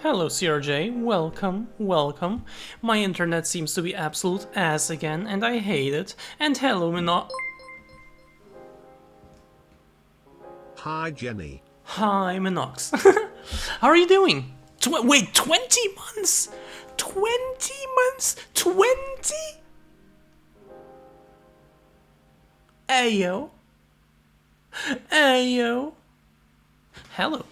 Hello CRJ, welcome, welcome. My internet seems to be absolute ass again, and I hate it. And hello Hi Jenny. Hi Minox. How are you doing? Wait, 20 months? 20 months? 20? Ayo. Ayo. Hello.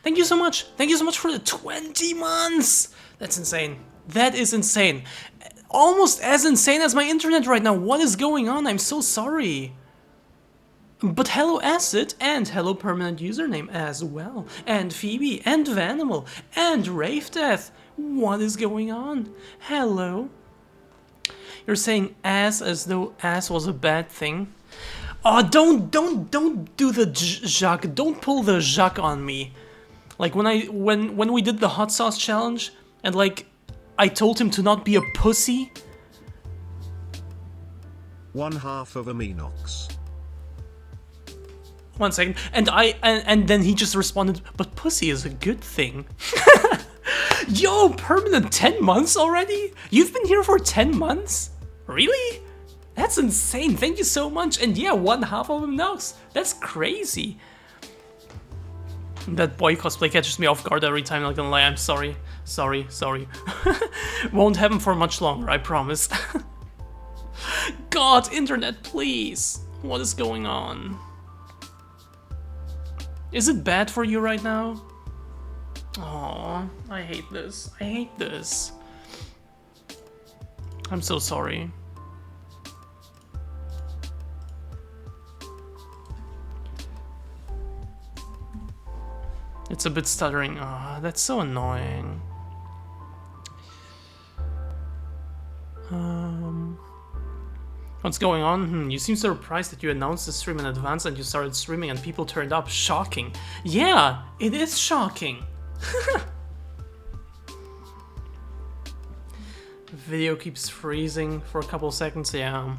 Thank you so much. Thank you so much for the 20 months. That's insane. That is insane. Almost as insane as my internet right now. What is going on? I'm so sorry. But hello Acid, and hello permanent username as well, and Phoebe, and Vanimal, and Ravedeath. What is going on? Hello. You're saying ass as though ass was a bad thing? Oh, don't do the Jacques. Don't pull the Jacques on me. Like when we did the hot sauce challenge, and like I told him to not be a pussy. One half of a Minox. 1 second, and then he just responded, but pussy is a good thing. Yo, permanent 10 months already? You've been here for 10 months? Really? That's insane, thank you so much. And yeah, one half of him knocks. That's crazy. That boy cosplay catches me off guard every time, not gonna lie, I'm sorry. Sorry. Won't happen for much longer, I promise. God, internet, please. What is going on? Is it bad for you right now? Aw, I hate this. I hate this. I'm so sorry. It's a bit stuttering. Ah, that's so annoying. What's going on? You seem surprised that you announced the stream in advance and you started streaming and people turned up. Shocking. Yeah, it is shocking. Video keeps freezing for a couple seconds, yeah.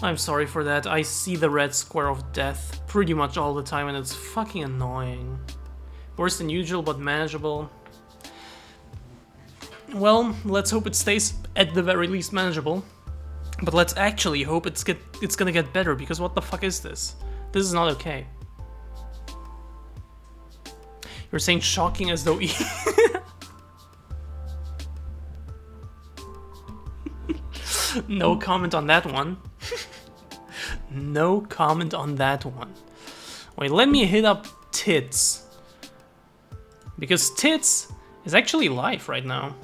I'm sorry for that. I see the red square of death pretty much all the time and it's fucking annoying. Worse than usual, but manageable. Well, let's hope it stays at the very least manageable. But let's actually hope it's gonna get better, because what the fuck is this? This is not okay. You're saying shocking as though... No comment on that one. No comment on that one. Wait, let me hit up Tits. Because Tits is actually live right now.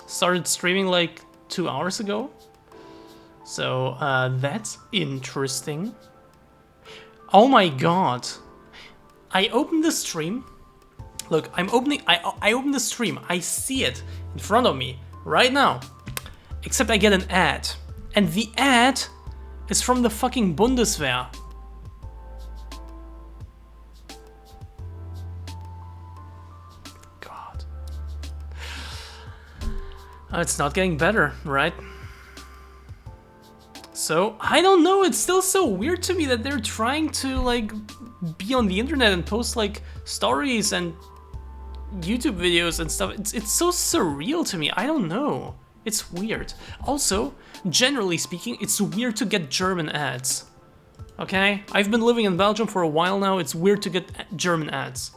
Started streaming like 2 hours ago. So, that's interesting. Oh my god. I opened the stream. Look, I opened the stream. I see it in front of me right now. Except I get an ad. And the ad is from the fucking Bundeswehr. God. It's not getting better, right? So, I don't know, it's still so weird to me that they're trying to, like, be on the internet and post, like, stories and YouTube videos and stuff. It's so surreal to me, I don't know. It's weird. Also, generally speaking, it's weird to get German ads. Okay? I've been living in Belgium for a while now, it's weird to get German ads.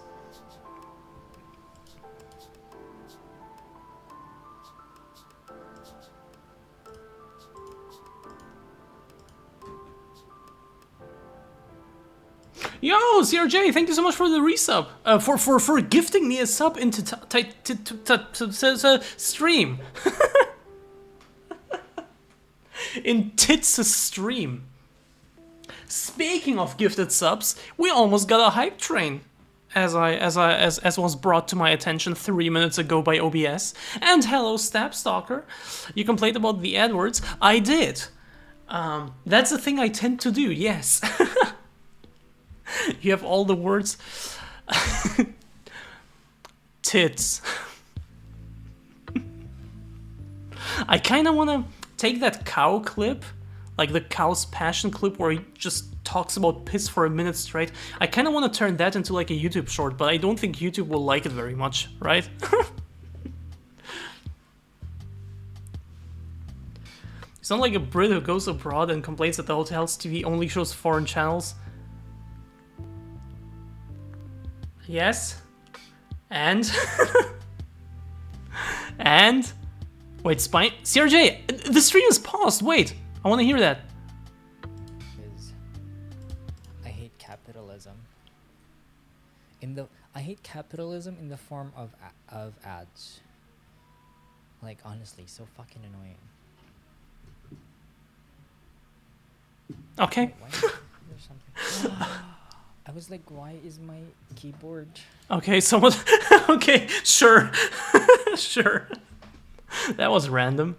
Yo, CRJ, thank you so much for the resub. For gifting me a sub into stream. In Tits' stream. Speaking of gifted subs, we almost got a hype train. As was brought to my attention 3 minutes ago by OBS. And hello, Stabstalker. You complained about the AdWords. I did. That's the thing I tend to do, yes. You have all the words. Tits. I kind of want to take that cow clip, like the cow's passion clip where he just talks about piss for a minute straight. I kind of want to turn that into like a YouTube short, but I don't think YouTube will like it very much, right? It's not like a Brit who goes abroad and complains that the hotel's TV only shows foreign channels. Yes. And? And? Wait, Spine? CRJ, the stream is paused. Wait, I want to hear that. I hate capitalism. I hate capitalism in the form of ads. Like, honestly, so fucking annoying. Okay. Why is there something? I was like, why is my keyboard? Okay, someone. Okay, sure. Sure. That was random.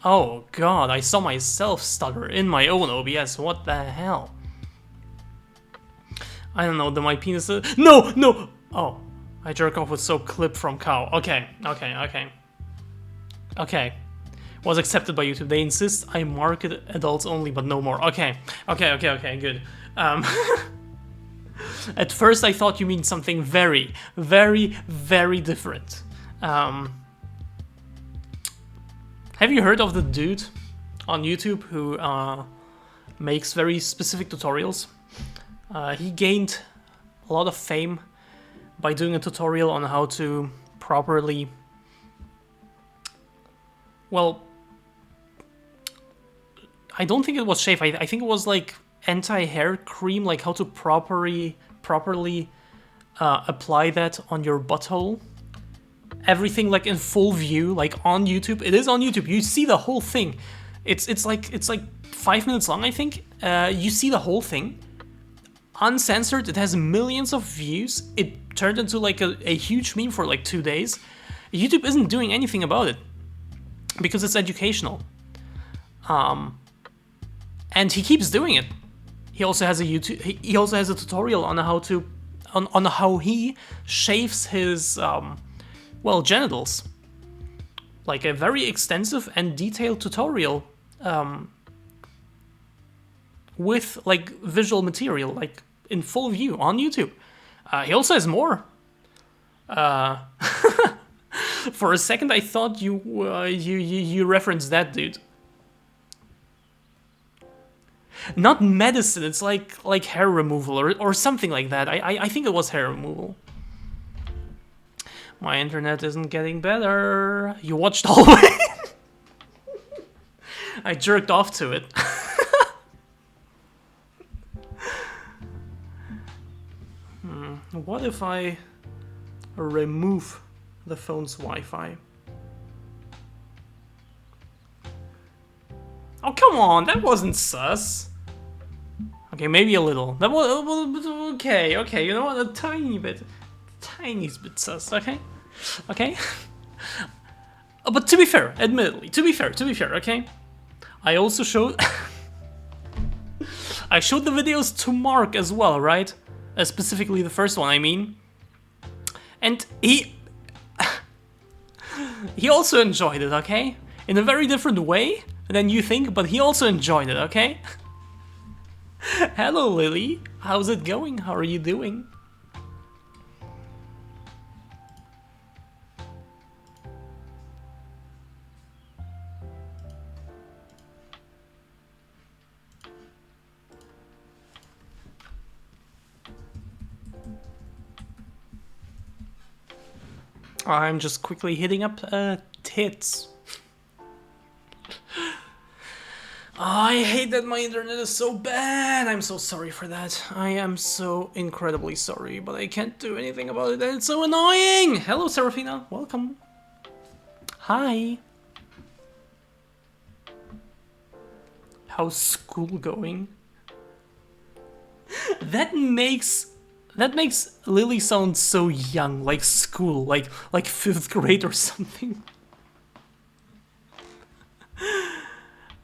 Oh god, I saw myself stutter in my own OBS. What the hell? I don't know, my penis. No, no! Oh, I jerk off with soap clip from cow. Okay, okay, okay. Okay. Was accepted by YouTube. They insist I market adults only, but no more. Okay, okay, okay, okay, good. At first I thought you mean something very, very, very different. Have you heard of the dude on YouTube who makes very specific tutorials? He gained a lot of fame by doing a tutorial on how to properly, well, I don't think it was shave. I think it was like anti-hair cream, like how to properly apply that on your butthole. Everything like in full view, like on YouTube. It is on YouTube. You see the whole thing. It's like 5 minutes long, I think. You see the whole thing, uncensored. It has millions of views. It turned into like a huge meme for like 2 days. YouTube isn't doing anything about it because it's educational. And he keeps doing it. He also has a He also has a tutorial on how to, on how he shaves his, well, genitals. Like a very extensive and detailed tutorial, with like visual material, like in full view on YouTube. He also has more. For a second, I thought you referenced that dude. Not medicine, it's like hair removal or something like that. I think it was hair removal. My internet isn't getting better. You watched all the way? I jerked off to it. What if I remove the phone's Wi-Fi? Oh, come on, that wasn't sus. Okay, maybe a little. That was okay. Okay, you know what? A tiny bit sus. Okay, okay. But to be fair, admittedly, to be fair, okay. I also showed. I showed the videos to Mark as well, right? Specifically the first one, I mean. And he also enjoyed it, okay? In a very different way than you think, but he also enjoyed it, okay? Hello, Lily. How's it going? How are you doing? I'm just quickly hitting up tits. I hate that my internet is so bad. I'm so sorry for that. I am so incredibly sorry, but I can't do anything about it, and it's so annoying. Hello, Serafina. Welcome. Hi. How's school going? That makes Lily sound so young, like school, like 5th grade or something.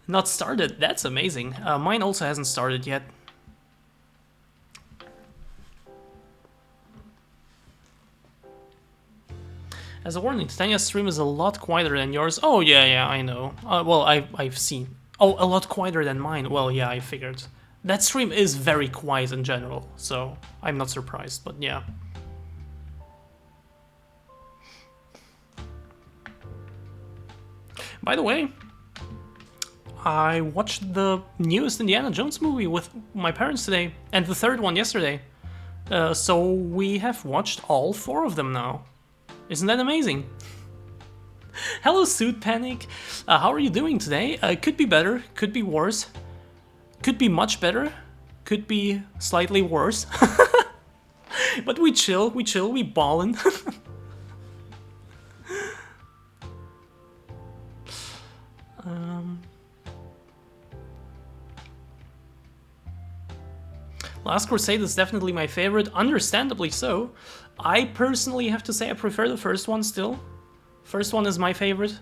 Not started, that's amazing. Mine also hasn't started yet. As a warning, Titania's stream is a lot quieter than yours. Oh yeah, I know. Well, I've seen Oh, a lot quieter than mine. Well, yeah, I figured. That stream is very quiet in general, so I'm not surprised, but yeah. By the way, I watched the newest Indiana Jones movie with my parents today, and the third one yesterday. So we have watched all 4 of them now. Isn't that amazing? Hello, Suit Panic. How are you doing today? Could be better, could be worse, could be much better, could be slightly worse. But we chill, we ballin'. Last Crusade is definitely my favorite, understandably so. I personally have to say I prefer the first one still. First one is my favorite.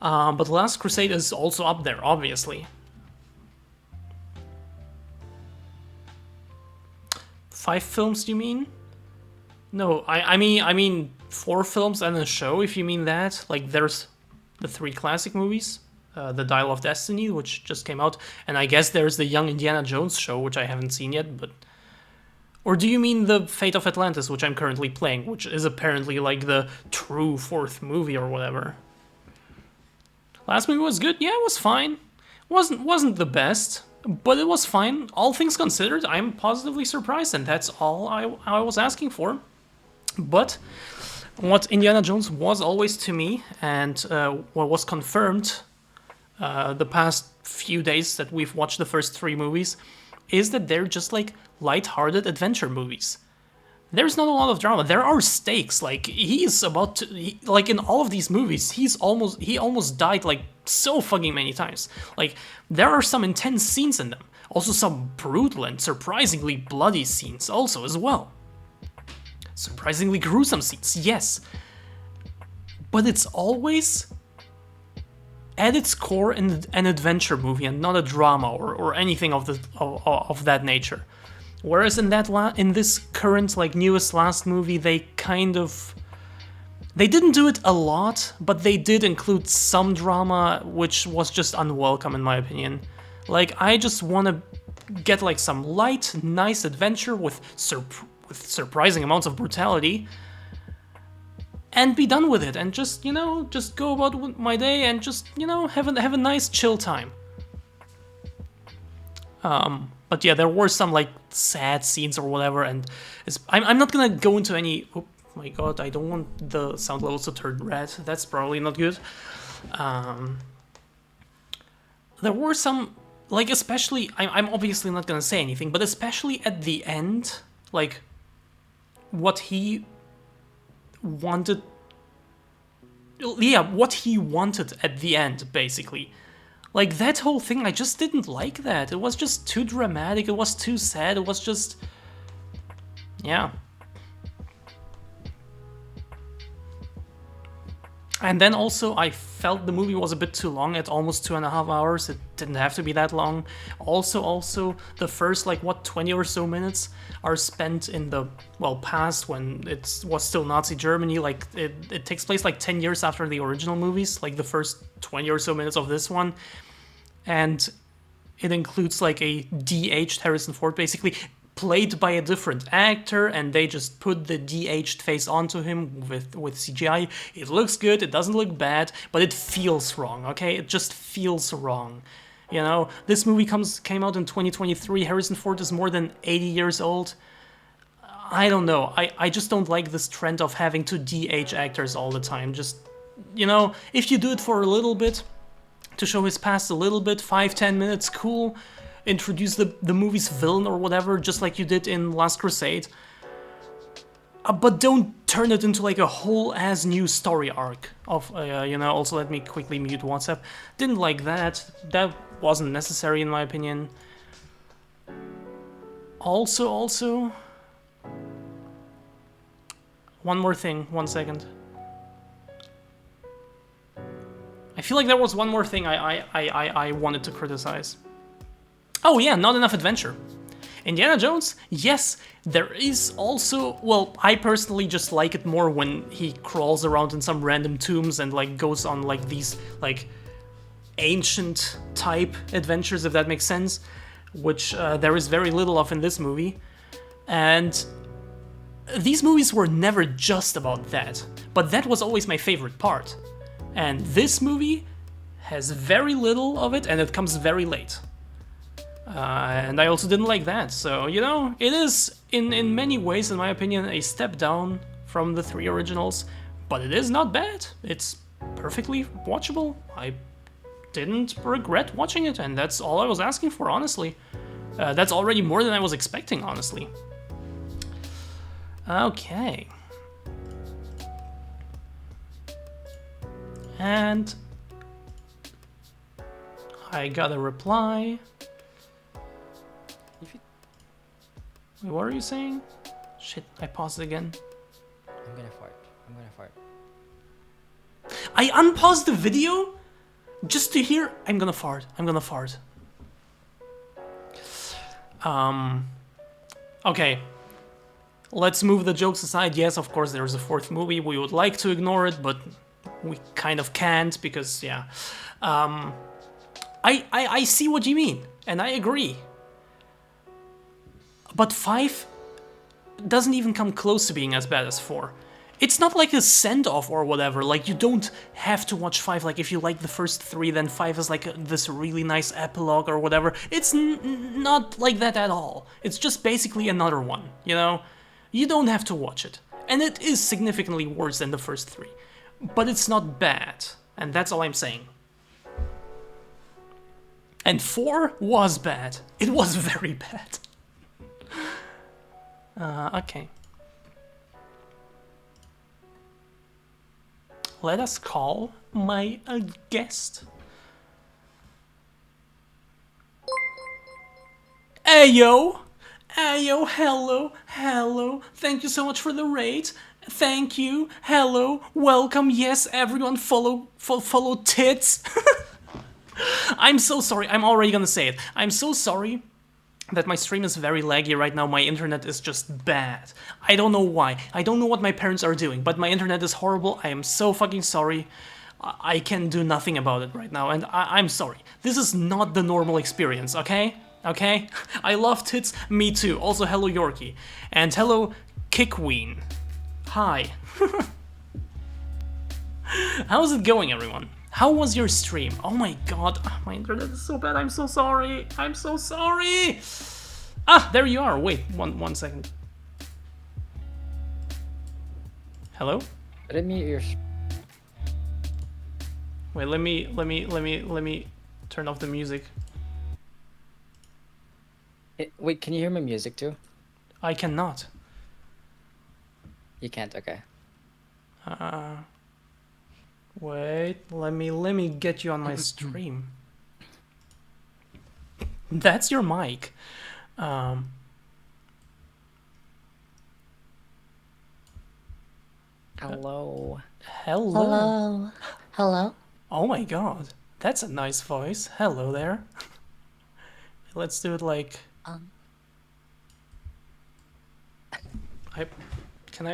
But Last Crusade is also up there, obviously. 5 films, you mean? No, I mean 4 films and a show, if you mean that. Like, there's the 3 classic movies. The Dial of Destiny, which just came out, and I guess there's the Young Indiana Jones show, which I haven't seen yet, but... Or do you mean the Fate of Atlantis, which I'm currently playing, which is apparently like the true 4th movie or whatever? Last movie was good, yeah, it was fine. Wasn't the best, but it was fine. All things considered, I'm positively surprised, and that's all I was asking for. But what Indiana Jones was always to me, and what was confirmed the past few days that we've watched the first 3 movies, is that they're just like light-hearted adventure movies. There's not a lot of drama. There are stakes. Like, he's about to, like in all of these movies, he almost died like so fucking many times. Like, there are some intense scenes in them. Also some brutal and surprisingly bloody scenes also as well. Surprisingly gruesome scenes, yes. But it's always at its core an adventure movie and not a drama or anything of that nature. Whereas in this current, like, newest last movie, they didn't do it a lot, but they did include some drama, which was just unwelcome in my opinion. Like, I just want to get like some light, nice adventure with surprising amounts of brutality, and be done with it, and just, you know, just go about my day and just, you know, have a nice chill time. But yeah, there were some like sad scenes or whatever, and I'm not gonna go into any. Oh my god, I don't want the sound levels to turn red. That's probably not good. There were some, like, especially, I'm obviously not gonna say anything, but especially at the end, like, what he wanted. Yeah, what he wanted at the end, basically. Like, that whole thing, I just didn't like that. It was just too dramatic, it was too sad, it was just... yeah. And then also, I felt the movie was a bit too long at almost 2.5 hours. It didn't have to be that long. Also, the first, like, what, 20 or so minutes are spent in the, well, past, when it was still Nazi Germany. Like, it takes place like 10 years after the original movies, like the first 20 or so minutes of this one. And it includes like a de-aged Harrison Ford, basically, played by a different actor, and they just put the de-aged face onto him with CGI. It looks good, it doesn't look bad, but it feels wrong, okay? It just feels wrong. You know, this movie came out in 2023, Harrison Ford is more than 80 years old. I don't know, I just don't like this trend of having to de-age actors all the time. Just, you know, if you do it for a little bit, to show his past a little bit, 5-10 minutes, cool. Introduce the movie's villain or whatever, just like you did in Last Crusade. But don't turn it into like a whole-ass new story arc of, you know, also let me quickly mute WhatsApp. Didn't like that. That wasn't necessary in my opinion. Also... one more thing, 1 second. I feel like there was one more thing I wanted to criticize. Oh yeah, not enough adventure. Indiana Jones, yes, there is also, well, I personally just like it more when he crawls around in some random tombs and like goes on like these like ancient type adventures, if that makes sense, which there is very little of in this movie. And these movies were never just about that, but that was always my favorite part. And this movie has very little of it, and it comes very late. And I also didn't like that, so, you know, it is, in many ways, in my opinion, a step down from the 3 originals, but it is not bad. It's perfectly watchable. I didn't regret watching it, and that's all I was asking for, honestly. That's already more than I was expecting, honestly. Okay. And I got a reply. Wait, what are you saying? Shit, I paused it again. I'm gonna fart. I unpaused the video just to hear I'm gonna fart. Okay. Let's move the jokes aside. Yes, of course, there's a 4th movie. We would like to ignore it, but we kind of can't because, yeah. I see what you mean, and I agree. But 5 doesn't even come close to being as bad as 4. It's not like a send-off or whatever, like you don't have to watch 5, like if you like the first 3, then 5 is like this really nice epilogue or whatever. It's not like that at all. It's just basically another one, you know? You don't have to watch it. And it is significantly worse than the first 3. But it's not bad, and that's all I'm saying. And 4 was bad. It was very bad. Okay. Let us call my guest. Ayo! Ayo, hello. Thank you so much for the raid. Thank you. Hello. Welcome. Yes, everyone follow tits. I'm so sorry. I'm already gonna say it. I'm so sorry that my stream is very laggy right now. My internet is just bad. I don't know why. I don't know what my parents are doing, but my internet is horrible. I am so fucking sorry. I can do nothing about it right now, and I'm sorry. This is not the normal experience, okay? Okay? I love tits. Me too. Also, hello, Yorkie. And hello, Kickween. Hi. How's it going, everyone? How was your stream? Oh my god, my internet is so bad. I'm so sorry. I'm so sorry. Ah, there you are. Wait, one second. Hello? Let me your. Wait, let me turn off the music. Wait, can you hear my music too? I cannot. You can't. Okay. Wait, let me get you on my stream. That's your mic. Hello. Hello. Oh my god, that's a nice voice. Hello there. Let's do it like. Can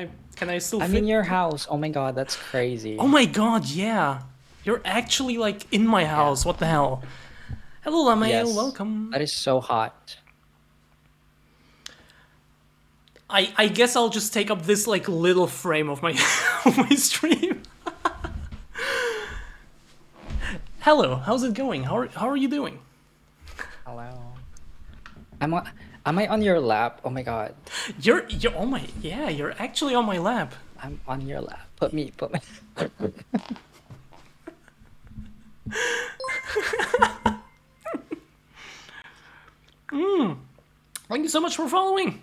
I still? I'm fit? in your house. Oh my god, that's crazy. Oh my god, yeah. You're actually like in my house. What the hell? Hello, Lamael. Yes. Welcome. That is so hot. I guess I'll just take up this like little frame of my of my stream. Hello, how's it going? How are you doing? Hello. Am I on your lap? Oh my god. You're oh my yeah, you're actually on my lap. I'm on your lap. Put me. Thank you so much for following.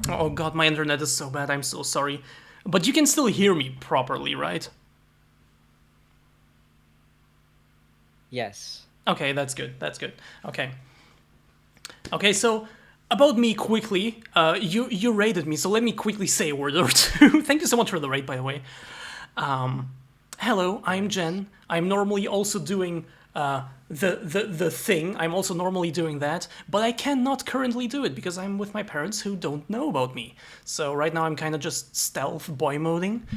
Oh god, my internet is so bad. I'm so sorry. But you can still hear me properly, right? Yes. Okay, that's good. That's good. Okay. Okay, so about me quickly, you rated me, so let me quickly say a word or two. Thank you so much for the raid, by the way. Hello, I'm Jen. I'm normally also doing the thing. I'm also normally doing that, but I cannot currently do it because I'm with my parents who don't know about me. So right now I'm kind of just stealth boy moding.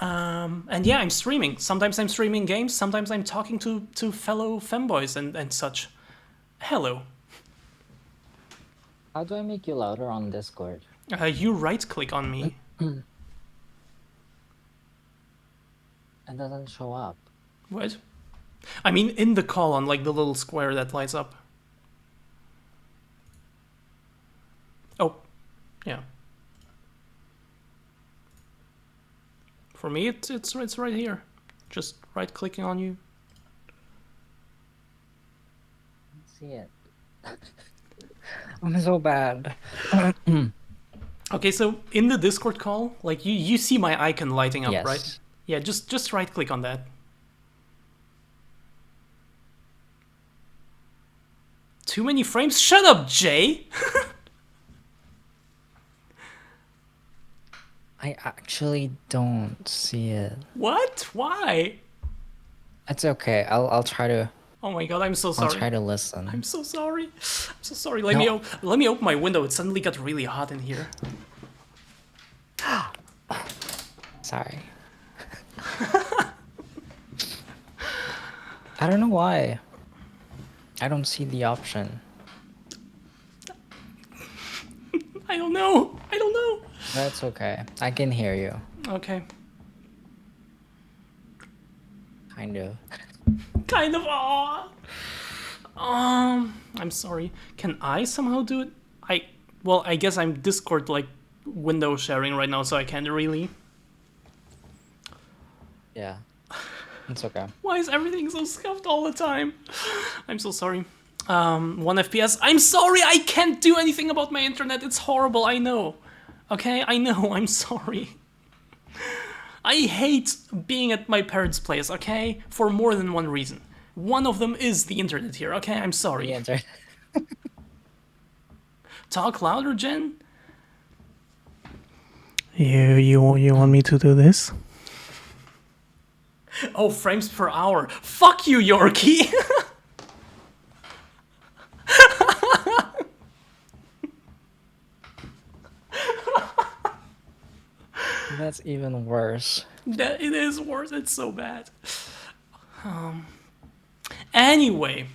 And yeah, I'm streaming. Sometimes I'm streaming games. Sometimes I'm talking to fellow femboys and such. Hello. How do I make you louder on Discord? You right click on me. It doesn't show up. What? I mean, in the call on like the little square that lights up. Oh, yeah. For me, it's right here. Just right clicking on you. See it. I'm so bad. Okay, so in the Discord call, like you see my icon lighting up, Yes. right? Yeah, just right click on that. Too many frames? Shut up, Jay! I actually don't see it. What? Why? It's okay. I'll try to. Oh my god, I'm so I'll sorry. try to listen. I'm so sorry. I'm so sorry. Let me open my window. It suddenly got really hot in here. Sorry. I don't know why. I don't see the option. I don't know. I don't know. That's okay. I can hear you. Okay. Kind of. Kind of. I'm sorry. Can I somehow do it? Well, I guess I'm Discord like window sharing right now, so I can't really. Yeah. It's okay. Why is everything so scuffed all the time? I'm so sorry. 1 FPS. I'm sorry, I can't do anything about my internet. It's horrible, I know. Okay, I know, I'm sorry. I hate being at my parents' place, okay? For more than one reason. One of them is the internet here, okay? I'm sorry. The answer. Talk louder, Jen? You want me to do this? Oh, frames per hour. Fuck you, Yorkie! That's even worse. It is worse. It's so bad. Anyway.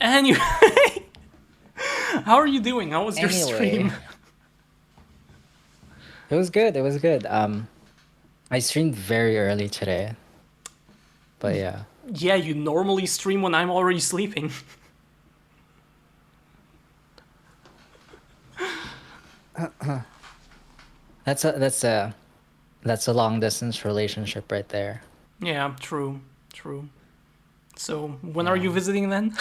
How are you doing? How was your stream? It was good. It was good. I streamed very early today. But yeah. Yeah, you normally stream when I'm already sleeping. That's a long distance relationship right there. Yeah, true. So, when are you visiting then?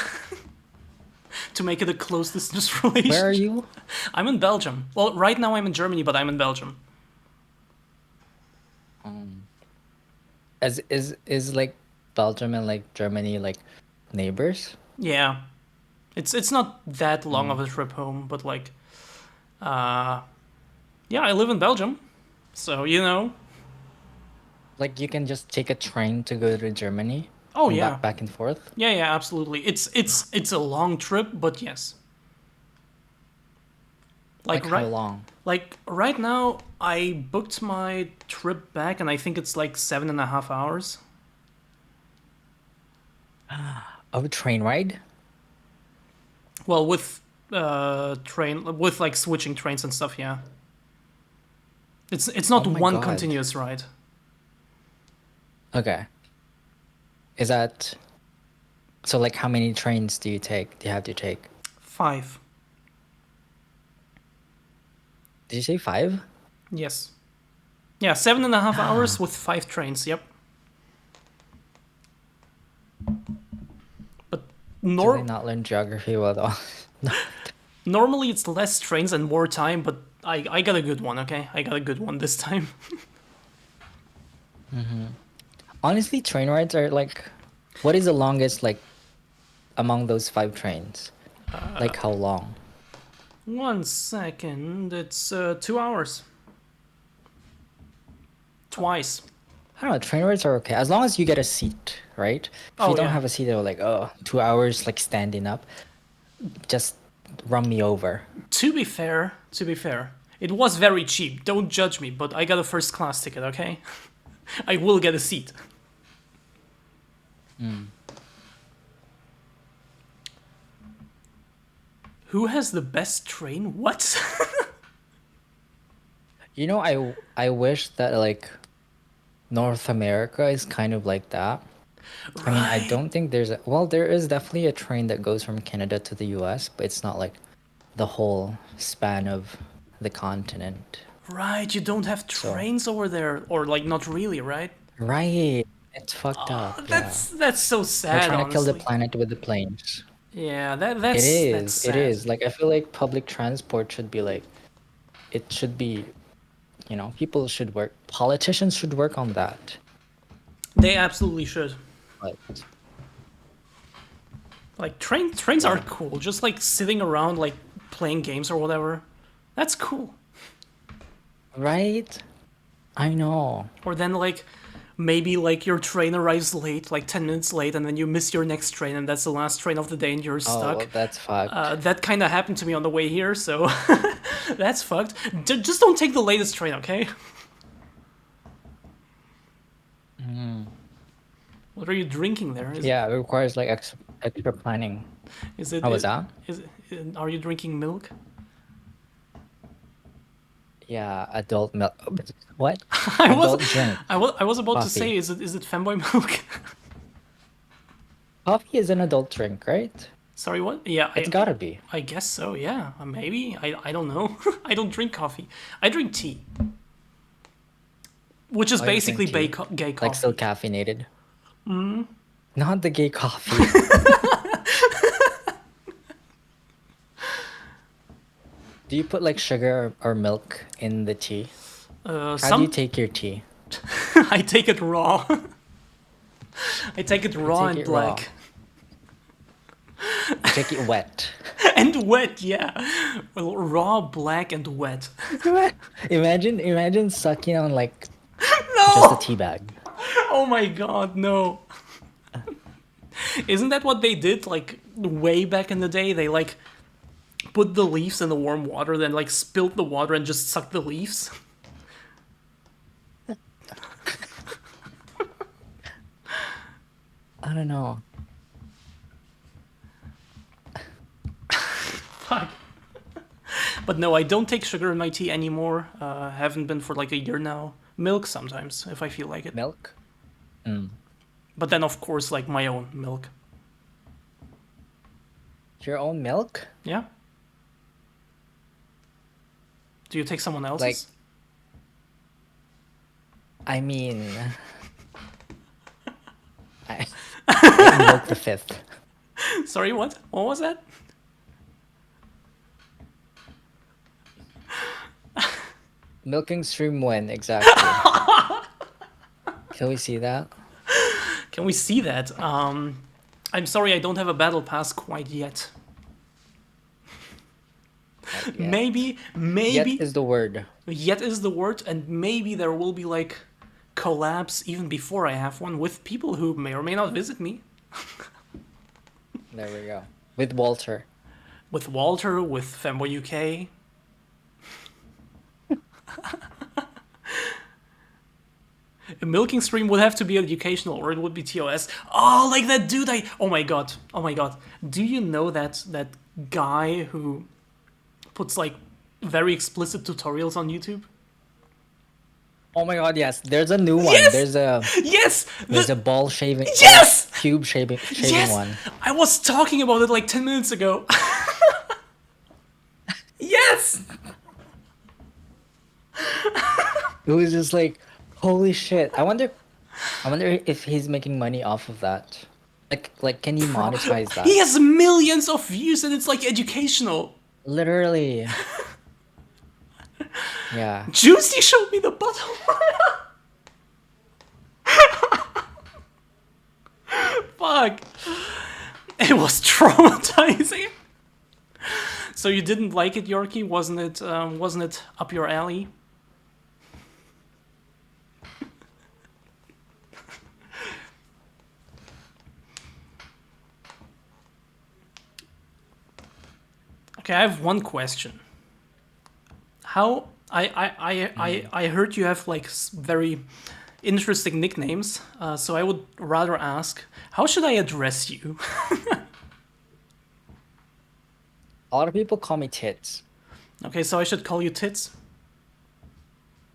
To make it a close distance relationship. Where are you? I'm in Belgium. Well, right now I'm in Germany, but I'm in Belgium. Is like Belgium and like Germany like neighbors? Yeah. It's not that long of a trip home, but like yeah, I live in Belgium. So, you know. Like you can just take a train to go to Germany? Oh and yeah. Back and forth? Yeah, absolutely. It's a long trip, but yes. Like how long? Like right now, I booked my trip back, and I think it's like 7.5 hours. Of a train ride? Well, with train, with like switching trains and stuff. Yeah. It's not Oh my one God. continuous ride. Okay. Is that so? Like, how many trains do you have to take? 5. Did you say 5? Yes. Yeah, 7.5 hours with 5 trains. Yep. But Did I not learn geography well though? normally it's less trains and more time, but I got a good one. Okay, I got a good one this time. Honestly, train rides are like, what is the longest like among those 5 trains? Like how long? 1 second. It's 2 hours. Twice. I don't know. Train rides are okay as long as you get a seat, right? If Oh, you don't yeah. have a seat, they're like, oh, 2 hours like standing up. Just run me over. To be fair, it was very cheap. Don't judge me, but I got a first class ticket. Okay. I will get a seat. Who has the best train? What? You know, I wish that like North America is kind of like that. I mean, I Right. don't think there's a, well, there is definitely a train that goes from Canada to the US, but it's not like the whole span of the continent. Right, you don't have So, trains over there, or like not really, right? right. It's fucked up, yeah. That's so We're sad, trying to kill the honestly. planet with the planes. Yeah, It that's is. It sad. is. Like I feel like public transport should be like it should be, people should work. Politicians should work on that. They absolutely should. But Like trains are yeah. cool. Just like sitting around like playing games or whatever. That's cool. Right? I know. Or then like maybe like your train arrives late, like 10 minutes late, and then you miss your next train and that's the last train of the day and you're Oh, well, stuck. that's fucked. That kind of happened to me on the way here, so that's fucked. Just don't take the latest train, okay? What are you drinking there? Yeah, it requires like extra planning. Is it How was that? is are you drinking milk? Yeah, adult milk. What? I was Adult drink. I was about to say, Coffee. is it femboy milk? Coffee is an adult drink, right? Sorry, what? Yeah, It's gotta be. I guess so. Yeah, maybe. I don't know. I don't drink coffee. I drink tea, which is Oh, you basically drink tea? gay Like still coffee. caffeinated. Not the gay coffee. Do you put like sugar or milk in the tea? How do you Some take your tea? I take it raw. I take it You raw take and it raw. black You take it wet. and wet. Yeah, well, raw, black, and wet. Imagine sucking on like just a No! tea bag. Oh my god, no. Isn't that what they did like way back in the day? They like put the leaves in the warm water, then like spilled the water and just sucked the leaves. I don't know. Fuck. But no, I don't take sugar in my tea anymore. Haven't been for like a year now. Milk sometimes if I feel like it. Milk? Mm. But then of course like my own milk. Your own milk? Yeah. Do you take someone else's? Like, I mean, I milk the fifth. Sorry, what? What was that? Milking stream when exactly? Can we see that? Can we see that? I'm sorry, I don't have a battle pass quite yet. Not yet. Maybe, Yet maybe is the word. yet is the word, and maybe there will be like collabs even before I have one with people who may or may not visit me. There we go. With Walter. With Walter, with Femboy UK. A milking stream would have to be educational, or it would be TOS. Oh, like that dude! Oh my god! Oh my god! Do you know that guy who puts like very explicit tutorials on YouTube? Oh my god, yes. There's a new one. Yes! There's Yes! a ball shaving Yes! cube shaving Yes! one. I was talking about it like 10 minutes ago. Yes! It was just like, holy shit. I wonder if he's making money off of that. Like can you monetize that? He has millions of views and it's like educational. Literally. Yeah. Juicy showed me the bottom. Fuck. It was traumatizing. So you didn't like it, Yorkie? Wasn't it up your alley? Okay, I have one question. How I heard you have like very interesting nicknames. So I would rather ask, how should I address you? A lot of people call me Tits. Okay, so I should call you Tits?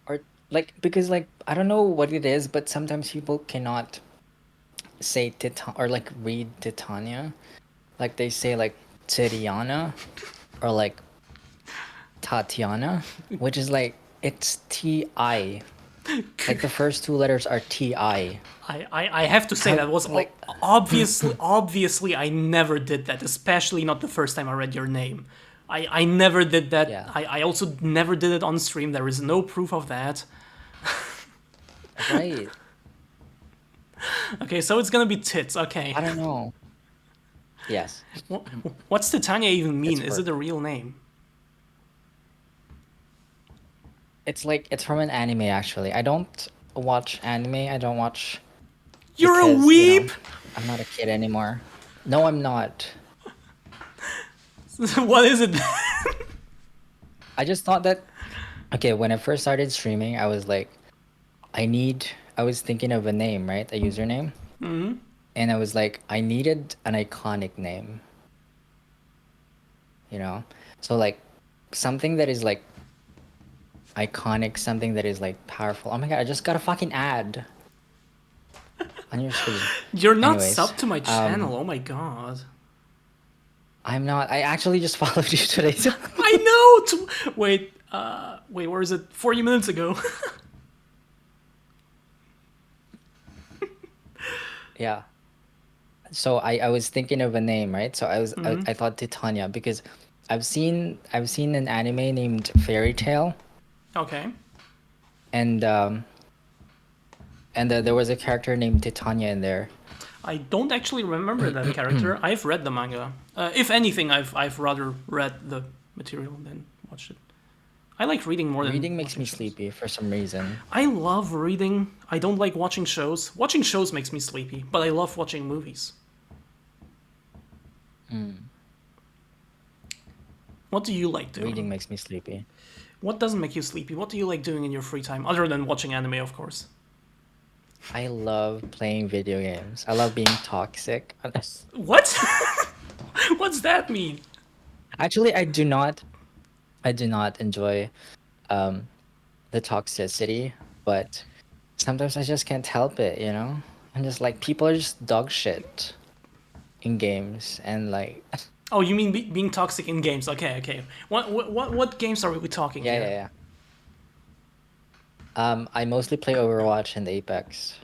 Or like because like I don't know what it is, but sometimes people cannot say Titan or like read Titania. Like they say like Titiana or like Tatiana, which is like it's T-I. Like the first two letters are T-I. I have to say that was Like- obviously I never did that, especially not the first time I read your name. I never did that. Yeah. I also never did it on stream. There is no proof of that. Right. Okay, so it's gonna be Tits. Okay. I don't know. Yes. What's Titania even mean? It's Is it a real name? It's like it's from an anime actually. I don't watch anime. I don't watch You're a because, weeb? I'm not a kid anymore. No, I'm not. What is it? I just thought that okay, when I first started streaming, I was like I was thinking of a name, right? A username. Mm-hmm. And I was like, I needed an iconic name. You know? So like something that is like iconic, something that is like powerful. Oh my god, I just got a fucking ad on your screen. You're not Anyways, sub to my channel. Oh my god. I'm not. I actually just followed you today. I know. Wait. Wait. Where is it? 40 minutes ago. Yeah. So I was thinking of a name, right? So I thought Titania because I've seen an anime named Fairy Tail, Okay. and there was a character named Titania in there. I don't actually remember that character. I've read the manga. If anything, I've rather read the material than watched it. I like reading more than Reading makes watching me shows. sleepy for some reason. I love reading. I don't like watching shows. Watching shows makes me sleepy, but I love watching movies. What do you like doing? Reading makes me sleepy. What doesn't make you sleepy? What do you like doing in your free time, other than watching anime, of course? I love playing video games. I love being toxic. What? What's that mean? Actually, I do not enjoy the toxicity, but sometimes I just can't help it, you know? I'm just like people are just dog shit in games and like Oh, you mean being toxic in games? Okay, okay. What games are we talking yeah, here? yeah, yeah. I mostly play Overwatch and Apex.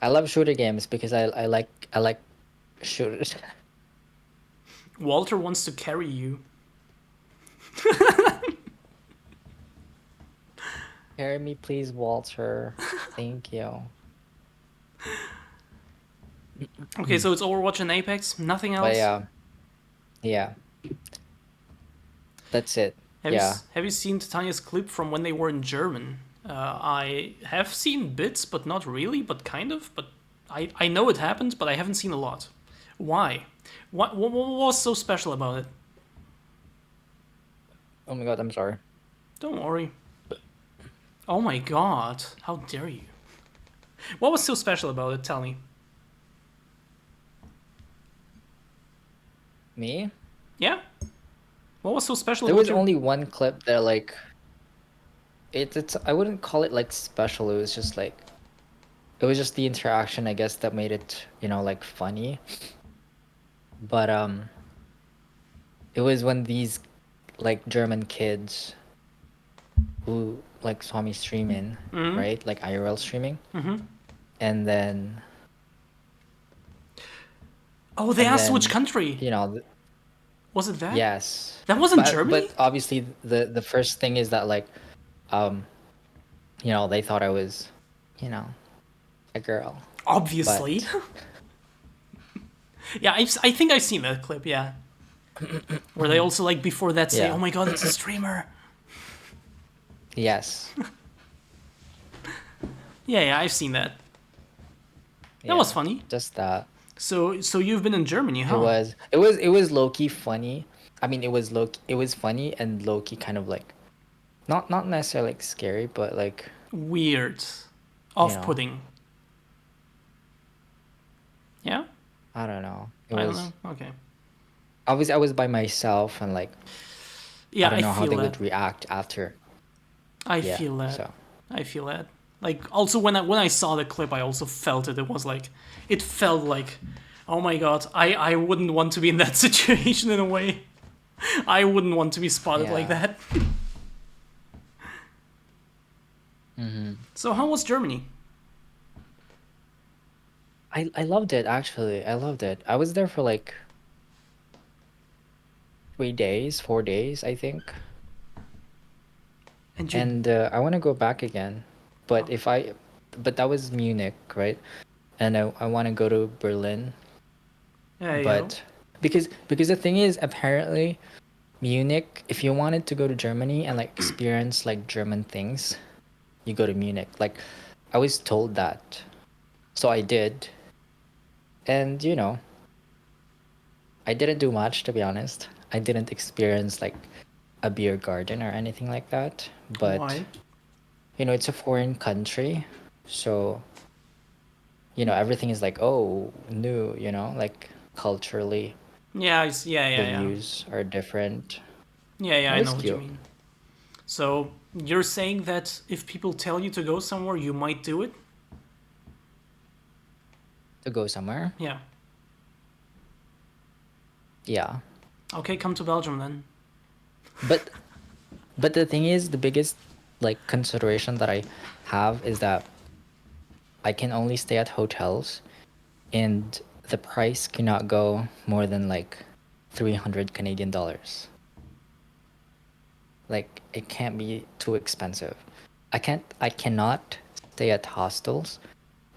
I love shooter games because I like shooters. Walter wants to carry you. Carry me, please, Walter. Thank you. Okay, so it's Overwatch and Apex. Nothing else. But yeah. That's it. Yeah. Have you seen Titania's clip from when they were in German? I have seen bits, but not really, but kind of. But I know it happened, but I haven't seen a lot. Why? What was so special about it? Oh my god, I'm sorry. Don't worry. Oh my god, how dare you? What was so special about it? Tell me. Me? Yeah? What was so special There about was your... only one clip that like it's I wouldn't call it like special. It was just like it was just the interaction, I guess, that made it, you know, like funny. But it was when these like German kids who like saw me streaming, right? Like IRL streaming. And then Oh, they and asked then, which country. you know, Was it that? yes. That wasn't But Germany? obviously the first thing is that like you know, they thought I was, you know, a girl. Obviously. Yeah, I think I've seen that clip, yeah. Where they also, like, before that say, Yeah. oh my god, it's a streamer. Yes. Yeah, I've seen that. That Yeah, was funny. just that. So you've been in Germany, huh? It was low key funny. I mean, it was funny and low key kind of like not necessarily like scary, but like Weird. Off-putting. Yeah? I don't know. It I don't was know. Okay. obviously I was by myself and like I Yeah, don't I know how they feel that. would react after. I Yeah. feel that. So I feel that. Like also when I saw the clip, I also felt it. It was like it felt like, oh my god, I wouldn't want to be in that situation in a way. I wouldn't want to be spotted like yeah. that. So how was Germany? I loved it actually. I loved it. I was there for like 3 days, 4 days, I think. And you, And I want to go back again. But if I, but that was Munich, right? And I want to go to Berlin. yeah, yeah, But because the thing is, apparently Munich, if you wanted to go to Germany and like experience like German things, you go to Munich. Like I was told that. So I did. And I didn't do much to be honest. I didn't experience like a beer garden or anything like that. But why? it's a foreign country. So, everything is like, oh, new, like culturally Yeah, yeah, the yeah, yeah, views are different. yeah, yeah. It I was know what you cute mean. So you're saying that if people tell you to go somewhere, you might do it? to go somewhere. Yeah. Yeah. Okay, come to Belgium then. But the thing is, the biggest like consideration that I have is that I can only stay at hotels and the price cannot go more than like 300 Canadian dollars. Like it can't be too expensive. I cannot stay at hostels.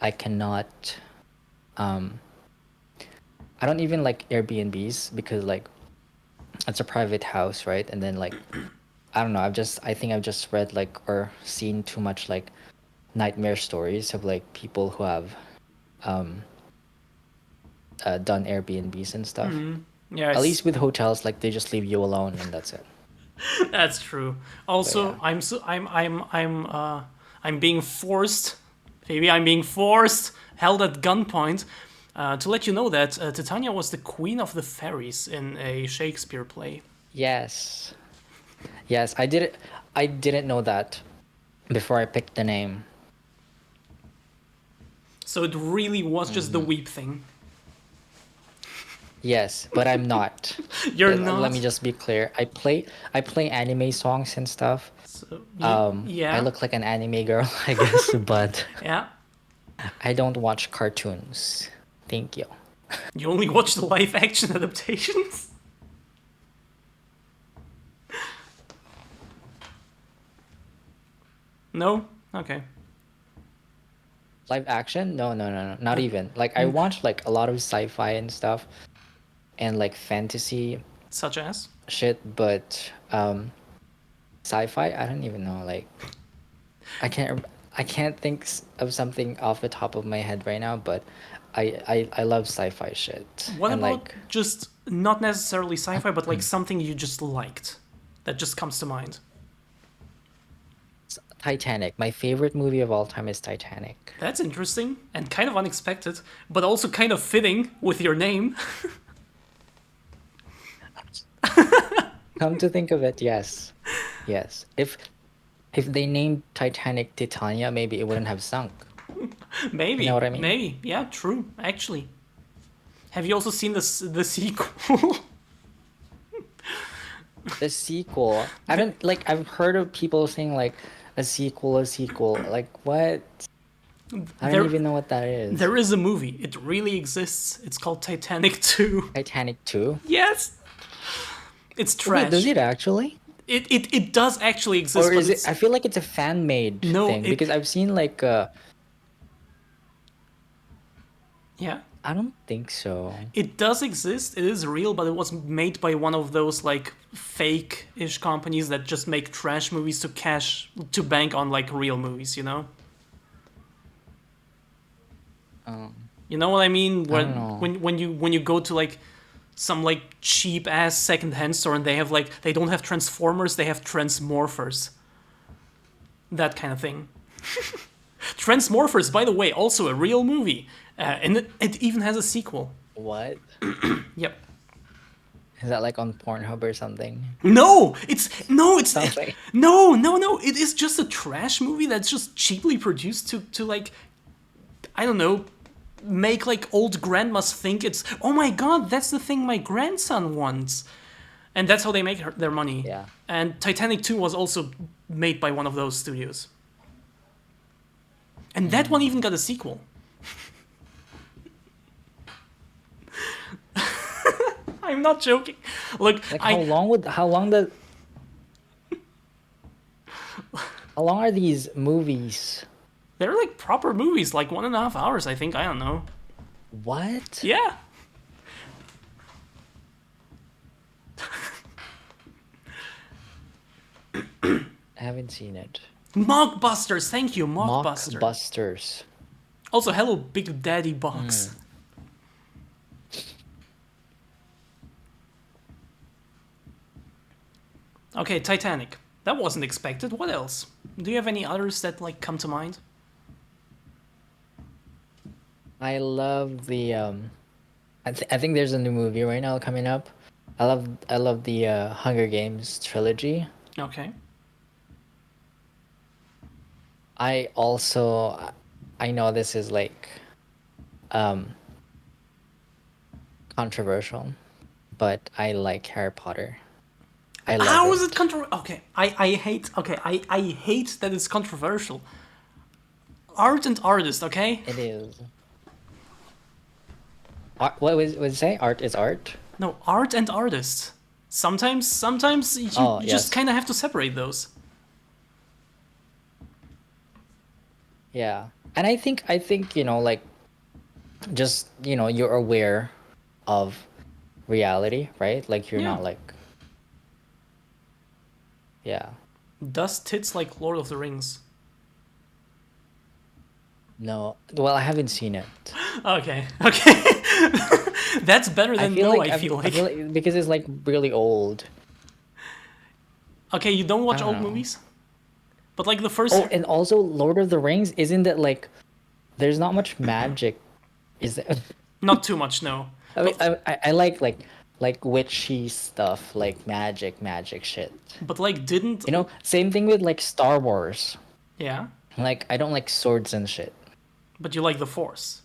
I cannot I don't even like Airbnbs because like it's a private house, right? And then like I don't know, I think I've just read like or seen too much like nightmare stories of like people who have done Airbnbs and stuff. Yeah, At least with hotels, like they just leave you alone and that's it. that's true. But Also, yeah. I'm being forced. Maybe I'm being forced, held at gunpoint, to let you know that Titania was the queen of the fairies in a Shakespeare play. Yes. Yes, I didn't know that before I picked the name. So it really was just the weep thing. Yes, but I'm not. You're Let me not. just be clear. I play anime songs and stuff. So, I yeah, look like an anime girl, I guess, but yeah. I don't watch cartoons. Thank you. You only watch the live action adaptations? No? Okay. Live action? No, no, no, no, not even. Like I watch like a lot of sci-fi and stuff and like fantasy Such as? shit, but sci-fi, I don't even know. Like I can't think of something off the top of my head right now, but I love sci-fi shit. What And about like just not necessarily sci-fi, but like something you just liked that just comes to mind? Titanic. My favorite movie of all time is Titanic. That's interesting and kind of unexpected, but also kind of fitting with your name. Come to think of it, yes. Yes. If they named Titanic Titania, maybe it wouldn't have sunk. Maybe. You know what I mean? Maybe. Yeah, true, actually. Have you also seen the sequel? The sequel, I don't like I've heard of people saying like a sequel, a sequel. Like what? I There- don't even know what that is. There is a movie. It really exists. It's called Titanic 2. Titanic 2? Yes. It's trash. Wait, does it actually? It does actually exist, Or but is it it's, I feel like it's a fan made No, thing it- because I've seen like yeah. I don't think so. It does exist. It is real, but it was made by one of those like fake-ish companies that just make trash movies to bank on like real movies, you know? You know what I mean? don't know. When you go to like some like cheap ass secondhand store and they don't have Transformers, they have Transmorphers. That kind of thing. Transmorphers, by the way, also a real movie, and it even has a sequel. What? Yep. Is that like on Pornhub or something? No, it's Sounds like- no. It is just a trash movie that's just cheaply produced to like, I don't know, make like old grandmas think it's, oh my god, that's the thing my grandson wants, and that's how they make their money. Yeah. And Titanic 2 was also made by one of those studios, and that one even got a sequel. I'm not joking. Look, Like how long are these movies? they're like proper movies, like 1.5 hours, I think. I don't know. What? Yeah. I haven't seen it. Mockbusters, thank you, Mockbuster. Mockbusters. Also, hello, Big Daddy Box. Okay, Titanic. That wasn't expected. What else? Do you have any others that like come to mind? I love the I think there's a new movie right now coming up. I love the Hunger Games trilogy. Okay. I also I know this is like controversial, but I like Harry Potter. I love How it. is it controversial? Okay, I hate. Okay, I hate that it's controversial. Art and artist. Okay. It is. What was it say? Art is art. No, art and artist. Sometimes you Oh, you yes. just kind of have to separate those. Yeah, and I think like just you're aware of reality, right? Like you're Yeah. not like yeah. Does tits like Lord of the Rings? No, well, I haven't seen it. Okay, okay. That's better than no, I feel like. Because it's like really old. Okay, you don't watch I old don't know. movies? But like the first... Oh, and also Lord of the Rings, isn't that like there's not much magic, is there? Not too much, no. I mean, I like witchy stuff, like magic shit. But like didn't... Same thing with like Star Wars. Yeah, Like I don't like swords and shit. but you like the Force.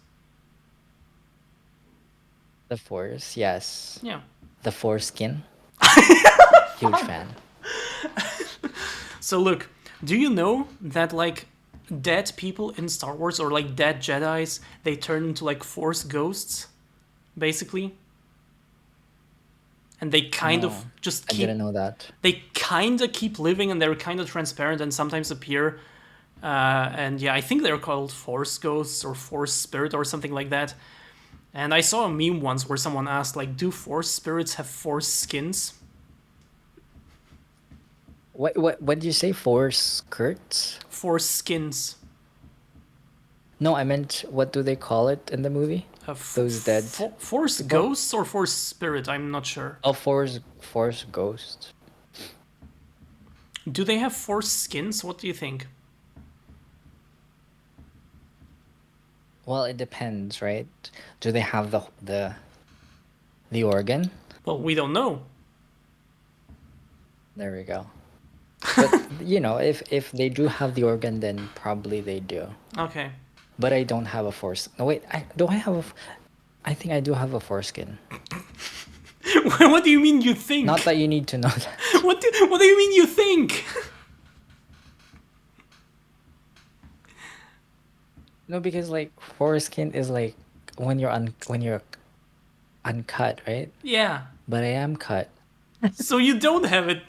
The Force, yes. Yeah. The foreskin. Huge fan. So look, do you know that like dead people in Star Wars or like dead Jedis, they turn into like Force ghosts, basically? And they kind of No, just I keep... didn't know that. They kind of keep living and they're kind of transparent and sometimes appear. And yeah, I think they're called Force Ghosts or Force Spirit or something like that. And I saw a meme once where someone asked, like, do Force Spirits have Force skins? What did you say? Force skirts? Force skins. No, I meant what do they call it in the movie? Those dead. Force Ghosts or Force Spirit? I'm not sure. Oh, Force ghost. Do they have Force skins? What do you think? Well, it depends, right? Do they have the organ? Well, we don't know. There we go. But if they do have the organ, then probably they do. Okay. But I don't have a force. No, wait. I think I do have a foreskin. What do you mean you think? Not that you need to know that. What do you mean you think? No, because like foreskin is like when you're uncut, right? Yeah. But I am cut. So you don't have it.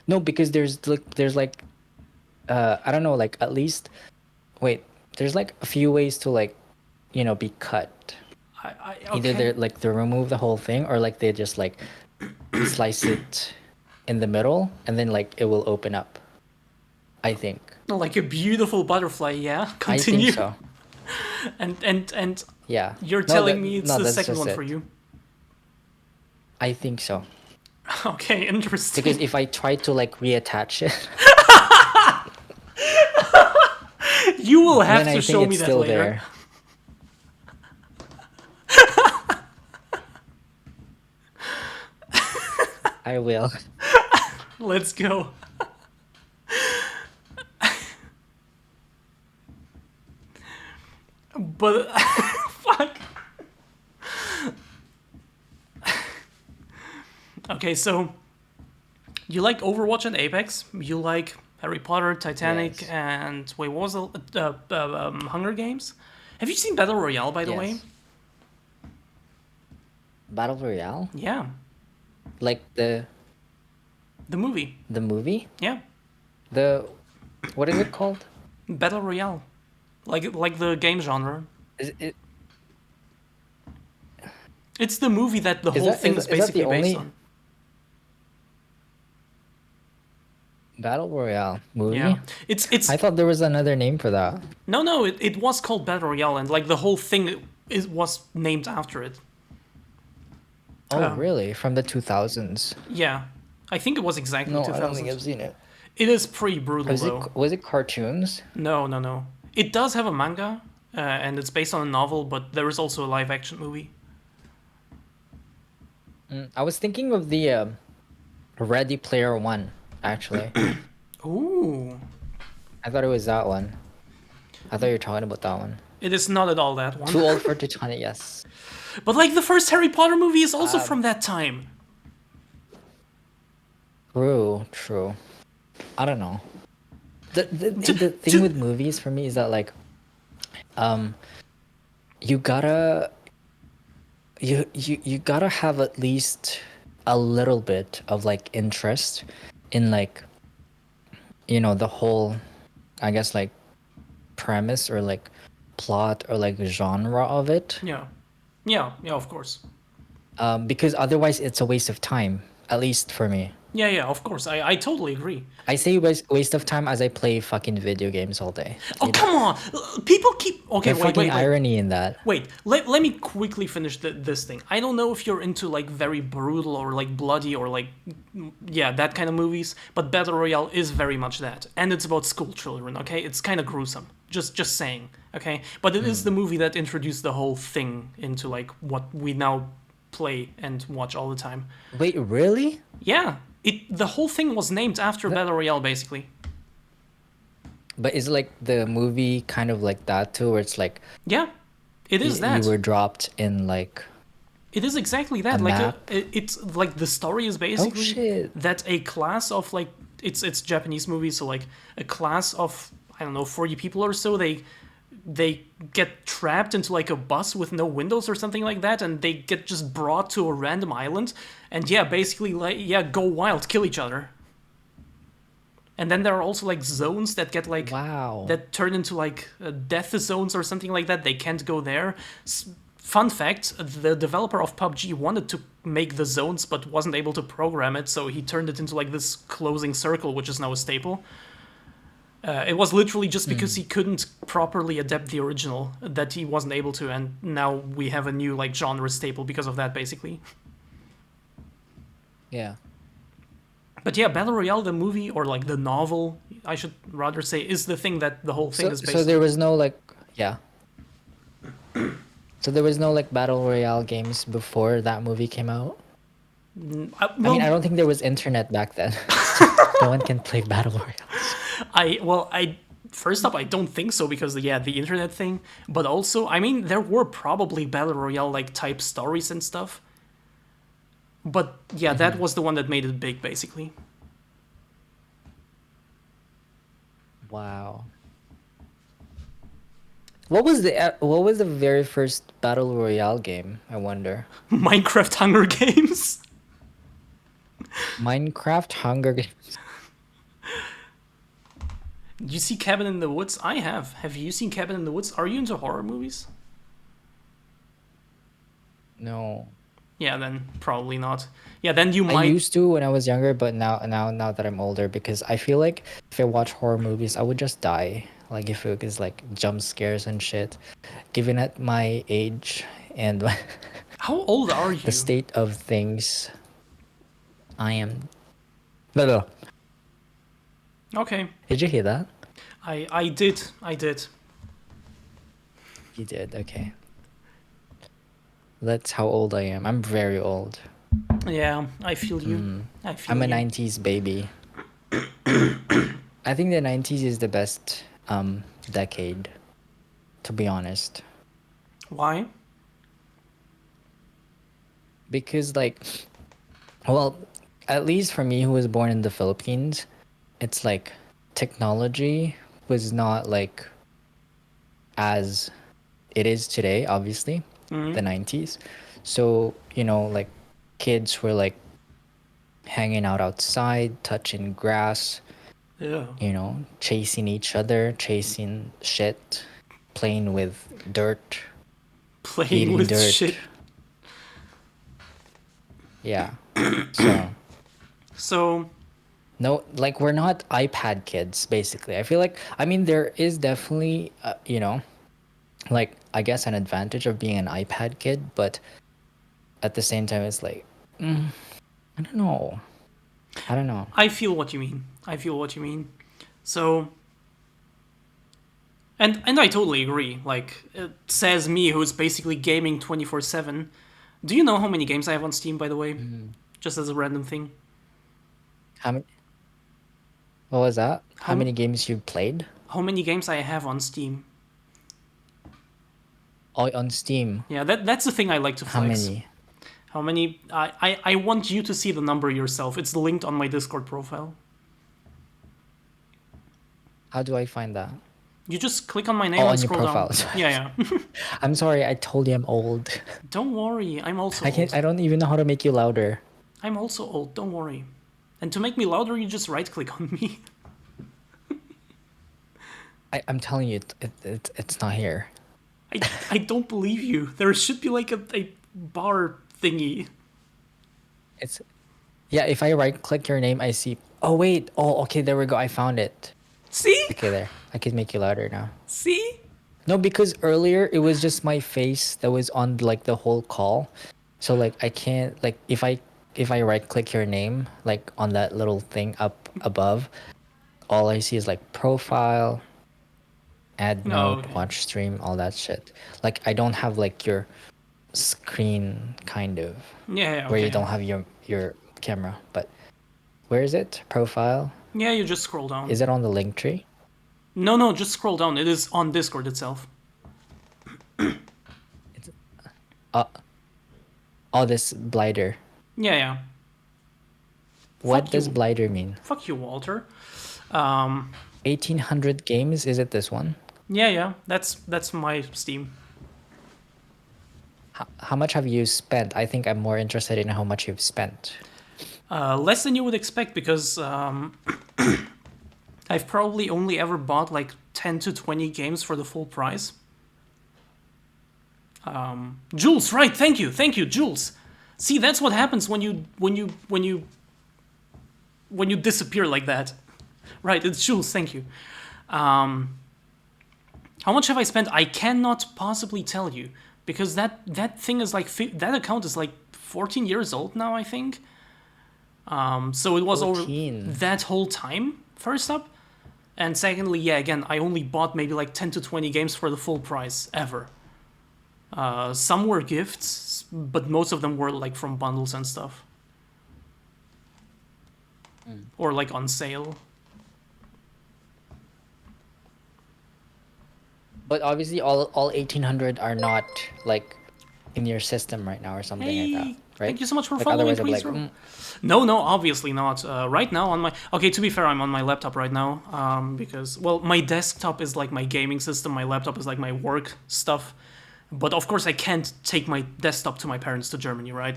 No, because there's like I don't know, like at least wait, there's like a few ways to like be cut. Okay. Either they remove the whole thing or like they just like slice it in the middle and then like it will open up, I think. Like a beautiful butterfly, yeah? Continue. I think so. And Yeah. you're No, telling me it's the that's second just one for it. you. I think so. Okay, interesting. Because if I try to like reattach it You will have then I to think show it's me that still later. there. I will. Let's go. But fuck. Okay, so you like Overwatch and Apex. You like Harry Potter, Titanic, Yes. and wait, what was Hunger Games? Have you seen Battle Royale, by the way? Yes. Battle Royale? Yeah, Like the movie. the movie? Yeah, The what is it called? Battle Royale, like the game genre. Is it It's the movie that the Is whole that- thing is- is is that the basically based only- on. Battle Royale movie? Yeah, it's I thought there was another name for that. no, it was called Battle Royale, and like the whole thing was named after it. Oh, Um, really? From the 2000s? Yeah, I think it was exactly No, 2000. I don't think I've seen it. It is pretty brutal though. Was it cartoons? No. It does have a manga, and it's based on a novel, but there is also a live action movie. I was thinking of the Ready Player One, actually. Ooh, I thought it was that one. I thought you were talking about that one. it is not at all that one. Too old for Titanic, yes. But like the first Harry Potter movie is also from that time. True. I don't know. The thing to- with movies for me is that like, you gotta you gotta have at least a little bit of like interest in like, you know, the whole, I guess, like premise or like plot or like genre of it. Yeah, of course. Because otherwise it's a waste of time, at least for me. Yeah, of course. I totally agree. I say waste of time as I play fucking video games all day. Oh, come on! People keep... Okay, There's wait. fucking irony in that. Wait, let me quickly finish this thing. I don't know if you're into, like, very brutal or, like, bloody or, like, yeah, that kind of movies, but Battle Royale is very much that. And it's about school children, okay? It's kind of gruesome. Just saying, okay? But it is the movie that introduced the whole thing into, like, what we now play and watch all the time. Wait, really? Yeah, the whole thing was named after Battle Royale, basically. But is like the movie kind of like that too, where it's like Yeah, it is you that. were dropped in like It is exactly that. A Like map? it's like the story is basically shit. that a class of like it's Japanese movie, so like a class of I don't know 40 people or so. They get trapped into like a bus with no windows or something like that, and they get just brought to a random island, and yeah, basically like go wild, kill each other. And then there are also like zones that get like wow. that turn into like death zones or something like that. They can't go there. Fun fact, the developer of PUBG wanted to make the zones but wasn't able to program it, so he turned it into like this closing circle, which is now a staple. It was literally just because he couldn't properly adapt the original that he wasn't able to, and now we have a new like genre staple because of that, basically. Yeah. But yeah, Battle Royale, the movie, or like the novel, I should rather say, is the thing that the whole thing is based So there on. was no like yeah. So there was no like battle royale games before that movie came out. I mean, I don't think there was internet back then. No one can play battle royales. First up, I don't think so because yeah, the internet thing. But also, I mean, there were probably Battle Royale like type stories and stuff. But yeah, that was the one that made it big, basically. Wow. What was the very first battle royale game? I wonder. Minecraft Hunger Games. Minecraft Hunger Games. Did you see Cabin in the Woods? I have. Have you seen Cabin in the Woods? Are you into horror movies? No. Yeah, then probably not. Yeah, then you I might. used to when I was younger, but now that I'm older, because I feel like if I watch horror movies, I would just die. Like if it was like jump scares and shit. Given at my age and How old are you? the state of things, I am. No. Okay. Did you hear that? I did. I did. You did, okay. That's how old I am. I'm very old. Yeah, I feel you. I feel I'm a you. 90s baby. I think the 90s is the best decade, to be honest. Why? Because like, well, at least for me who was born in the Philippines, it's like technology was not like as it is today, obviously, the 90s. So, like kids were like hanging out outside, touching grass, Yeah. chasing each other, chasing shit, playing with dirt, Playing eating with dirt. shit. Yeah. So, So, no, like we're not iPad kids, basically. I feel like, I mean, there is definitely, like, I guess an advantage of being an iPad kid, but at the same time, it's like, I don't know. I don't know. I feel what you mean. I feel what you mean. So, and I totally agree. Like, it says me, who's basically gaming 24/7. Do you know how many games I have on Steam, by the way? Just as a random thing. How many, what was that? How How many games you played? how many games I have on Steam? Oh, on Steam. Yeah, that's the thing I like to How flex. many? How many? I want you to see the number yourself. It's linked on my Discord profile. How do I find that? You just click on my name Oh, and on your scroll down. profile. Sorry. Yeah, yeah. I'm sorry, I told you I'm old. Don't worry, I'm also I can't. old. I don't even know how to make you louder. I'm also old. Don't worry. And to make me louder, you just right click on me. I'm telling you, it's not here. I don't believe you. There should be like a bar thingy. It's yeah. If I right click your name, I see. Oh wait. Oh okay. There we go. I found it. See? Okay, there. I can make you louder now. See? No, because earlier it was just my face that was on like the whole call. So like I can't like if I right click your name like on that little thing up above, all I see is like profile, add No, note, okay. watch stream, all that shit. Like I don't have like your screen kind of Yeah, where okay. you don't have your camera, but where is it? Profile? Yeah, you just scroll down. Is it on the link tree? No, just scroll down. It is on Discord itself. Oh, this blighter. Yeah. What Fuck does you. blighter mean? Fuck you, Walter. 1800 games, is it this one? Yeah. That's my Steam. How much have you spent? I think I'm more interested in how much you've spent. Less than you would expect because I've probably only ever bought like 10 to 20 games for the full price. Jules, right? Thank you, Jules. See, that's what happens when you disappear like that. Right, it's Jules. Thank you. How much have I spent? I cannot possibly tell you because that thing is like that account is like 14 years old now, I think. So it was 14. over that whole time. First up, and secondly, yeah, again, I only bought maybe like 10 to 20 games for the full price ever. Some were gifts, but most of them were like from bundles and stuff. Or like on sale. But obviously all 1800 are not like in your system right now or something like that, right? Thank you so much for Like, following, otherwise I'd be please. like, No, obviously not. Right now on my... Okay, to be fair, I'm on my laptop right now. Because, well, my desktop is like my gaming system. My laptop is like my work stuff. But of course I can't take my desktop to my parents to Germany, right?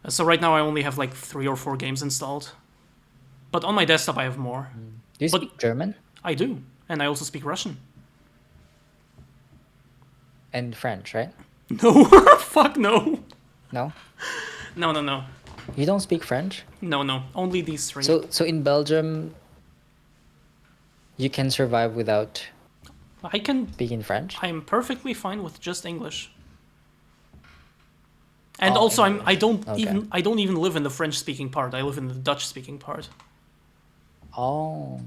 So right now I only have like 3 or 4 games installed. But on my desktop I have more. do you But- speak German I do. And I also speak Russian. and French, right? No. Fuck no. No? No. You don't speak French? No. Only these 3. So in Belgium you can survive without I can... speaking French? I'm perfectly fine with just English. And Oh, also, English. I don't even live in the French-speaking part. I live in the Dutch-speaking part. Oh.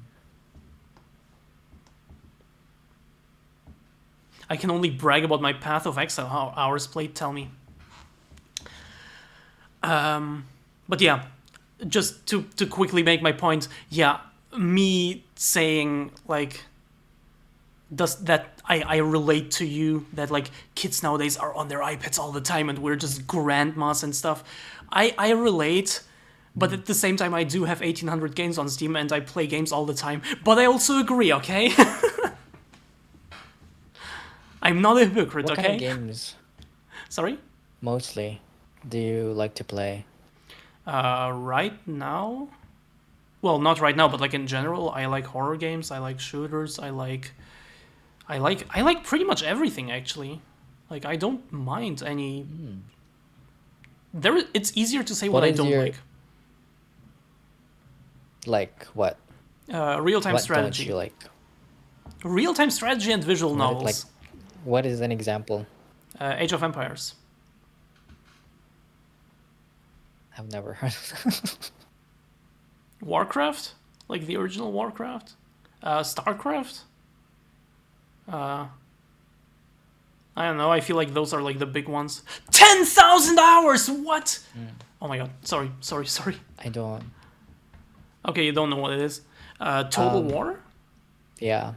I can only brag about my Path of Exile hours played. Tell me. But yeah, just to quickly make my point. Yeah, me saying like, does that I relate to you that like kids nowadays are on their iPads all the time and we're just grandmas and stuff. I relate. But at the same time, I do have 1,800 games on Steam and I play games all the time. But I also agree, okay? I'm not a hypocrite, What okay? kind of games Sorry? mostly do you like to play? Right now? Well, not right now, but like in general, I like horror games, I like shooters, I like pretty much everything actually. Like I don't mind any. It's easier to say what I is don't your- like. Like what? Real-time What strategy. don't you like? Real-time strategy and visual novels. Like, what is an example? Age of Empires. I've never heard of that. Warcraft, like the original Warcraft. Starcraft. I don't know. I feel like those are like the big ones. 10,000 hours. What? Oh my god. Sorry. I don't. Okay, you don't know what it is. Total War. Yeah,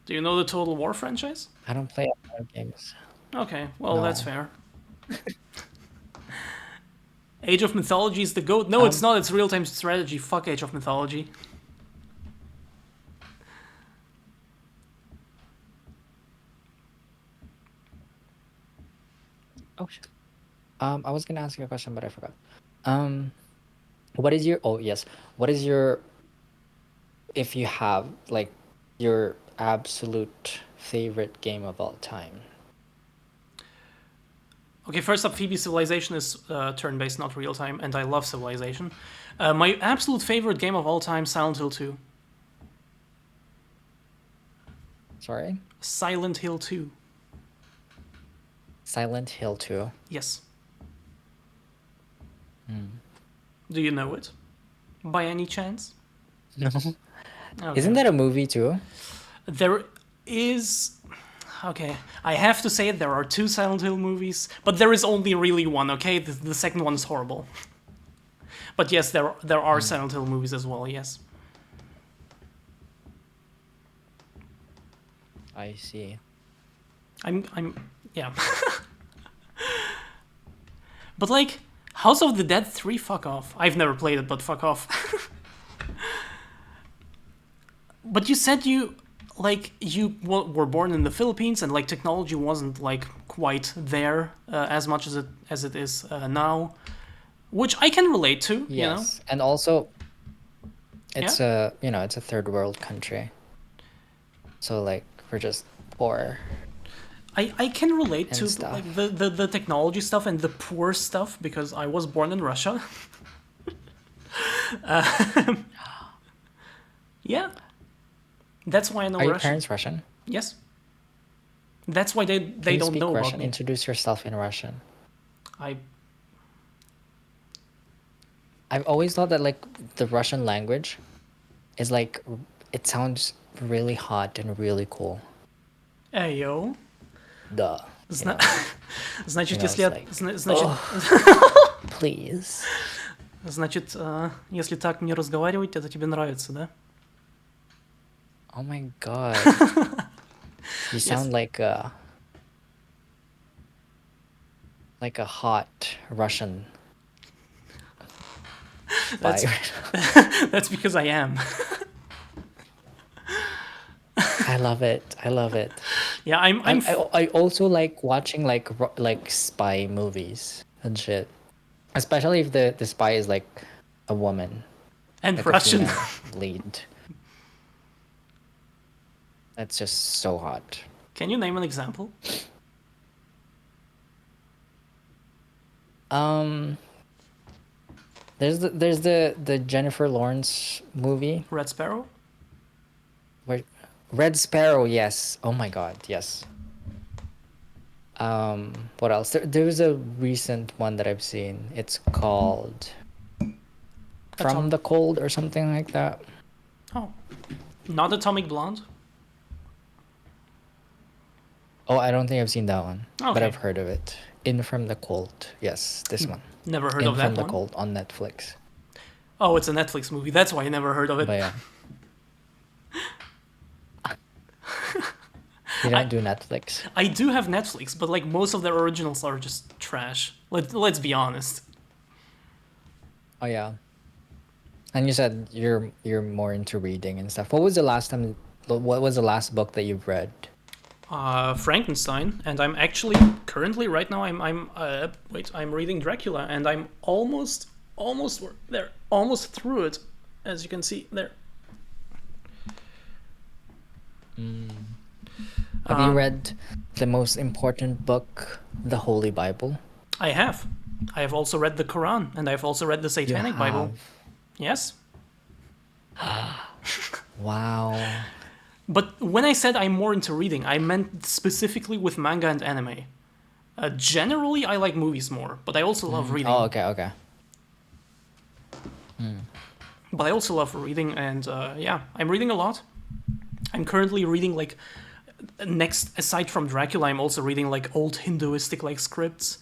Do you know the Total War franchise? I don't play a lot of games. Okay, well No. that's fair. Age of Mythology is the GOAT. No, it's not. It's real-time strategy. Fuck Age of Mythology. Oh shit. I was gonna ask you a question, but I forgot. What is your? Oh yes. What is your? If you have like your absolute favorite game of all time. Okay, first up, Phoebe Civilization is turn-based, not real-time, and I love Civilization. My absolute favorite game of all time, Silent Hill 2. Sorry. Silent Hill 2. Silent Hill 2. Yes. Do you know it? By any chance? No. Okay. Isn't that a movie too? There is... Okay, I have to say there are 2 Silent Hill movies, but there is only really one, okay? The second one is horrible. But yes, there are Silent Hill movies as well, yes. I see. Yeah. But like, House of the Dead 3, fuck off. I've never played it, but fuck off. But you said you were born in the Philippines and like technology wasn't like quite there as much as it is now, which I can relate to. Yes, You know, and also, it's it's a third world country. So like we're just poor. I can relate And to stuff. like the technology stuff and the poor stuff because I was born in Russia. Yeah, that's why I know Are your Russian. parents Russian? Yes, that's why they Can you don't speak know Russian? about me. Introduce yourself in Russian. I I've always thought that like the Russian language is like it sounds really hot and really cool. yo. Duh. Значит, You know, если it's like, значит, Please. значит, если так не разговаривать, это тебе нравится, да? Oh my god. You sound like a hot Russian. That's- Spy. That's because I am. I love it. I love it. Yeah, I'm I also like watching like spy movies and shit. Especially if the spy is like a woman, and like a Russian. female lead. That's just so hot. Can you name an example? There's the Jennifer Lawrence movie Red Sparrow? where Red Sparrow, yes. Oh my god, yes. What else? There was a recent one that I've seen. It's called From the Cold or something like that. Oh, not Atomic Blonde. Oh, I don't think I've seen that one, but Okay. I've heard of it. In from the Cold. Yes, this one. Never heard In of from that the one. Cold on Netflix. Oh, it's a Netflix movie. That's why I never heard of it. But yeah. You I, don't do Netflix. I do have Netflix, but like most of their originals are just trash. Let's be honest. Oh yeah. And you said you're more into reading and stuff. What was the last time? What was the last book that you've read? Frankenstein, and I'm actually currently right now I'm reading Dracula, and I'm almost there, almost through it, as you can see there. Have you read the most important book, the Holy Bible? I have. I have also read the Quran, and I've also read the Satanic Bible. have. Yes. Wow. But when I said I'm more into reading, I meant specifically with manga and anime. Generally, I like movies more, but I also love reading. Oh, okay, okay. But I also love reading, and yeah, I'm reading a lot. I'm currently reading like next, aside from Dracula, I'm also reading like old Hinduistic like scripts.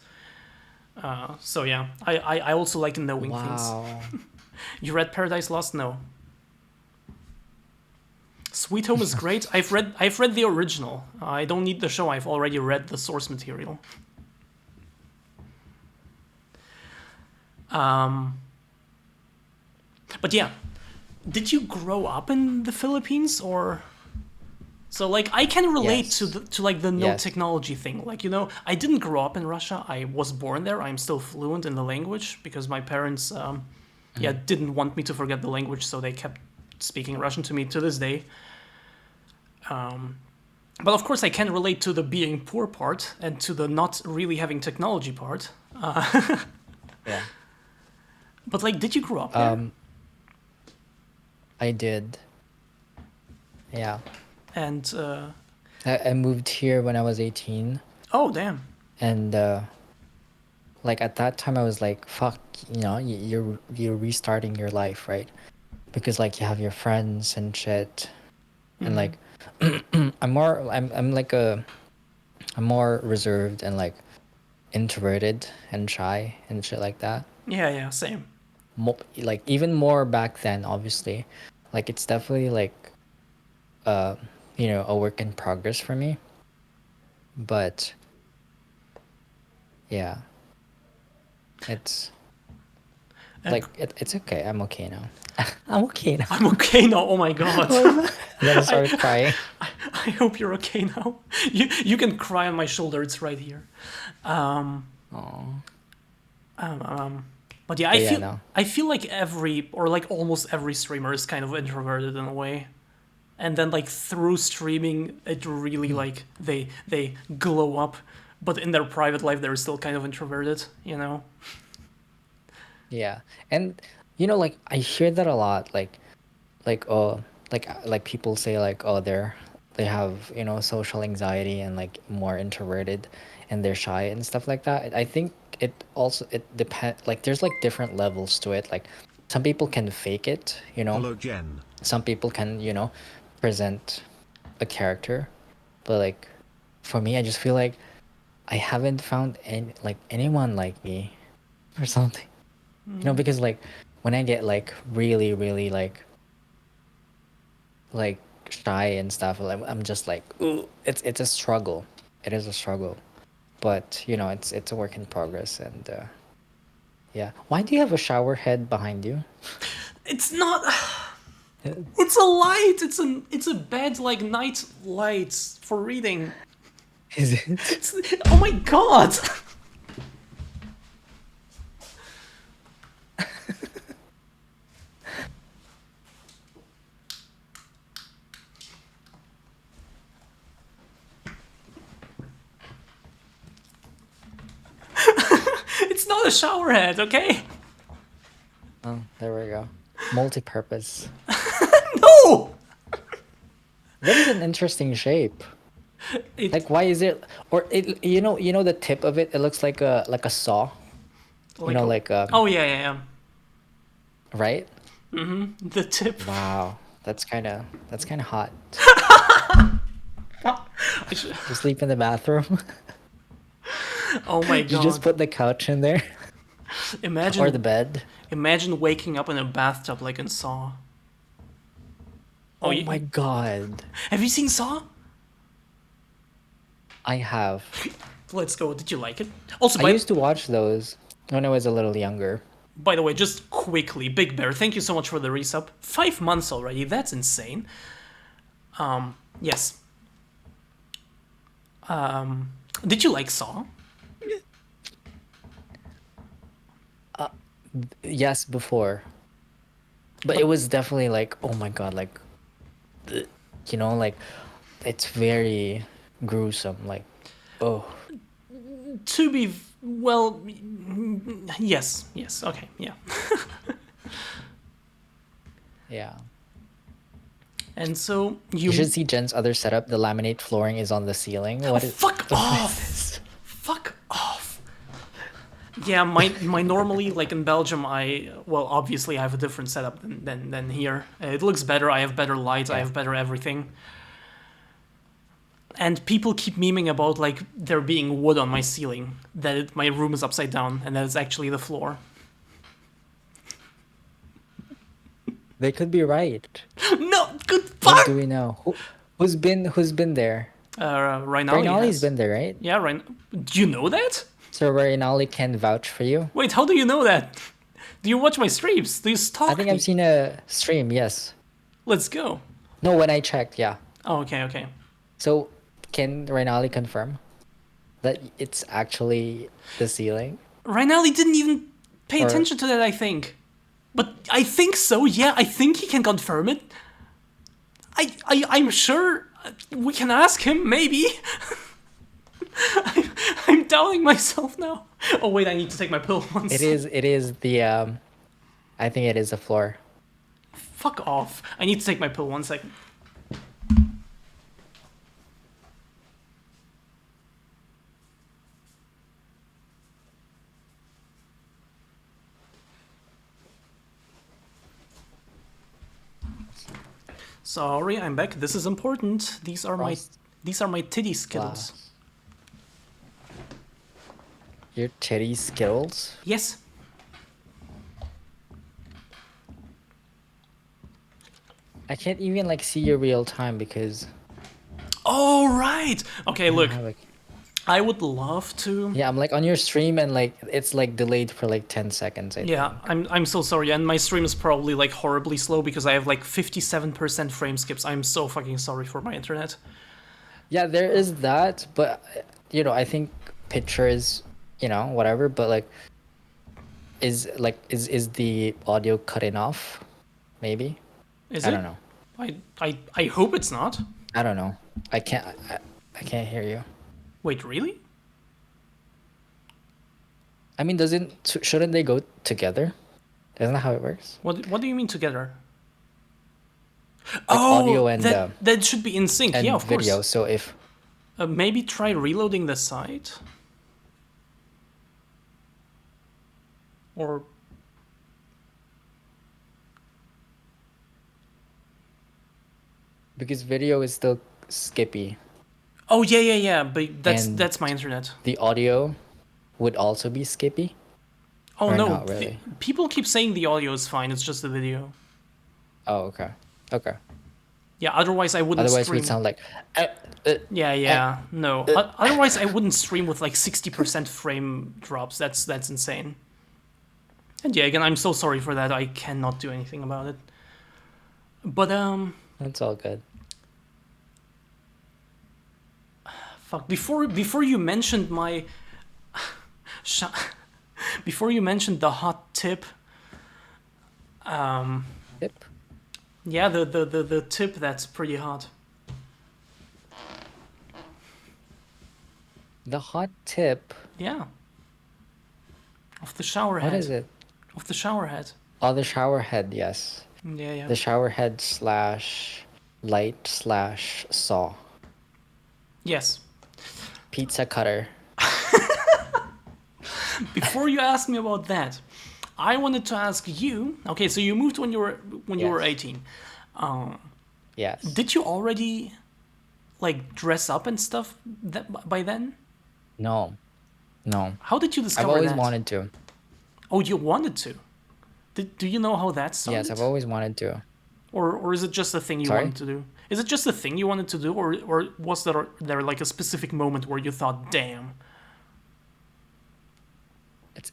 So yeah, I also like knowing things. Wow. You read Paradise Lost? No. Sweet Home is great. I've read the original. I don't need the show. I've already read the source material. But yeah, did you grow up in the Philippines or? So like I can relate Yes. to like the no Yes. technology thing. Like, you know, I didn't grow up in Russia. I was born there. I'm still fluent in the language because my parents yeah, didn't want me to forget the language, so they kept speaking Russian to me to this day. But of course I can relate to the being poor part and to the not really having technology part. Yeah. But like, did you grow up there? I did. Yeah. And I moved here when I was 18, oh damn. and like at that time I was like, fuck, you know, you're restarting your life, right? Because like you have your friends and shit, and like I'm more reserved and like introverted and shy and shit like that. Yeah, same. Like even more back then, obviously. Like it's definitely like you know, a work in progress for me. But yeah, it's like it's okay. I'm okay now. I'm okay now. I'm okay now. Oh my god. Then I started crying. I hope you're okay now. You can cry on my shoulder. It's right here. But yeah, But yeah, no. I feel like every or like almost every streamer is kind of introverted in a way. And then like through streaming it really like they glow up, but in their private life they're still kind of introverted, you know? Yeah, and you know, like I hear that a lot. Like oh, like people say like oh they have, you know, social anxiety and like more introverted, and they're shy and stuff like that. I think it depend, like there's like different levels to it. Like some people can fake it, you know. Hello, Jen. Some people can, you know, present a character, but like for me, I just feel like I haven't found anyone like me or something. You know, because like when I get like really, really like shy and stuff, like, I'm just like, ooh, it's a struggle. It is a struggle, but you know, it's a work in progress, and yeah. Why do you have a shower head behind you? It's not it's a light. It's a bed like night lights for reading. Is it? Oh my god. It's not a shower head, okay? Oh, there we go. Multi-purpose. No. That is an interesting shape. It, Like, why is it? Or it? You know the tip of it. It looks like a saw. You know, like oh yeah. right? The tip. Wow, that's kind of hot. I should... You sleep in the bathroom. Oh my You god. just put the couch in there Imagine or the bed. imagine waking up in a bathtub like in Saw. Oh you- my god. Have you seen Saw? I have. Let's go. Did you like it? Also, I used to watch those when I was a little younger. by the way, just quickly, Big Bear, thank you so much for the resub. 5 months already. That's insane. Yes. Did you like Saw? Yes, before. But it was definitely like, oh my god, like, you know, like, it's very gruesome. Like, oh, To be well, yes, okay, yeah. yeah. And so You should see Jen's other setup. The laminate flooring is on the ceiling. What is? fuck off, fuck off. Yeah, my normally like in Belgium, obviously I have a different setup than here. It looks better. I have better lights. I Yeah. have better everything. And people keep memeing about like there being wood on my ceiling, that my room is upside down, and that it's actually the floor. They could be right. No, good What fuck. do we know? Who's been there? Rainali Rainali's has. been there, right? Yeah, right. Do you know that? So Rainali can vouch for you. Wait, how do you know that? Do you watch my streams? Do you stalk I think me? I've seen a stream. Yes. Let's go. No, when I checked, yeah. Oh, okay. So can Rainali confirm that it's actually the ceiling? Rainali didn't even pay Or- attention to that, I think. But I think so, yeah, I think he can confirm it. I'm sure we can ask him, maybe. I'm doubting myself now. Oh wait, I need to take my pill once. It is the I think it is the floor. Fuck off. I need to take my pill 1 second. Sorry, I'm back. This is important. These are my titty skittles. Glass. Your titty skittles? Yes. I can't even like see your real time because Oh right. Okay, look. I have, like, I would love to. yeah, I'm like on your stream and like it's like delayed for like 10 seconds. I Yeah, I'm so sorry, and my stream is probably like horribly slow because I have like 57% frame skips. I'm so fucking sorry for my internet. Yeah, there is that, but you know, I think pictures, you know, whatever, but like is the audio cutting off? Maybe? Is I it? don't know. I hope it's not. I don't know. I can't hear you. Wait, really? I mean, shouldn't they go together? Isn't that how it works? What do you mean together? Like audio and that should be in sync. and Yeah, of video. course. So if Maybe try reloading the site. Or because video is still skippy, oh yeah, but And- that's my internet. the audio would also be skippy. Oh Or no, not really? people keep saying the audio is fine. It's just the video. Oh, okay. Okay. Yeah, otherwise I wouldn't Otherwise, stream. we'd sound like. Yeah, no. Otherwise, I wouldn't stream with like 60% frame drops. That's insane. And yeah, again, I'm so sorry for that. I cannot do anything about it. But That's all good. fuck. Before you mentioned my, before you mentioned the hot tip. Yep. Yeah, the tip that's pretty hot. The hot tip. Yeah. Of the shower head. What is it? Of the shower head. Oh, the shower head. Yes. Yeah. The shower head / light / saw. Yes. Pizza cutter. Before you ask me about that, I wanted to ask you. Okay, so you moved when you were Yes. 18. Yes. Did you already like dress up and stuff by then? No, no. How did you I've discover always that? wanted to. Oh, you wanted to. Do you know how that Yes, started? I've always wanted to. Or is it just a thing you Sorry? wanted to do? Is it just a thing you wanted to do, or was there like a specific moment where you thought, damn?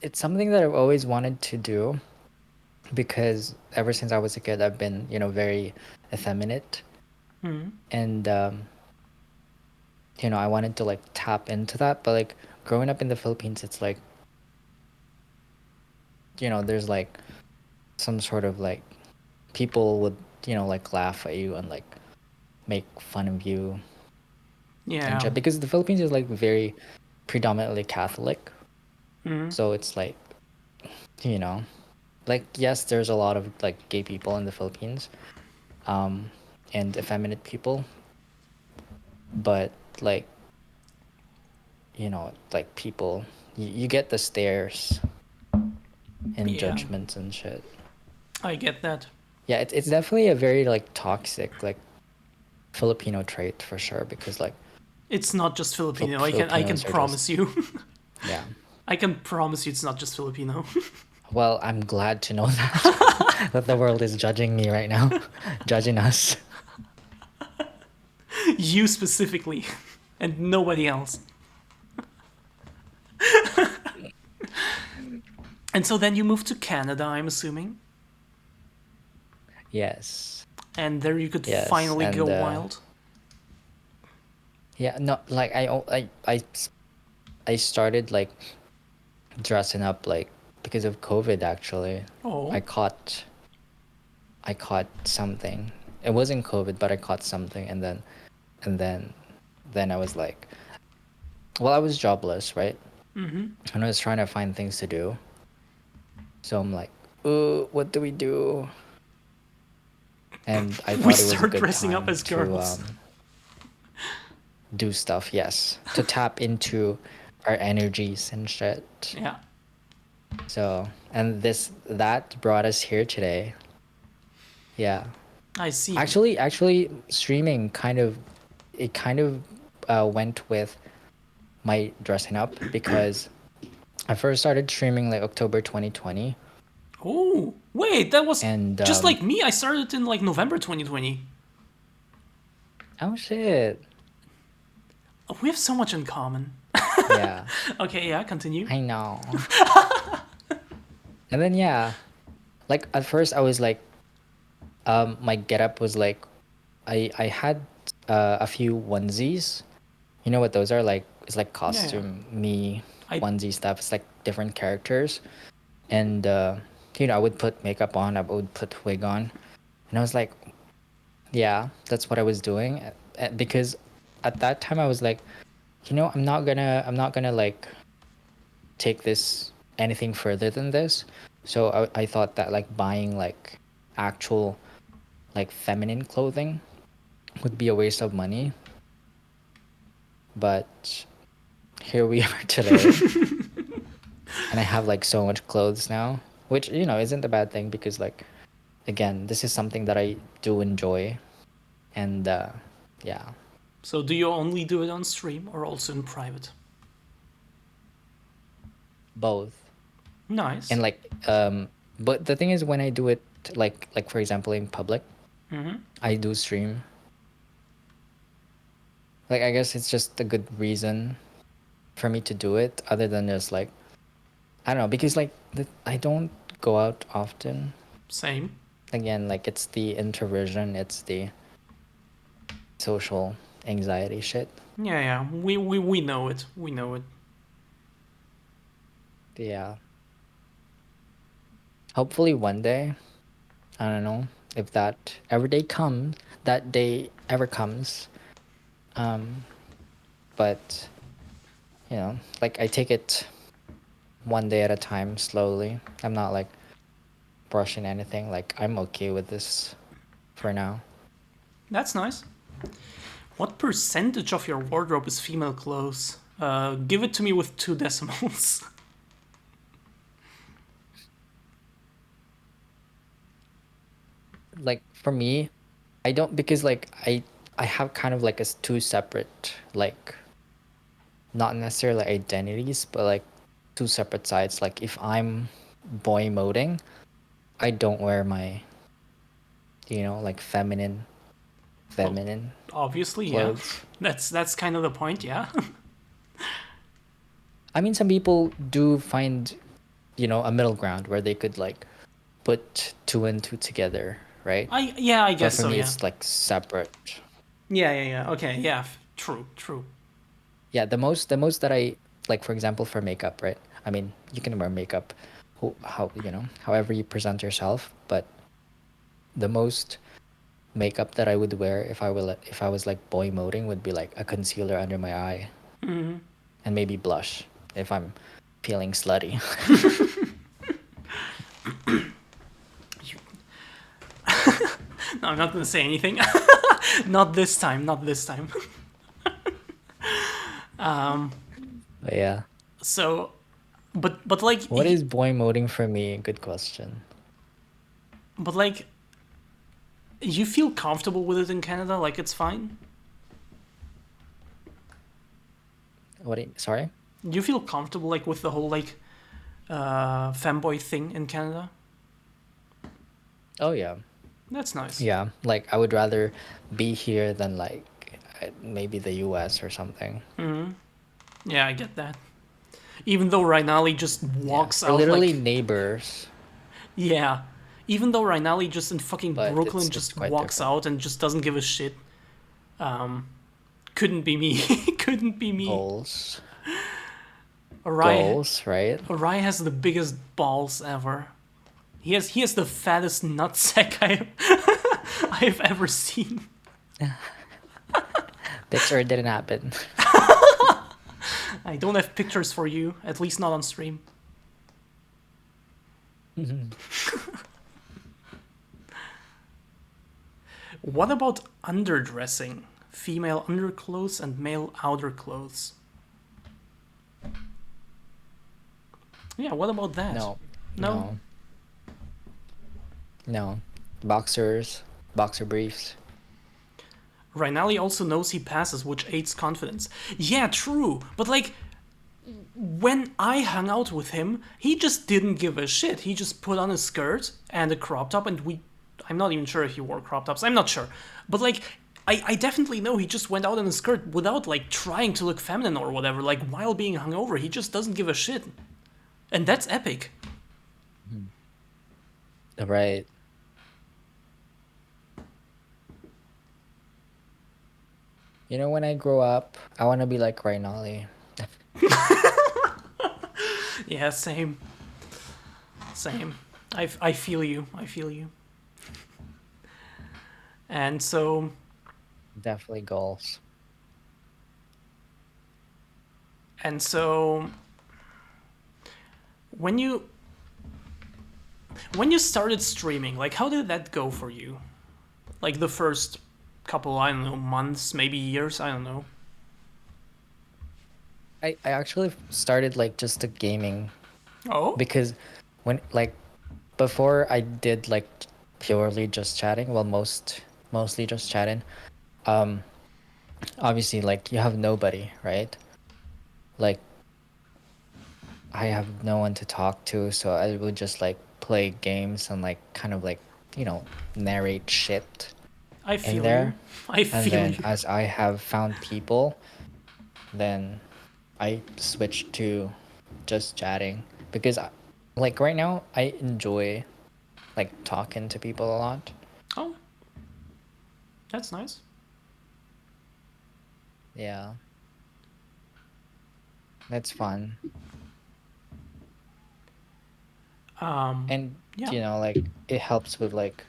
It's something that I've always wanted to do because ever since I was a kid, I've been, very effeminate. And, I wanted to like tap into that. But like growing up in the Philippines, it's like, there's like some sort of like people would, like laugh at you and like make fun of you and Yeah. shit. Because the Philippines is like very predominantly Catholic. So it's like, you know, like yes, there's a lot of like gay people in the Philippines, and effeminate people, but like, like people, you get the stares and Yeah. judgments and shit. I get that. Yeah, it's definitely a very like toxic like Filipino trait for sure because like It's not just Filipino. I can Filipinos are just promise you. yeah. I can promise you it's not just Filipino. Well, I'm glad to know that that the world is judging me right now, judging us. You specifically, and nobody else. And so then you moved to Canada, I'm assuming, Yes. and there you could Yes, finally go and wild. yeah, no, like I started like dressing up like because of COVID actually. Oh, I caught I caught something. It wasn't COVID, but I caught something and then I was like, well, I was jobless, right? And I was trying to find things to do. So I'm like, what do we do? And I we thought it was a start good dressing up time as to girls. do stuff, yes, to tap into our energies and shit. Yeah, So, and that brought us here today. Yeah. I see. Actually, streaming kind of went with my dressing up because I first started streaming like October 2020, Oh, wait, that was and just like me. I started in like November 2020. oh shit, Oh, we have so much in common. yeah, Okay, yeah, continue. I know. And then yeah, like at first I was like, my getup was like, I had a few onesies. You know what those are? Like it's like Yeah, yeah. costume me I onesie stuff. It's like different characters, and I would put makeup on. I would put wig on, and I was like, yeah, that's what I was doing because at that time I was like, I'm not gonna like take this anything further than this. So I thought that like buying like actual like feminine clothing would be a waste of money. But here we are today, and I have like so much clothes now, which isn't a bad thing because like again, this is something that I do enjoy, and yeah, So do you only do it on stream or also in private? both. Nice. And like but the thing is when I do it like for example in public, I do stream. Like I guess it's just a good reason for me to do it other than just like I don't know because like I don't go out often. Same. Again, like it's the introversion, it's the social anxiety shit. Yeah, yeah. We know it. We know it. Yeah. Hopefully one day, I don't know if that day ever comes. Um, but like I take it one day at a time, slowly. I'm not like brushing anything. Like I'm okay with this for now. That's nice. What percentage of your wardrobe is female clothes? Give it to me with 2 decimals. Like for me, I don't because like I have kind of like two separate, like, not necessarily identities, but like two separate sides. Like if I'm boy moding, I don't wear my, like feminine Obviously, yeah. clothes. That's kind of the point, yeah. I mean, some people do find, a middle ground where they could like put two and two together, right? I But guess for so, me, yeah. it's like separate. Yeah. Okay, yeah. True, true. Yeah, the most that I like, for example, for makeup, right? I mean, you can wear makeup, however you present yourself, but the most makeup that I would wear if I was like boy moding would be like a concealer under my eye and maybe blush if I'm feeling slutty. No, I'm not gonna say anything. Not this time. Not this time. But yeah, So, but like, what is boy moding for me? Good question. but like, you feel comfortable with it in Canada? Like it's fine? Sorry? Do you feel comfortable like with the whole like femboy thing in Canada? Oh yeah. That's nice. Yeah, like I would rather be here than like maybe the US or something. Yeah, I get that. Even though Rainali just Yeah. walks We're out literally like, neighbors, yeah. Even though Rainali just in fucking but Brooklyn it's just quite walks different. out and just doesn't give a shit. Couldn't be me. Couldn't be me. Goals. Arai, Goals, right? Arai has the biggest balls ever. He has the fattest nutsack I have ever seen. Picture didn't happen. I don't have pictures for you, at least not on stream. What about underdressing? Female underclothes and male outer clothes. Yeah, what about that? No. No? No. No. Boxers, boxer briefs. Rainali also knows he passes, which aids confidence. Yeah, true, but like, when I hung out with him, he just didn't give a shit. He just put on a skirt and a crop top, and I'm not even sure if he wore crop tops. I'm not sure. But like, I definitely know he just went out in a skirt without like trying to look feminine or whatever. Like, while being hungover, he just doesn't give a shit. And that's epic. Right. When I grow up, I want to be like Rainali. Yeah, same. Same. I feel you. I feel you. And so, Definitely goals. and so, when you started streaming, like how did that go for you? Like the first couple, I don't know, months, maybe years, I don't know. I actually started like just the gaming Oh? because when like before I did like purely just chatting, well mostly just chatting. Um Obviously like you have nobody, right? Like I have no one to talk to, so I would just like play games and like kind of like, narrate shit I in feel you. there. I And feel then you. as I have found people, then I switched to just chatting because like right now I enjoy like talking to people a lot. Oh, that's nice. Yeah. That's fun. And Yeah. like it helps with like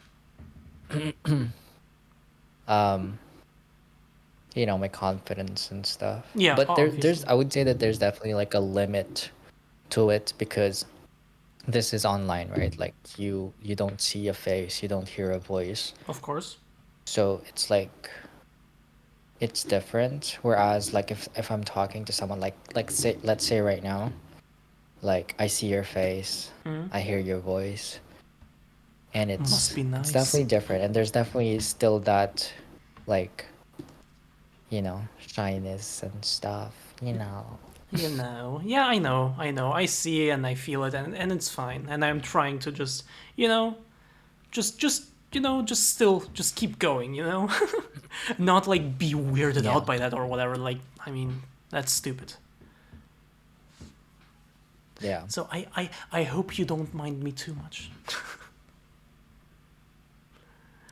um my confidence and stuff. Yeah, But there's obviously. I would say that there's definitely like a limit to it because this is online, right? Like you don't see a face, you don't hear a voice. Of course. So it's like it's different. Whereas like if I'm talking to someone like say let's say right now, like I see your face, I hear your voice, and Must be it's nice. definitely different. And there's definitely still that like shyness and stuff. You know, yeah, I know, I see it and I feel it, and it's fine. And I'm trying to just, you know, just just still just keep going, not like be weirded Yeah. out by that or whatever. Like, I mean, that's stupid. Yeah. So I hope you don't mind me too much.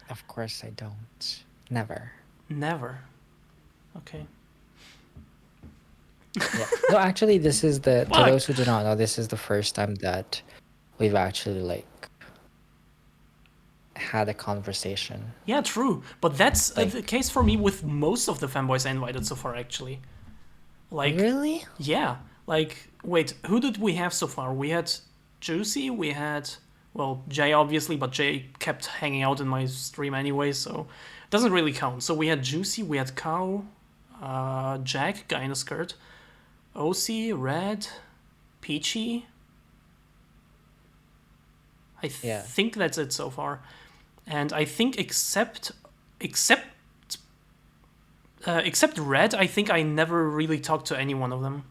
Of course I don't. Never. Never. Okay. Yeah. No, actually, this is to Fuck. those who do not know, this is the first time that we've actually like had a conversation. Yeah, true. But that's Like- the case for me with most of the fanboys I invited so far, actually. Like, Really? yeah. Like, wait, who did we have so far? We had Juicy, we had, well, Jay, obviously, but Jay kept hanging out in my stream anyway, so it doesn't really count. So we had Juicy, we had Cow, Jack, guy in a skirt, OC, Red, Peachy. I Yeah. think that's it so far. And I think except Red, I think I never really talked to any one of them.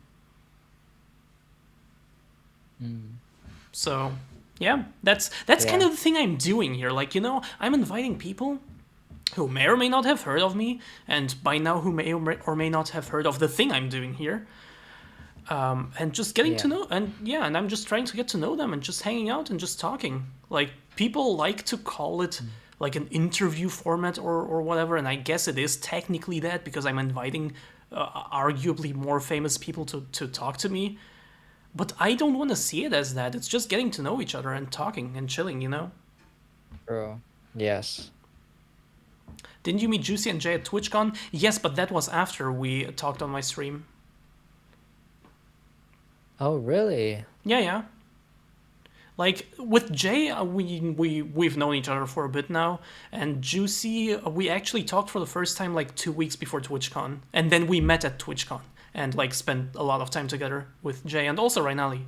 So, yeah, that's kind Yeah. of the thing I'm doing here. Like, I'm inviting people who may or may not have heard of me, and by now who may or may not have heard of the thing I'm doing here. And just getting to Yeah. know, and I'm just trying to get to know them and just hanging out and just talking. Like, people like to call it like an interview format or whatever, and I guess it is technically that because I'm inviting arguably more famous people to talk to me. But I don't want to see it as that. It's just getting to know each other and talking and chilling, True. Yes. Didn't you meet Juicy and Jay at TwitchCon? Yes, but that was after we talked on my stream. Oh, really? Yeah. Like with Jay, we've known each other for a bit now, and Juicy, we actually talked for the first time like 2 weeks before TwitchCon, and then we met at TwitchCon and like spent a lot of time together with Jay and also Rainali.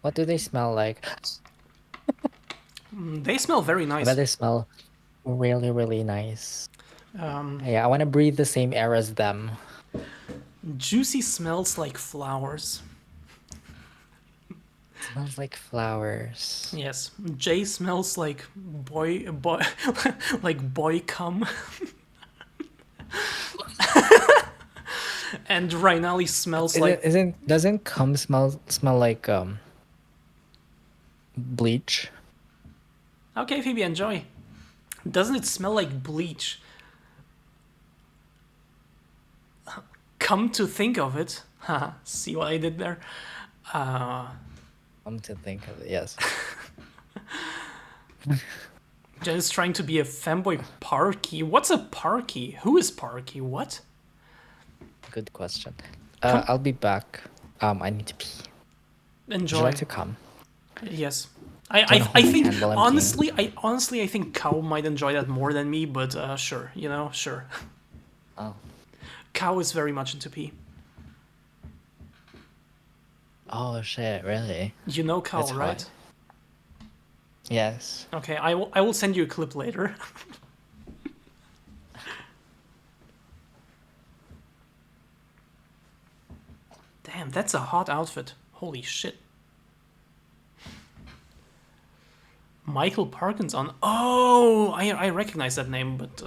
What do they smell like? They smell very I nice. bet they smell really, really nice. Um, Yeah, I want to breathe the same air as them. Juicy smells like flowers. Smells like flowers. Yes, Jay smells like boy, like boy cum. And Rainali smells like Doesn't cum smell like bleach? Okay, Phoebe, enjoy. Doesn't it smell like bleach? Come to think of it, haha, see what I did there? Come to think of it, yes. Jen is trying to be a fanboy Parky. What's a Parky? Who is Parky? What? Good question. Come- I'll be back. I need to pee. Would you Enjoy. like to come? Yes. Wanna I hold my think hand while I'm honestly I think Cow might enjoy that more than me, but sure, sure. Oh. Cow is very much into pee. Oh shit! Really? You know Cow, That's right? hot. Yes. Okay, I will send you a clip later. Damn, that's a hot outfit. Holy shit. Michael Parkinson. Oh, I recognize that name, but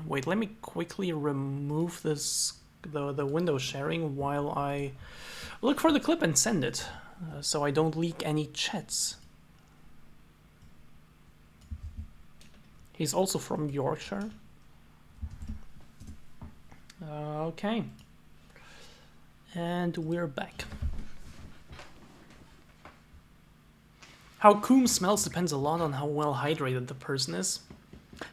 wait, let me quickly remove the window sharing while I look for the clip and send it, so I don't leak any chats. He's also from Yorkshire. Okay. And we're back. How Coom smells depends a lot on how well hydrated the person is.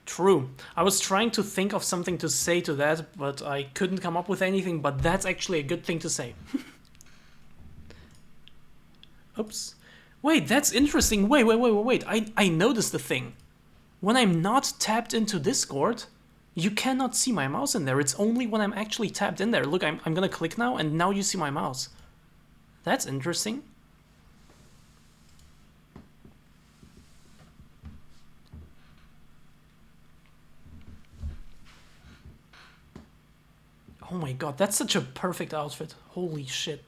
True. I was trying to think of something to say to that, but I couldn't come up with anything, but that's actually a good thing to say. Oops. Wait, that's interesting. Wait. I noticed the thing. When I'm not tapped into Discord, you cannot see my mouse in there. It's only when I'm actually tapped in there. Look, I'm gonna click now, and now you see my mouse. That's interesting. Oh my god, that's such a perfect outfit. Holy shit.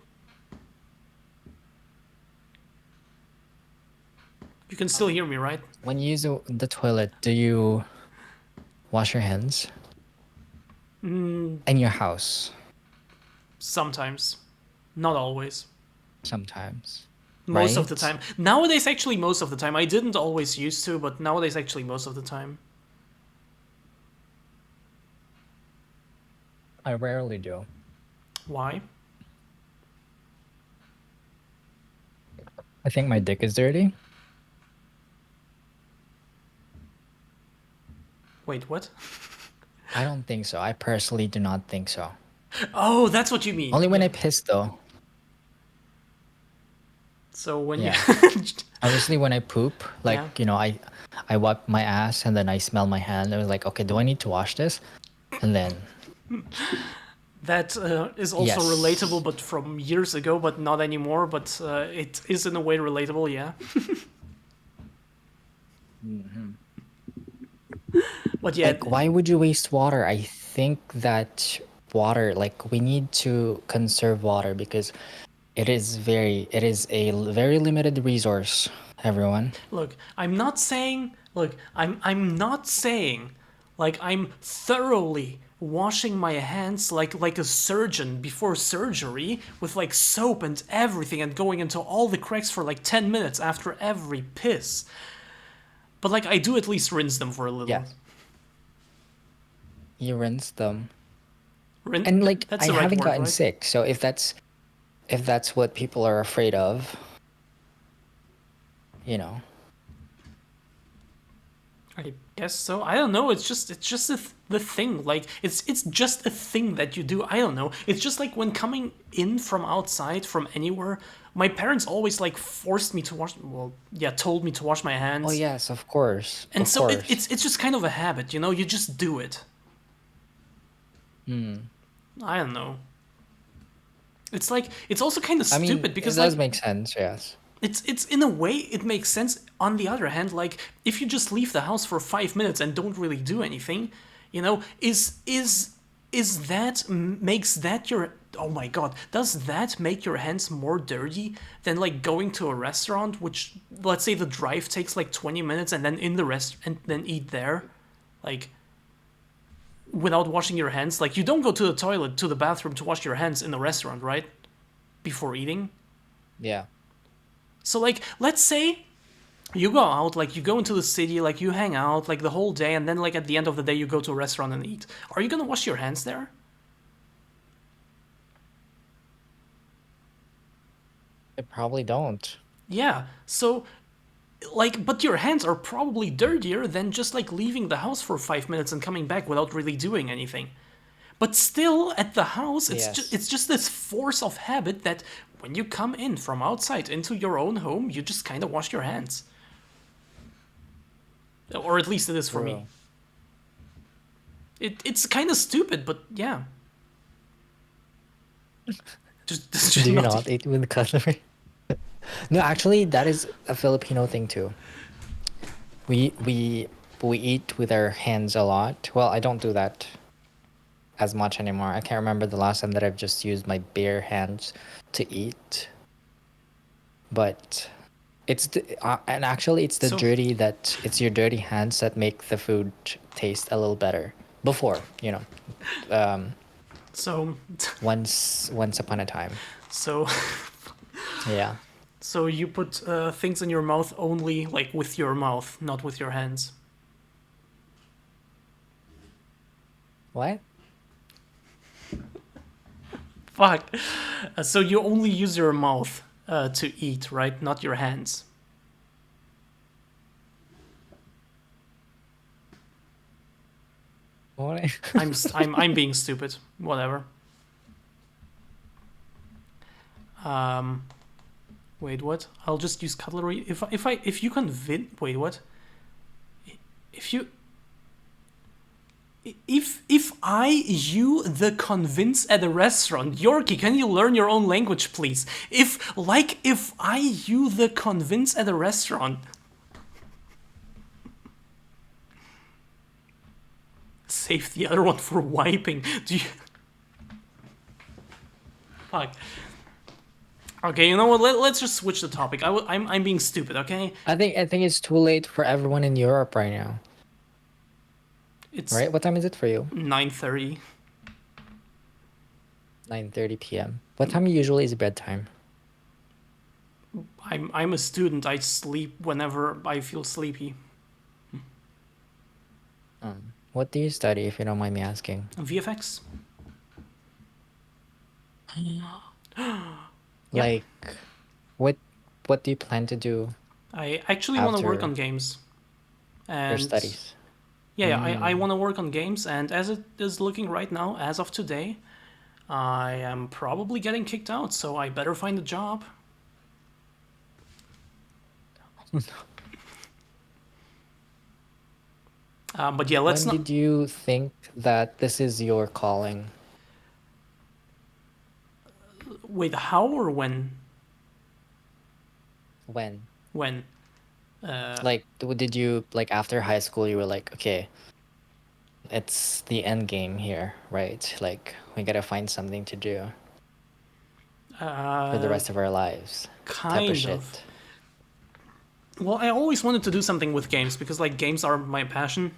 You can still hear me, right? When you use the toilet, do you wash your hands? In your house, Sometimes. Not always. sometimes. Most of the Right? time. Nowadays, actually, most of the time. I didn't always used to, but nowadays, actually, most of the time. I rarely do. Why? I think my dick is dirty. Wait, what? I don't think so. I personally do not think so. Oh, that's what you mean. Only when Yeah. I piss, though. So when Yeah. you... Obviously, when I poop, like, Yeah. you know, I wipe my ass and then I smell my hand. I was like, okay, do I need to wash this? And then, That is also Yes. relatable, but from years ago, but not anymore. But it is in a way relatable, yeah. But yeah, like, why would you waste water? I think that water, like, we need to conserve water because it is a very limited resource, everyone. look, I'm not saying. Look, I'm not saying, like I'm thoroughly washing my hands like a surgeon before surgery with like soap and everything and going into all the cracks for like 10 minutes after every piss. But like I do at least rinse them for a little. Yes. You rinse them. Rin- And like that's I the right haven't word, gotten right? sick, so if that's what people are afraid of, you know. I guess so. I don't know. It's just the thing. Like it's just a thing that you do. I don't know. It's just like when coming in from outside from anywhere. My parents always like forced me to wash. Well, yeah, told me to wash my hands. Oh yes, of course. And Of so course. it's just kind of a habit, you know. You just do it. I don't know. It's like it's also kind of I mean, stupid because it does like make sense, yes. it's in a way it makes sense. On the other hand, like if you just leave the house for 5 minutes and don't really do anything, you know, is that makes that your oh my god, does that make your hands more dirty than like going to a restaurant, which let's say the drive takes like 20 minutes and then in the rest and then eat there, like without washing your hands? Like you don't go to the toilet to the bathroom to wash your hands in the restaurant, right? Before eating. Yeah. So like let's say you go out, like you go into the city, like you hang out like the whole day and then like at the end of the day you go to a restaurant and eat. Are you going to wash your hands there? I probably don't. Yeah. So like but your hands are probably dirtier than just like leaving the house for 5 minutes and coming back without really doing anything. But still at the house Yes. it's just this force of habit that when you come in from outside into your own home, you just kind of wash your hands. Or at least it is for me. True. It's kind of stupid, but yeah. Just Do you not- not eat with cutlery? No, actually, that is a Filipino thing too. We eat with our hands a lot. Well, I don't do that as much anymore. I can't remember the last time that I've just used my bare hands to eat. But and actually it's the So- it's your dirty hands that make the food taste a little better. Before, you know, So once upon a time. so Yeah. so you put things in your mouth only like with your mouth, not with your hands. What? Fuck. So you only use your mouth to eat, right? Not your hands. What? I'm being stupid. Whatever. Wait, what? I'll just use cutlery. If you convince. Wait, what? If you. If you the convince at a restaurant, Yorkie, can you learn your own language, please? If you the convince at a restaurant. Save the other one for wiping. Do you? Fuck. Okay, you know what? Let's just switch the topic. I'm being stupid. Okay, I think it's too late for everyone in Europe right now. it's Right? What time is it for you? 9:30. 9:30 p.m. What time usually is bedtime? I'm a student. I sleep whenever I feel sleepy. What do you study, if you don't mind me asking? VFX. Yep. Like, what what do you plan to do I actually want to work after on games. your And studies? yeah, I want to work on games. And as it is looking right now, as of today, I am probably getting kicked out. So I better find a job. But yeah, let's When not. did you think that this is your calling? Wait, how or when? When? When? Like, did you, like, after high school, you were like, okay, it's the end game here, right? Like, we gotta find something to do for the rest of our lives, type of Kind of. shit. Well, I always wanted to do something with games because like games are my passion,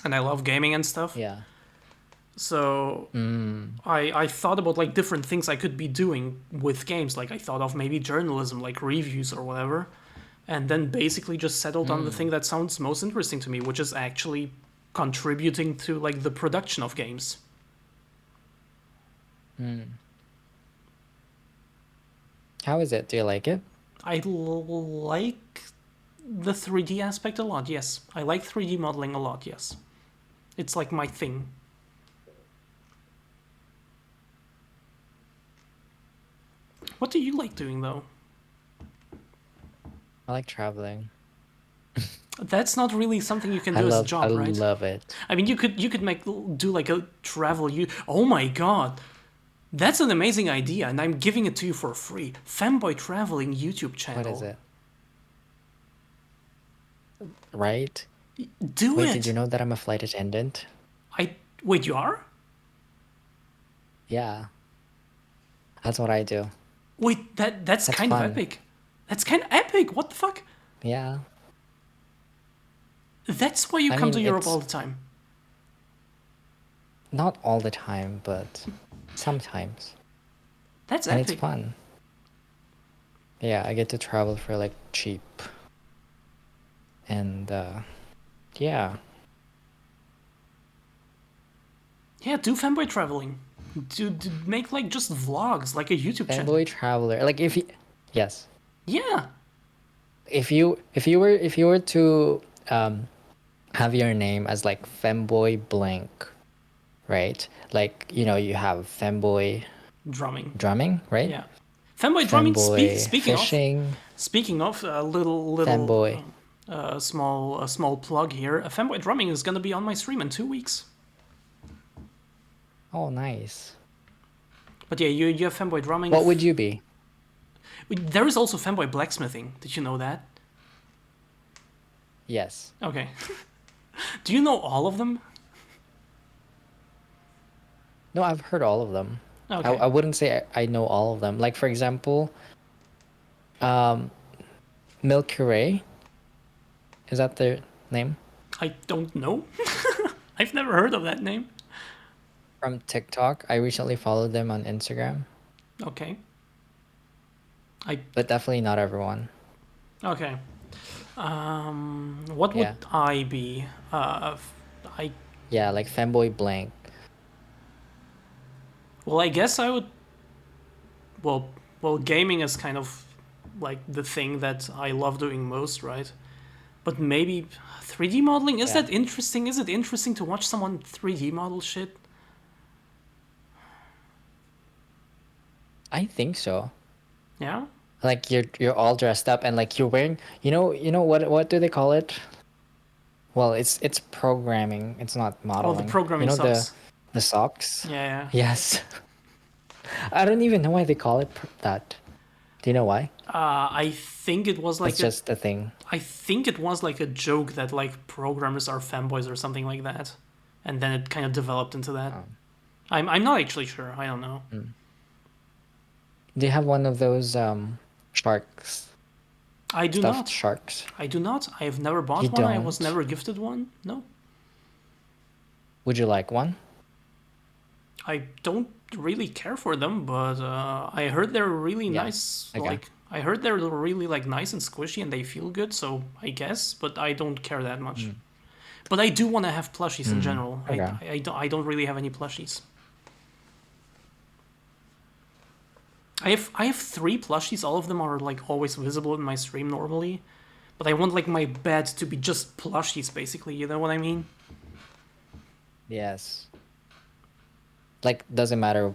and I love gaming and stuff. Yeah. So I thought about like different things I could be doing with games. Like I thought of maybe journalism, like reviews or whatever, and then basically just settled on the thing that sounds most interesting to me, which is actually contributing to like the production of games. How is it? Do you like it? Like the 3D aspect a lot. Yes, I like 3D modeling a lot. Yes, it's like my thing. What do you like doing though? I like traveling. That's not really something you can I do as a love I job, right? love it. I mean, you could make do like a travel. You oh my god, that's an amazing idea, and I'm giving it to you for free. Femboy Traveling YouTube channel. What is it? Right? Do Wait, it. did you know that I'm a flight attendant? I wait. You are? Yeah. That's what I do. Wait, that's That's kind of fun. epic. That's kind of epic. What the fuck? Yeah. That's why you I come mean, to Europe it's- all the time. Not all the time, but sometimes. That's And epic. it's fun. Yeah, I get to travel for like cheap. And yeah. Yeah, do Femboy Traveling. Do make like just vlogs, like a YouTube channel. Fanboy Traveler. Like if you yes. Yeah. If you were to have your name as like Femboy Blank, right? Like, you have Femboy Drumming. Drumming, right? Yeah. Femboy Drumming. Femboy Speaking of. Fishing. Speaking of a little Femboy. small plug here. Femboy Drumming is gonna be on my stream in 2 weeks. Oh, nice. But yeah, you have Femboy Drumming. What would you be? There is also Femboy Blacksmithing. Did you know that? Yes. Okay. Do you know all of them? No, I've heard all of them. Okay. I wouldn't say I know all of them. Like, for example, Milky Way. Is that their name? I don't know. I've never heard of that name. From TikTok. I recently followed them on Instagram, Okay. but definitely not everyone. Okay. What would Yeah. I be? I Yeah, like Femboy Blank. Well, I guess I would. Well, gaming is kind of like the thing that I love doing most, right? But maybe 3D modeling, is Yeah. that interesting? Is it interesting to watch someone 3D model shit? I think so. Yeah. Like you're all dressed up and like you're wearing, what do they call it? Well, it's programming. It's not Oh, modeling. the programming You know sucks. the socks? Yeah. Yes. I don't even know why they call it that. Do you know why? I think it was like It's just a thing. I think it was like a joke that like programmers are fanboys or something like that, and then it kind of developed into that. I'm not actually sure. I don't know. Do you have one of those sharks, I do stuffed not. sharks? I do not. I have never You bought one. I was don't? never gifted one. No. Would you like one? I don't really care for them, but I heard they're really Yeah. nice. Okay. Like I heard they're really like nice and squishy, and they feel good. So I guess, but I don't care that much. Mm. But I do want to have plushies in Mm. general. Okay. I don't really have any plushies. I have three plushies. All of them are like always visible in my stream normally, but I want like my bed to be just plushies, basically. You know what I mean? Yes. Like, doesn't matter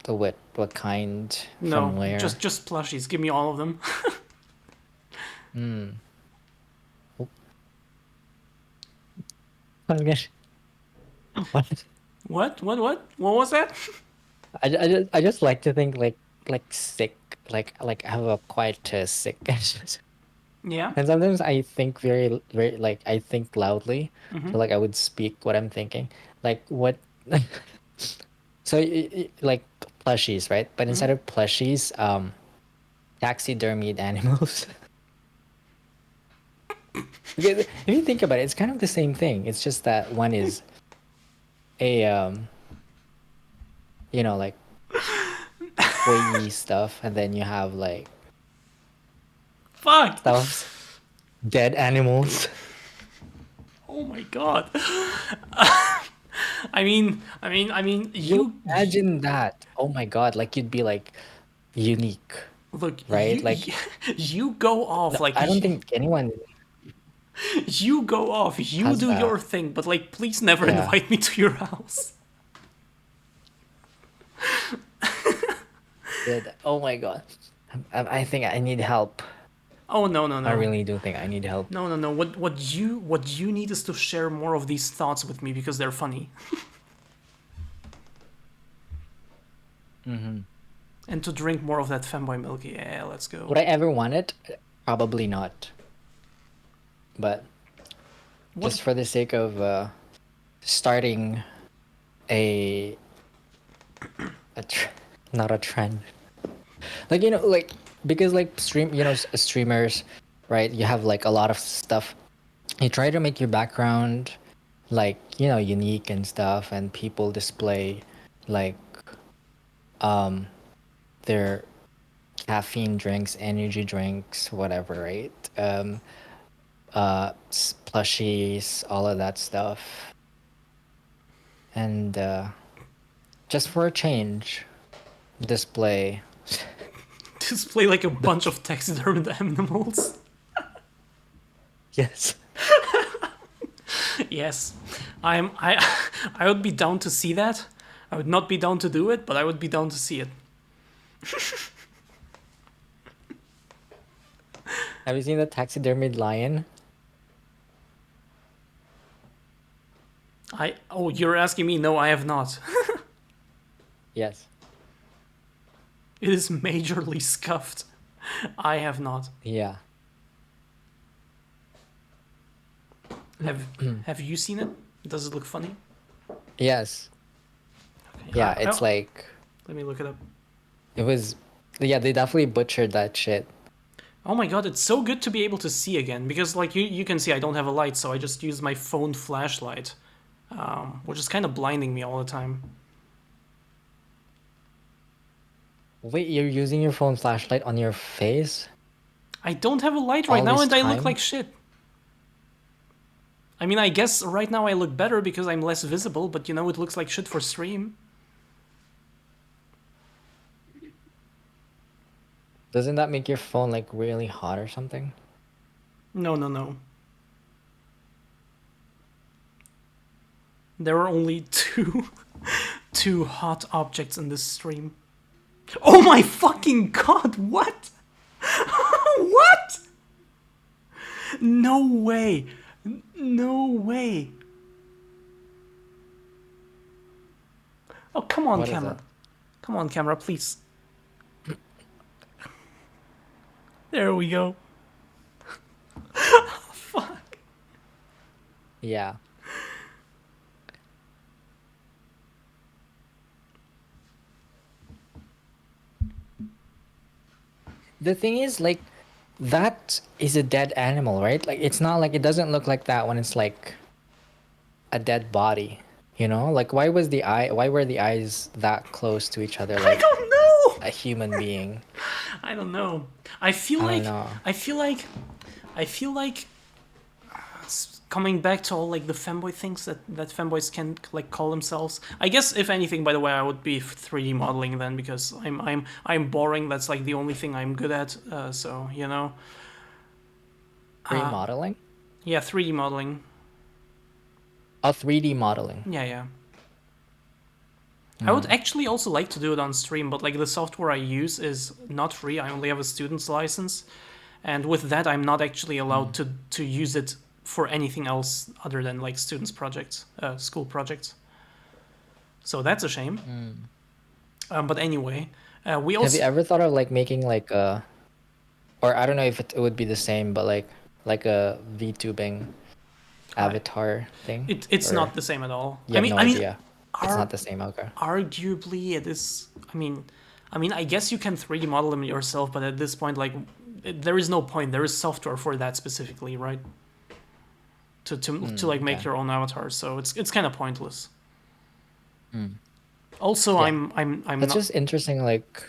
the what kind, from No, where. just plushies. Give me all of them. Mm. Oh. Okay. What? What was that? I just like to think like sick, like I have a quite sick. Yeah. And sometimes I think very like I think loudly, Mm-hmm. so like I would speak what I'm thinking. Like what? So like plushies, right? But Mm-hmm. instead of plushies, taxidermied animals. Because if you think about it, it's kind of the same thing. It's just that one is a like toy stuff, and then you have like Fuck. stuffs, dead animals. Oh my god. You You imagine that? Oh my God! Like you'd be like unique, look, right? Like you go off no, like I don't think anyone you go off. You has do that. your thing, but like, please never Yeah. invite me to your house. Oh my God. I think I need help. Oh no no I no. really do think I need help. No, no, no. What you need is to share more of these thoughts with me because they're funny, Mm-hmm. and to drink more of that femboy milk. Yeah, let's go. Would I ever want it? Probably not. But What? just for the sake of starting a not a trend. Like like because like streamers, right? You have like a lot of stuff. You try to make your background like unique and stuff, and people display like um their caffeine drinks, energy drinks, whatever, right? Plushies, all of that stuff, and just for a change, display. Display like a bunch of taxidermed animals. Yes. Yes, I would be down to see that. I would not be down to do it, but I would be down to see it. Have you seen the taxidermied lion? Oh, you're asking me? No, I have not. Yes. It is majorly scuffed. I have not. Yeah. Have Have you seen it? Does it look funny? Yes. Okay, Yeah, it's like let me look it up. it was. Yeah, they definitely butchered that shit. Oh my god, it's so good to be able to see again because like you can see I don't have a light, so I just use my phone flashlight, which is kind of blinding me all the time. Wait, you're using your phone flashlight on your face I don't have a light right all now this and I look time? like shit. I mean, I guess right now I look better because I'm less visible, but it looks like shit for stream. Doesn't that make your phone like really hot or something? No, no, no. There are only two hot objects in this stream. Oh my fucking god, what? What? No way. No way. Oh, come on, What is camera. it? Come on, camera, please. There we go. Fuck. Yeah. the thing is, like, that is a dead animal, right? Like, it's not like, it doesn't look like that when it's like a dead body. You know, like, why were the eyes that close to each other, I like don't know. a human being? I don't know. I feel I don't like know. I feel like I feel like coming back to all like the fanboy things that fanboys can like call themselves. I guess if anything, by the way, I would be 3D modeling then because I'm boring. That's like the only thing I'm good at. So you know, Remodeling? yeah, 3D modeling. Oh, 3D modeling. Yeah, yeah. I would actually also like to do it on stream, but like the software I use is not free. I only have a student's license, and with that, I'm not actually allowed to use it for anything else other than like students' projects, school projects. So that's a shame. But anyway, we Have you also ever thought of like making like a, or I don't know if it would be the same, but like a VTubing avatar thing? it's Or not the same at all. you have no I mean, idea? It's ar- not the same. Okay. arguably it is. I mean, I guess you can 3D model them yourself, but at this point, like, there is no point. There is software for that specifically, right? To like make okay. your own avatar, so it's kind of pointless. Also, Yeah. I'm That's not. just interesting, like,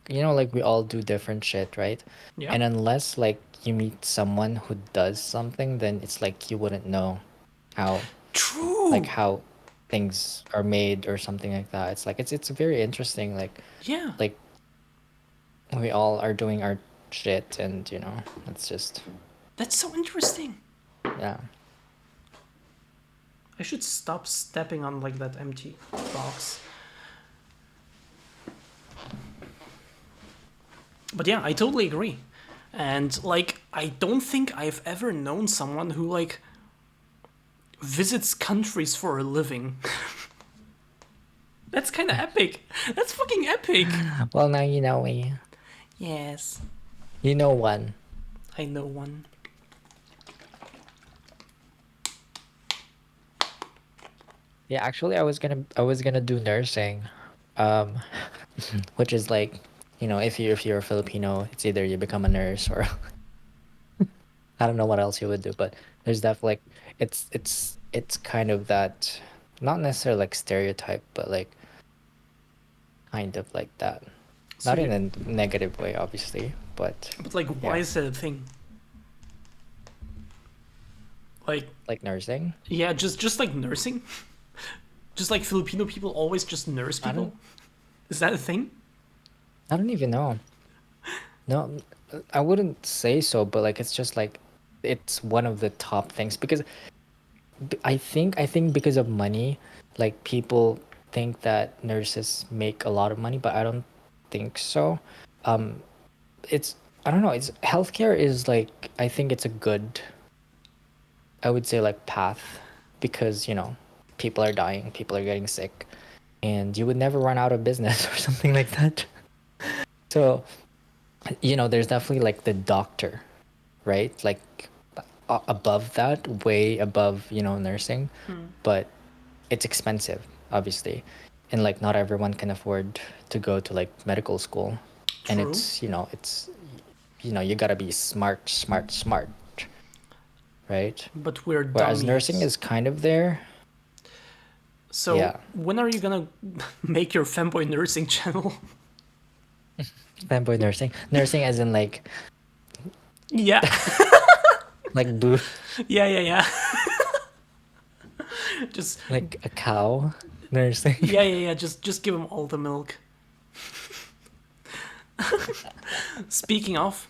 you know, like we all do different shit, right? Yeah. And unless like you meet someone who does something, then it's like you wouldn't know how, True. like how things are made or something like that. It's like it's very interesting, Yeah. like we all are doing our shit, and you know, it's just, That's so interesting. yeah. I should stop stepping on like that empty box. But yeah, I totally agree. And like, I don't think I've ever known someone who like visits countries for a living. That's kind of epic. That's fucking epic. Well, now you know me. Yes, You know one. I know one. Yeah, actually, I was gonna do nursing, um, which is like, you know, if you're a Filipino, it's either you become a nurse or I don't know what else you would do, but there's definitely like, it's kind of that, not necessarily like stereotype, but like kind of like that. So Not in you, a negative way, obviously, but but like, why yeah, is that a thing? Like, like nursing. yeah, just like nursing. Just like Filipino people always just nurse I people. don't Is that a thing? I don't even know. No, I wouldn't say so, but like it's just like it's one of the top things because I think because of money, like people think that nurses make a lot of money, but I don't think so. Um, it's I don't know. It's healthcare is like I think it's a good, I would say like path, because you know people are dying, people are getting sick, and you would never run out of business or something like that. So you know, there's definitely like the doctor, right? Like above that, way above, you know, nursing, but it's expensive, obviously. And like not everyone can afford to go to like medical school. And True. it's, you know, you gotta be smart, smart, smart, right? But we're Whereas nursing dummies. is kind of there. So Yeah. when are you gonna make your fanboy nursing channel? Fanboy nursing. Nursing as in Yeah, like boo, yeah, yeah, yeah. Just like a cow nursing. yeah, yeah, yeah. Just give him all the milk. Speaking of,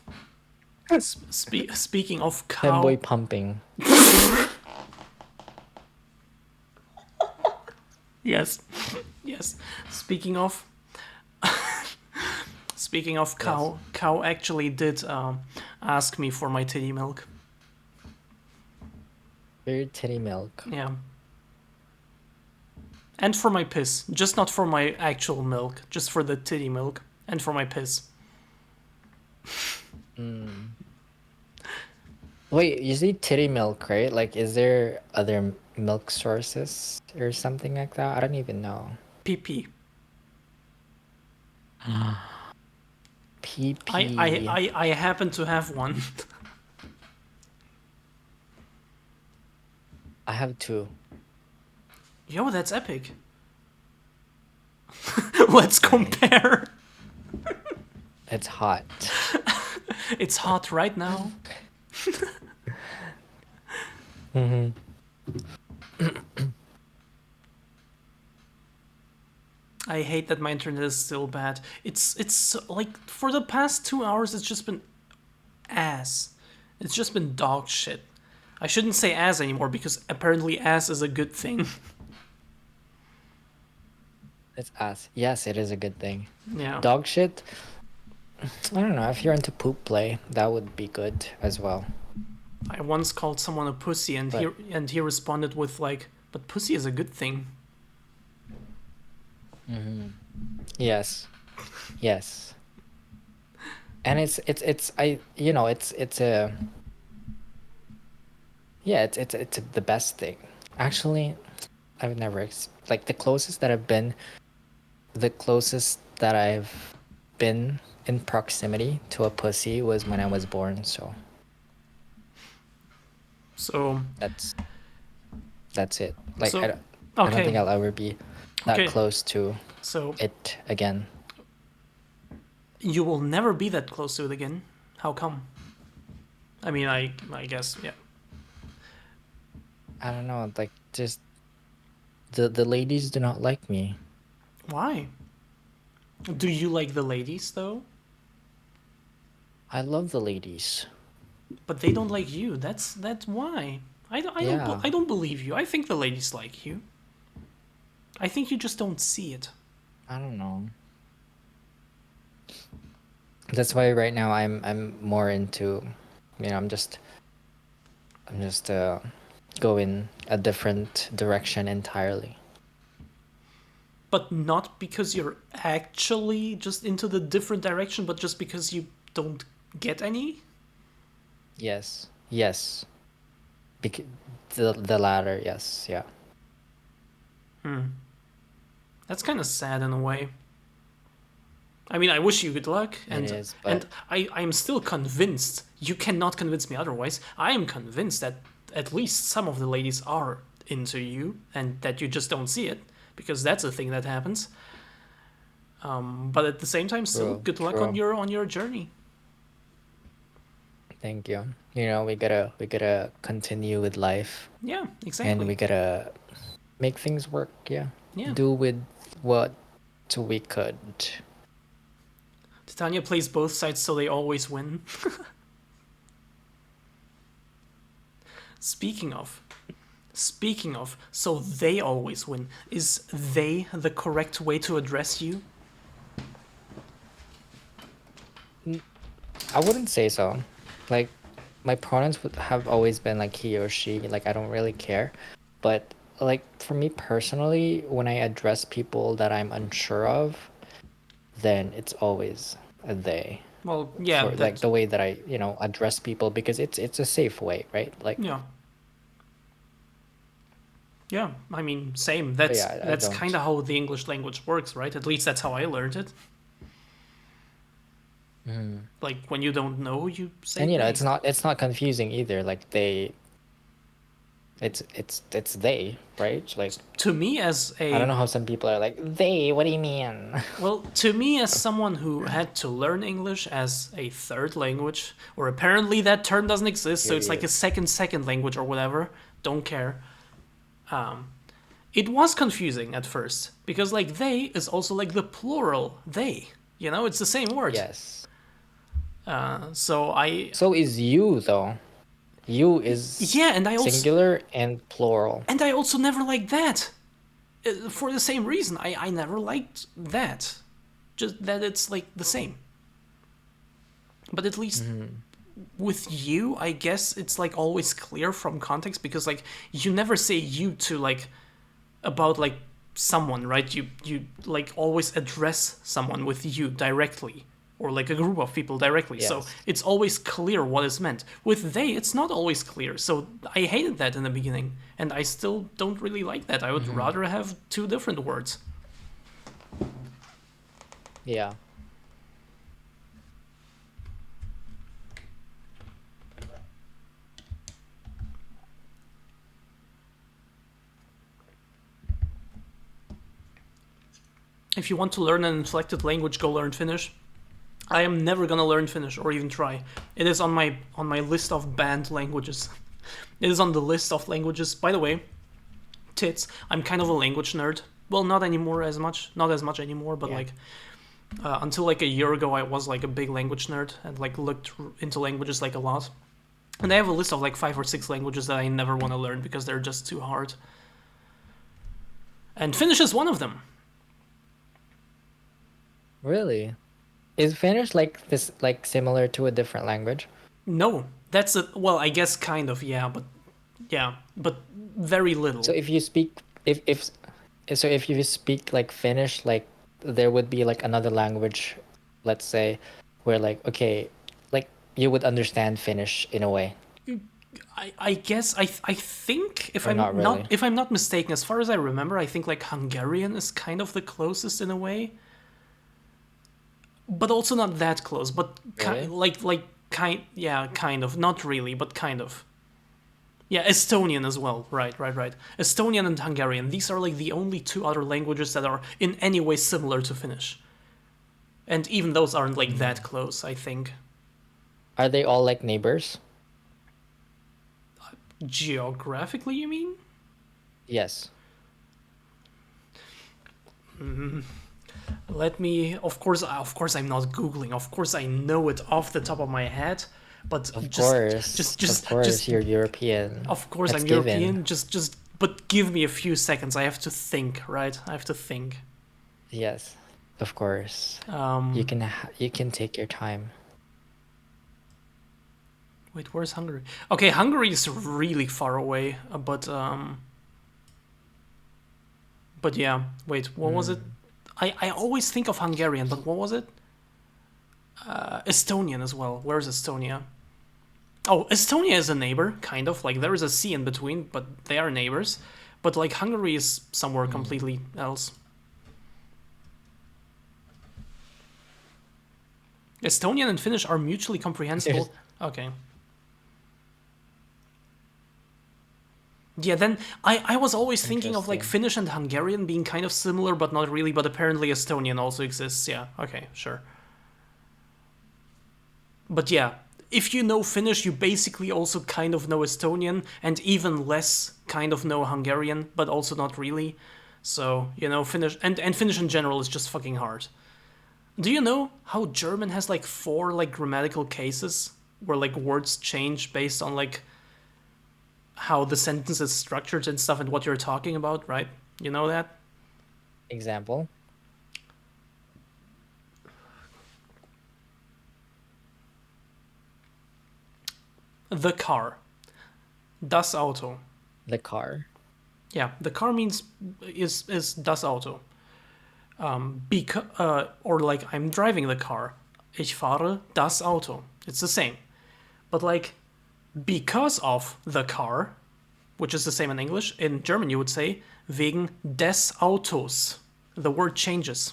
speaking of cow. Fanboy pumping. Yes, yes. Speaking of, speaking of cow, cow actually did ask me for my titty milk. Very titty milk. Yeah. And for my piss, just not for my actual milk, just for the titty milk and for my piss. Wait, you say titty milk, right? Like, is there other milk sources or something like that? I don't even know. PP. PP. I happen to have one. I have two. Yo, that's epic. Let's compare. It's hot. It's hot right now. I hate that my internet is still bad. It's like for the past 2 hours it's just been ass. It's just been dog shit. I shouldn't say ass anymore because apparently ass is a good thing. It's ass. Yes, it is a good thing. Yeah. Dog shit. I don't know. If you're into poop play, that would be good as well. I once called someone a pussy and he responded with like, "But pussy is a good thing." Yes. Yes. And it's I you know it's a yeah it's the best thing. Actually, I've never like the closest that I've been in proximity to a pussy was when I was born. So So that's it. Like So, I don't think okay. I'll ever be that Okay. close to So it again. you will never be that close to it again. How come? I mean, I guess yeah. I don't know. Like just the ladies do not like me. Why? Do you like the ladies though? I love the ladies. But they don't like you. That's why. Yeah. I don't believe you. I think the ladies like you. I think you just don't see it. I don't know. That's why right now I'm more into, I'm just going a different direction entirely. But not because you're actually just into the different direction, but just because you don't get any? Yes. Yes. Because the latter, yes, yeah. That's kind of sad in a way. I mean, I wish you good luck, and It is, and but I'm still convinced. You cannot convince me otherwise. I am convinced that at least some of the ladies are into you, and that you just don't see it, because that's a thing that happens. But at the same time, still True, good luck true. on your journey. Thank you. We gotta continue with life, Yeah, and exactly. we gotta make things work, yeah. Yeah. Do with what we could. Titania plays both sides so they always win. Speaking of, so they always win. Is they the correct way to address you? I wouldn't say so. Like, my pronouns would have always been like he or she. Like, I don't really care. But like for me personally, when I address people that I'm unsure of, then it's always a they. Well, yeah, For like the way that I, address people, because it's a safe way, right? Like, yeah. Yeah, I mean, same. but That's yeah, I that's don't. kind of how the English language works, right? At least that's how I learned it. Like when you don't know, you say. And they. it's not confusing either. Like it's they, right? Like, To me, as I don't know a how some people are like, they, what do you mean? well, to me as someone who had to learn English as a third language, or apparently that term doesn't exist, so it's like a second language or whatever. Don't care. It was confusing at first because like they is also like the plural they. It's the same word. Yes. So So is you though. You is yeah, and I also singular and plural. and I also never liked that. For the same reason, I never liked that. Just that it's like the same. But at least with you, I guess it's like always clear from context because like you never say you to like about like someone, right? You like always address someone with you directly or like a group of people directly. So Yes. it's always clear what is meant. With they, it's not always clear. So I hated that in the beginning, and I still don't really like that. I would rather have two different words. Yeah. If you want to learn an inflected language, go learn Finnish. I am never gonna learn Finnish or even try. It is on my list of banned languages. It is on the list of languages. By the way, tits. I'm kind of a language nerd. Well, not anymore as much. Not as much anymore, but Yeah. like until like a year ago, I was like a big language nerd and like looked into languages like a lot. And I have a list of like 5 or 6 languages that I never want to learn because they're just too hard. And Finnish is one of them. Really? Is Finnish like this, like similar to a different language? No, that's a well, I guess kind of, yeah, but very little. So if you speak, if so, if you speak like Finnish, like there would be like another language, let's say, where like okay, like you would understand Finnish in a way. I guess I think if Or I'm not really? if I'm not mistaken, as far as I remember, I think like Hungarian is kind of the closest in a way, but also not that close. But Really? kind of, not really, but kind of. Yeah, Estonian as well. Right. Estonian and Hungarian. These are like the only 2 other languages that are in any way similar to Finnish. And even those aren't like that close, I think. Are they all like neighbors? Geographically, you mean? Yes. Let me. Of course, I'm not googling. Of course, I know it off the top of my head. But Of just, course. just, Of course, just. you're European. Of course, That's I'm given. European. Just. But give me a few seconds. I have to think. Right? I have to think. Yes, of course. Um. You can take your time. Wait, where's Hungary? Okay, Hungary is really far away. But yeah. Wait, what was it? I always think of Hungarian, but what was it? Estonian as well. Where's Estonia? Oh, Estonia is a neighbor, kind of. Like, there is a sea in between, but they are neighbors. But, like, Hungary is somewhere completely else. Estonian and Finnish are mutually comprehensible. Okay. Yeah, then I was always thinking of, like, Interesting. Finnish and Hungarian being kind of similar, but not really. But apparently Estonian also exists. Yeah, okay, sure. But yeah, if you know Finnish, you basically also kind of know Estonian, and even less kind of know Hungarian, but also not really. So, you know, Finnish and Finnish in general is just fucking hard. Do you know how German has like 4 like grammatical cases where like words change based on like how the sentence is structured and stuff and what you're talking about, right? You know that? Example. The car. Das Auto. The car. Yeah, the car means is das Auto. Or like I'm driving the car. Ich fahre das Auto. It's the same. But like because of the car, which is the same in English, in German you would say wegen des Autos. The word changes.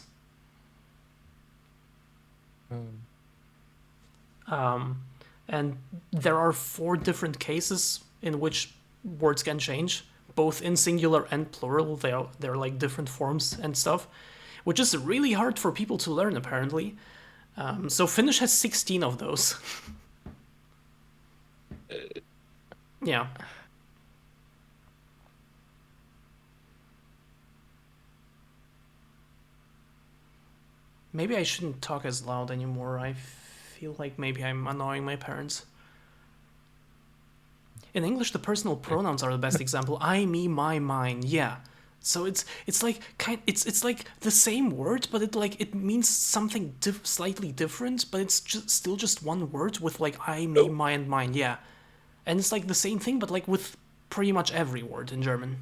And there are 4 different cases in which words can change, both in singular and plural. They're like different forms and stuff, which is really hard for people to learn apparently. So Finnish has 16 of those. Yeah. Maybe I shouldn't talk as loud anymore. I feel like maybe I'm annoying my parents. In English, the personal pronouns are the best example. I, me, my, mine. Yeah. So it's like it's like the same word, but it means something slightly different. But it's still just one word with like I, me, my, and mine. Yeah. And it's like the same thing, but like with pretty much every word in German.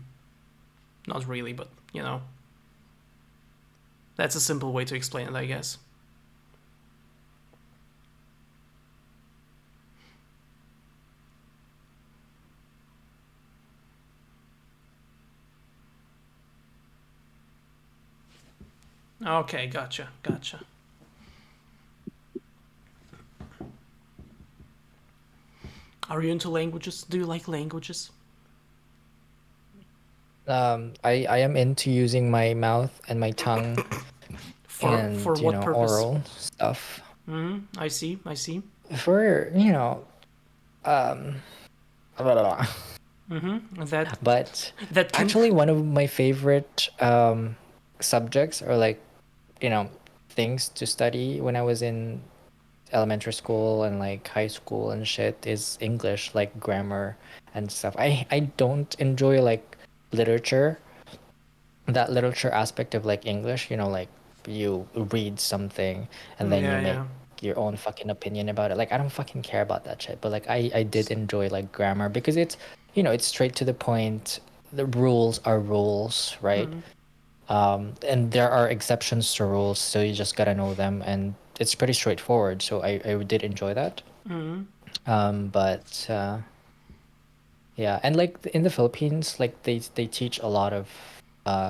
Not really, but you know. That's a simple way to explain it, I guess. Okay, gotcha. Are you into languages? Do you like languages? I am into using my mouth and my tongue For and, you what know, purpose? oral stuff. I see. I see. For, you know, um, blah, blah, blah. That But that can. actually, one of my favorite subjects, or like, you know, things to study when I was in elementary school and like high school and shit, is English, like grammar and stuff. I don't enjoy like literature, that literature aspect of like English, you know, like you read something and then you Yeah, make yeah. your own fucking opinion about it. Like I don't fucking care about that shit. But like I did enjoy like grammar because it's, you know, it's straight to the point. The rules are rules, right? And there are exceptions to rules, so you just gotta know them, and it's pretty straightforward. So I did enjoy that. But yeah, and like in the Philippines, like they teach a lot of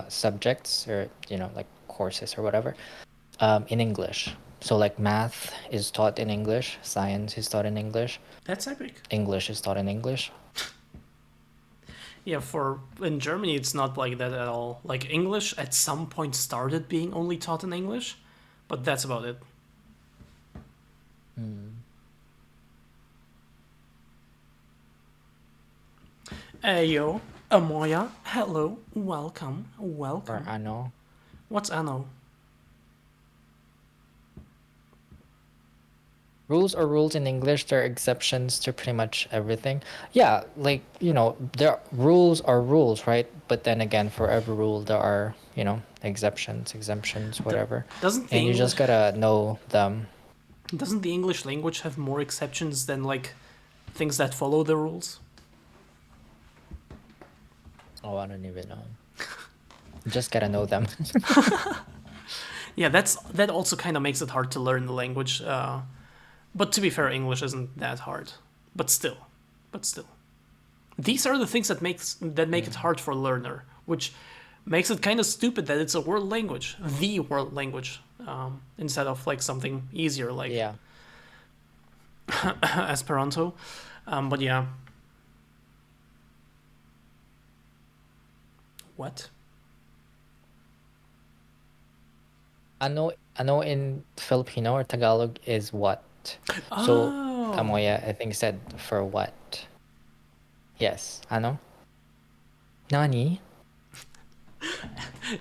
subjects, or you know, like courses or whatever, in English. So like math is taught in English, science is taught in English, That's epic. English is taught in English. Yeah, for in Germany it's not like that at all. Like English at some point started being only taught in English, but that's about it. Yo, Amoya, hello, welcome, Or welcome. ano. What's Anno? Rules are rules in English. There are exceptions to pretty much everything. Yeah, like, you know, rules are rules, right? But then again, for every rule, there are, you know, exceptions, exemptions, D- whatever. doesn't the And you English just gotta know them. doesn't the English language have more exceptions than like things that follow the rules? Oh, I don't even know. You just gotta know them. Yeah, that also kind of makes it hard to learn the language. But to be fair, English isn't that hard. But still, but still, these are the things that make it hard for a learner, which makes it kind of stupid that it's a world language, the world language, instead of like something easier like Yeah. Esperanto. But yeah, what? Ano in Filipino or Tagalog is what. So Oh, Amoya, I think, said for what. Yes. Ano? Nani?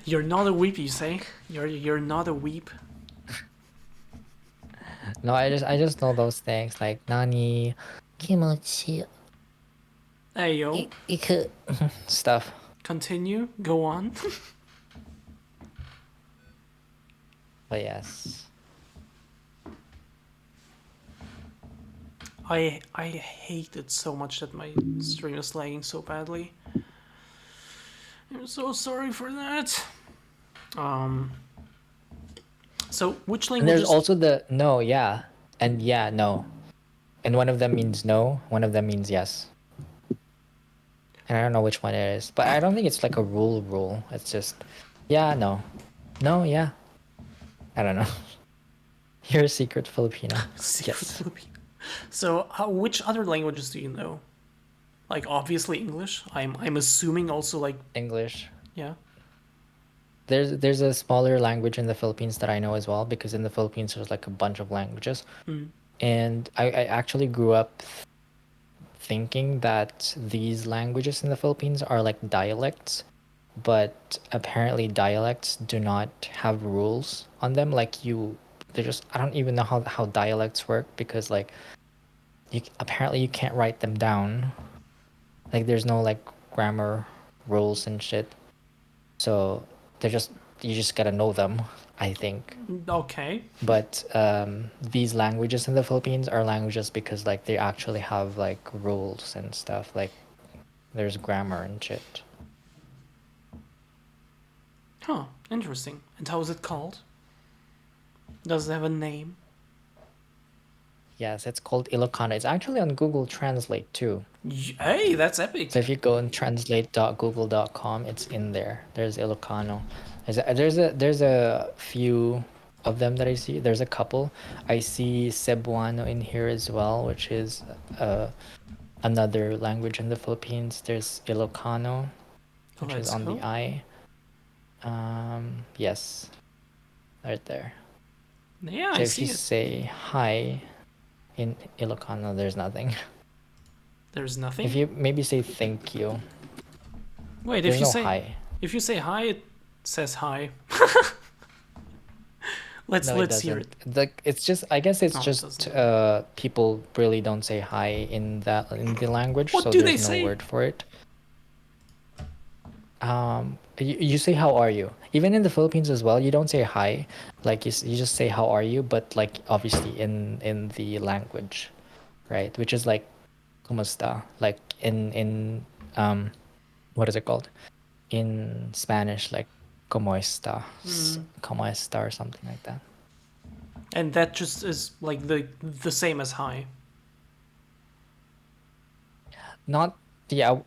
you're not a weep, you say? You're not a weep. No, I just know those things like nani, kimochi, Hey yo, iku stuff. continue, go on. But yes. I hate it so much that my stream is lagging so badly. I'm so sorry for that. Um. So which And there's languages? also the no, yeah, and yeah, no. And one of them means no, one of them means yes. And I don't know which one it is. But I don't think it's like a rule. It's just yeah, no. No, yeah. I don't know. You're a secret Filipino. Secret Yes. Filipino. So which other languages do you know? Like obviously English. I'm assuming also like English. yeah. There's a smaller language in the Philippines that I know as well, because in the Philippines there's like a bunch of languages. And I actually grew up thinking that these languages in the Philippines are like dialects, but apparently dialects do not have rules on them. Like they're just, I don't even know how dialects work, because like apparently you can't write them down. Like there's no like grammar rules and shit. So they're just, you just gotta know them, I think. Okay. But these languages in the Philippines are languages because like they actually have like rules and stuff. Like there's grammar and shit. Huh. Interesting. And how is it called? Does it have a name? Yes, it's called Ilocano. It's actually on Google Translate too. Hey, that's epic. So if you go and translate.google.com, it's in there. There's Ilocano. There's a few of them that I see. There's a couple. I see Cebuano in here as well, which is another language in the Philippines. There's Ilocano, which is Let's on the go. I. Yes. right there. Yeah, So I if see you it. say hi in Ilocano, there's nothing. There's If nothing. you maybe say thank you, Wait, there's no hi. if you say hi, it says hi. No, it Let's hear doesn't. it. Like it's just I guess it's No, it just doesn't. people really don't say hi in the language, What so do they there's no say? word for it. You say how are you? Even in the Philippines as well, you don't say hi. Like you just say how are you, but like obviously in the language, right? Which is like kumusta, like in what is it called? In Spanish, like como está, como está or something like that. And that just is like the same as hi. Not yeah,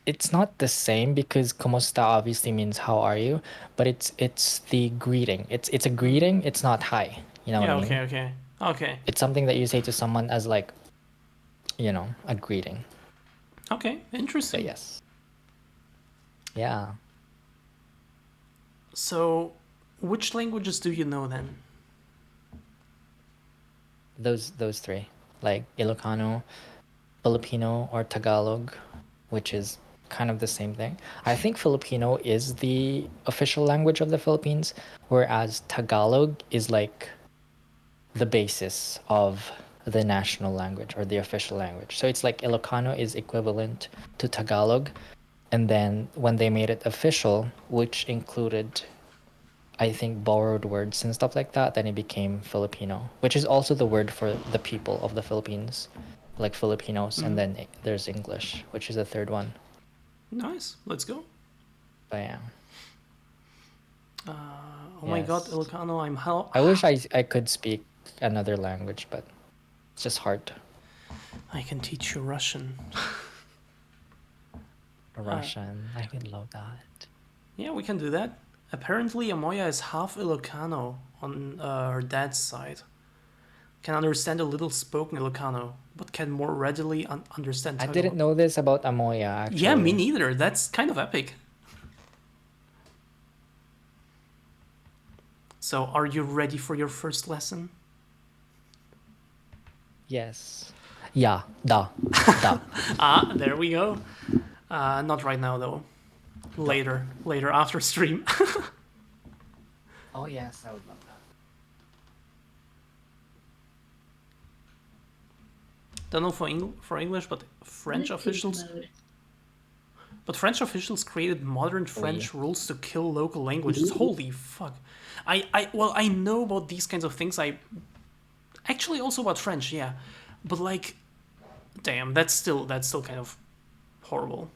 it's not the same because como está obviously means how are you, but it's the greeting. It's a greeting. It's not hi. You know what I Yeah, mean? okay, It's something that you say to someone as like, a greeting. okay. But Interesting. yes, yeah, So, which languages do you know then? those three, like Ilocano, Filipino, or Tagalog, which is kind of the same thing. I think Filipino is the official language of the Philippines, whereas Tagalog is like the basis of the national language or the official language. So it's like Ilocano is equivalent to Tagalog. And then when they made it official, which included, I think, borrowed words and stuff like that, then it became Filipino, which is also the word for the people of the Philippines, like Filipinos. And then there's English, which is the third one. Nice. Let's go. But yeah, Oh my god, yes. Ilocano, I'm how I wish I could speak another language, but it's just hard. I can teach you Russian. Russian, I would love that. Yeah, we can do that. Apparently, Amoya is half Ilocano on her dad's side. Can understand a little spoken Ilocano, but can more readily understand I Tagalog. didn't know this about Amoya Yeah, me actually. neither. That's kind of epic. So, are you ready for your first lesson? Yes. Yeah, da, da. Ah, there we go. Not right now though. Later after stream. Oh yes, I would love that. Don't know for English, but French officials. But French officials created modern Oui. French rules to kill local languages. Holy fuck! Well, I know about these kinds of things. I actually also about French, yeah, but like, damn, that's still kind of horrible.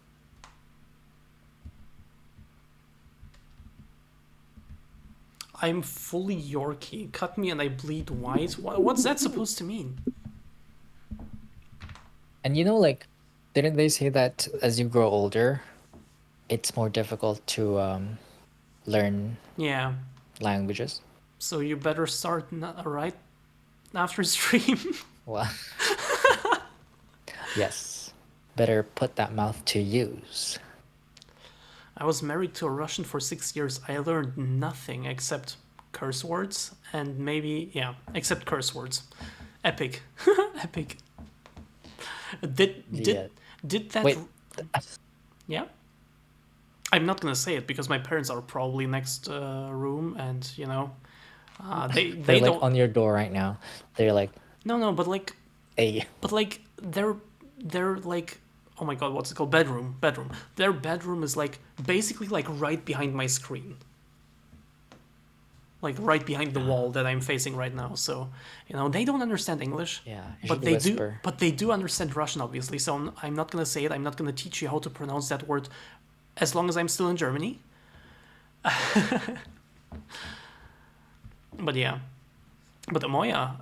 I'm fully Yorkie. Cut me and I bleed white. What's that supposed to mean? And like, didn't they say that as you grow older, it's more difficult to learn Yeah. languages? So you better start right after stream. Well, yes. Better put that mouth to use. I was married to a Russian for 6 years. I learned nothing except curse words and maybe yeah, except curse words. Epic, epic. Did The did did that? wait, Yeah. I'm not gonna say it because my parents are probably next room, and they're they like don't. on your door right now. They're like, No, hey, but like they're like, oh my god, what's it called? Bedroom. Their bedroom is like basically like right behind my screen, like right behind the wall that I'm facing right now. So they don't understand English, yeah, you but should they do. whisper. But they do understand Russian, obviously. So I'm not gonna say it. I'm not gonna teach you how to pronounce that word, as long as I'm still in Germany. But yeah, but Amoya,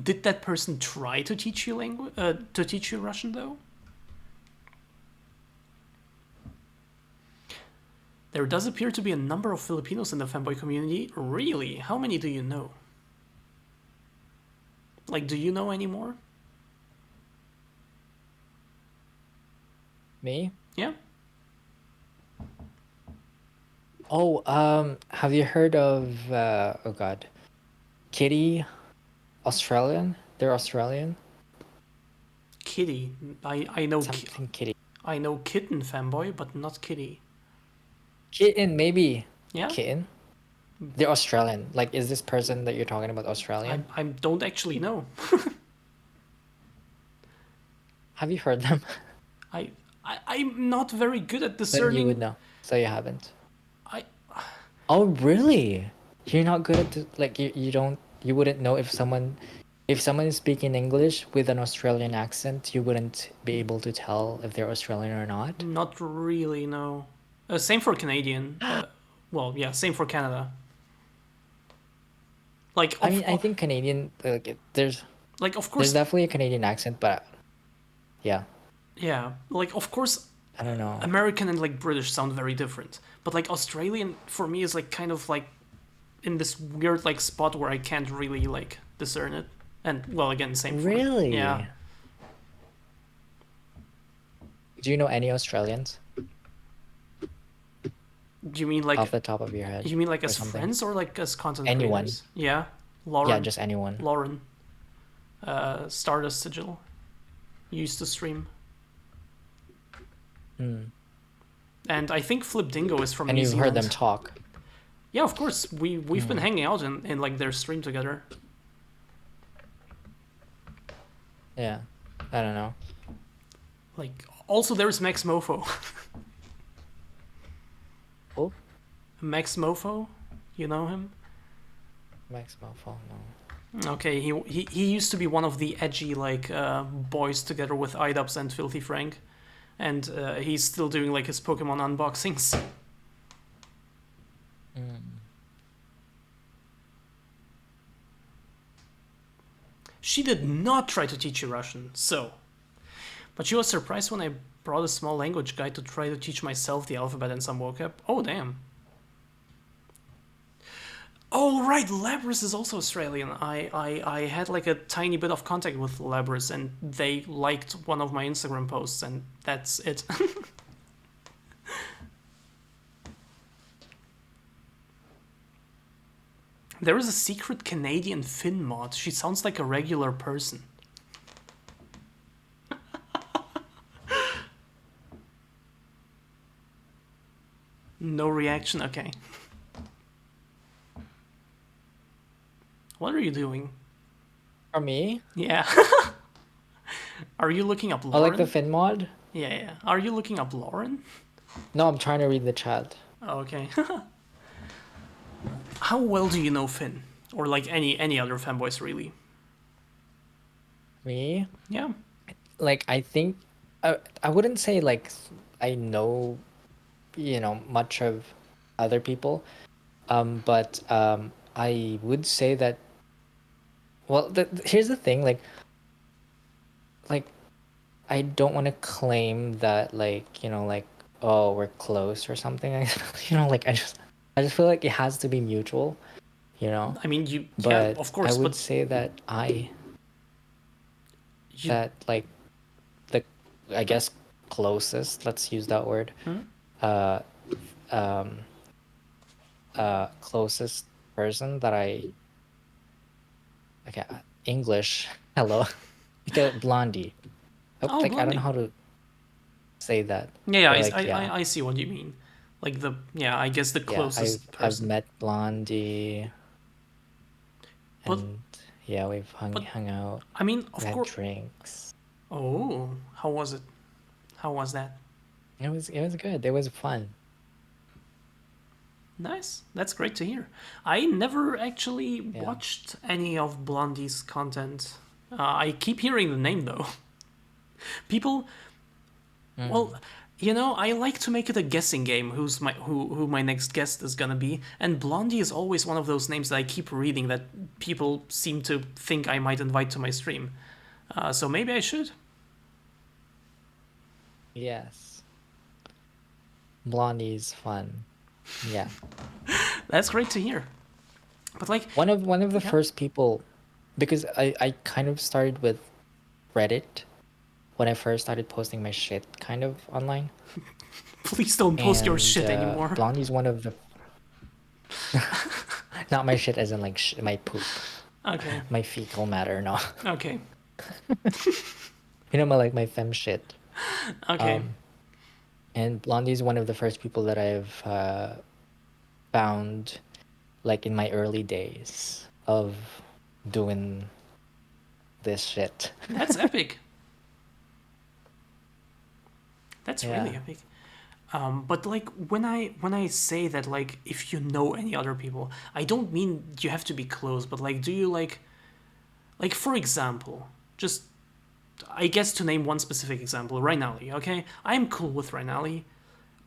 did that person try to teach you to teach you Russian though? There does appear to be a number of Filipinos in the fanboy community. Really? How many do you know? Like, do you know any more? Me? Yeah? Oh, have you heard of oh God, Kitty, Australian? They're Australian. Kitty. I know Something Kitty. I know Kitten fanboy, but not Kitty. Kitten, maybe. Yeah, Kitten. They're Australian. Like, is this person that you're talking about Australian? I don't actually know. Have you heard them? I'm not very good at Then you would discerning. know. So you haven't. I Oh, really? You're not good at like you don't you wouldn't know if someone is speaking English with an Australian accent, you wouldn't be able to tell if they're Australian or not. not really know. Same for Canadian. Well, yeah, same for Canada. Like I mean, I think Canadian there's of there's course, definitely a Canadian accent, but yeah, yeah, like of course I don't know. American and like British sound very different. But like Australian for me is like kind of like in this weird like spot where I can't really like discern it. And well, again, same for Really? yeah. Do you know any Australians Do you mean like off the top of your head you mean like or as something? friends or like as content Anyone. creators? Yeah, Yeah, just anyone. Lauren, Stardust Sigil, used to stream, Hmm. and I think Flip Dingo is from And New you've heard them Zealand. talk. Yeah, of course. We've been hanging out in like their stream together. Yeah. I don't know. Like also there's Max Mofo. Oh, Max Mofo, you know him? Max Malfoy, no. Okay, he used to be one of the edgy like boys together with Idubbbz and Filthy Frank, and he's still doing like his Pokemon unboxings. She did not try to teach you Russian, so. But she was surprised when I brought a small language guide to try to teach myself the alphabet and some vocab. Oh, damn. Oh, right, Labras is also Australian. I had like a tiny bit of contact with Labras and they liked one of my Instagram posts and that's it. There is a secret Canadian Finn mod. She sounds like a regular person. No reaction? Okay. What are you doing? For me, Yeah. Are you looking up I Lauren? like the Fin mod. Yeah, yeah. Are you looking up Lauren? No, I'm trying to read the chat. Oh, okay. How well do you know Finn? Or like any other fanboys really? Me, Yeah. like I think I wouldn't say like I know, much of other people, but I would say that. Well, here's the thing, like I don't want to claim that like oh we're close or something. Like I just feel like it has to be mutual, you know. I mean, you yeah, But of I course, would but say that you like the I guess closest, let's use that word, uh um closest person that I okay English hello okay Blondie. Oh, Like I don't Blondie. know how to say that. Yeah, But, yeah, like yeah, I see what you mean. Like the yeah, I guess the yeah, closest I've person. met Blondie But and yeah, we've but hung out, I mean, we of had course. drinks. Oh, how was it? How was that? It was good. It was fun. Nice. That's great to hear. I never actually Yeah. watched any of Blondie's content. I keep hearing the name though. People, well, I like to make it a guessing game who my next guest is gonna be, and Blondie is always one of those names that I keep reading that people seem to think I might invite to my stream. So maybe I should. Yes. Blondie's fun. Yeah. That's great to hear. But like, One of the Yeah. first people, because I kind of started with Reddit when I first started posting my shit kind of online. please don't post your And shit anymore. Blondie's one of the Not my shit as in like my poop, Okay. my fecal matter. No, Okay. you know, my fem shit. Okay. And Blondie's one of the first people that I've found like in my early days of doing this shit. That's epic. That's really Yeah. epic. But like when I say that, like, if you know any other people, I don't mean you have to be close, but like, do you like for example, just I guess to name one specific example, Rainali, okay? I'm cool with Rainali,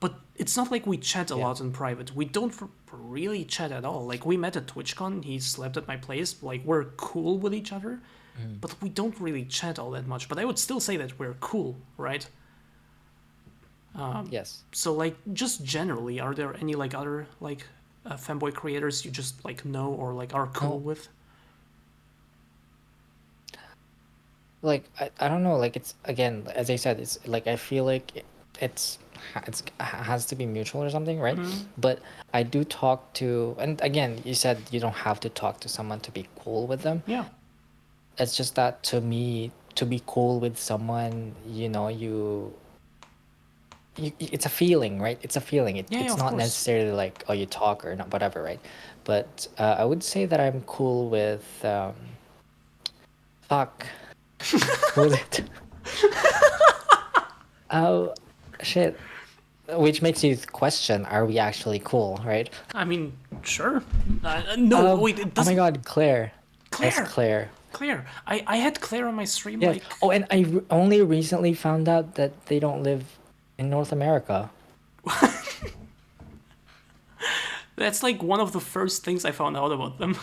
but it's not like we chat a Yeah. lot in private. We don't really chat at all. Like, we met at TwitchCon, he slept at my place, like, we're cool with each other, but we don't really chat all that much. But I would still say that we're cool, right? Yes. So, like, just generally, are there any, like, other, like, fanboy creators you just, like, know or, like, are cool Oh. with? Like I don't know, like it's again, as I said, it's like I feel like it's has to be mutual or something, right? But I do talk to, and again, you said you don't have to talk to someone to be cool with them. Yeah. It's just that to me, to be cool with someone, it's a feeling, right? It's a feeling. Yeah, It's of not course. necessarily like, oh, you talk or not, whatever, right? But I would say that I'm cool with fuck. Who was it? Oh, shit. Which makes you question, are we actually cool, right? I mean, sure. No, wait, it Oh my doesn't. god, Claire. Yes, Claire! Claire. Claire! I had Claire on my stream, Yes. like. Oh, and only recently found out that they don't live in North America. That's like one of the first things I found out about them.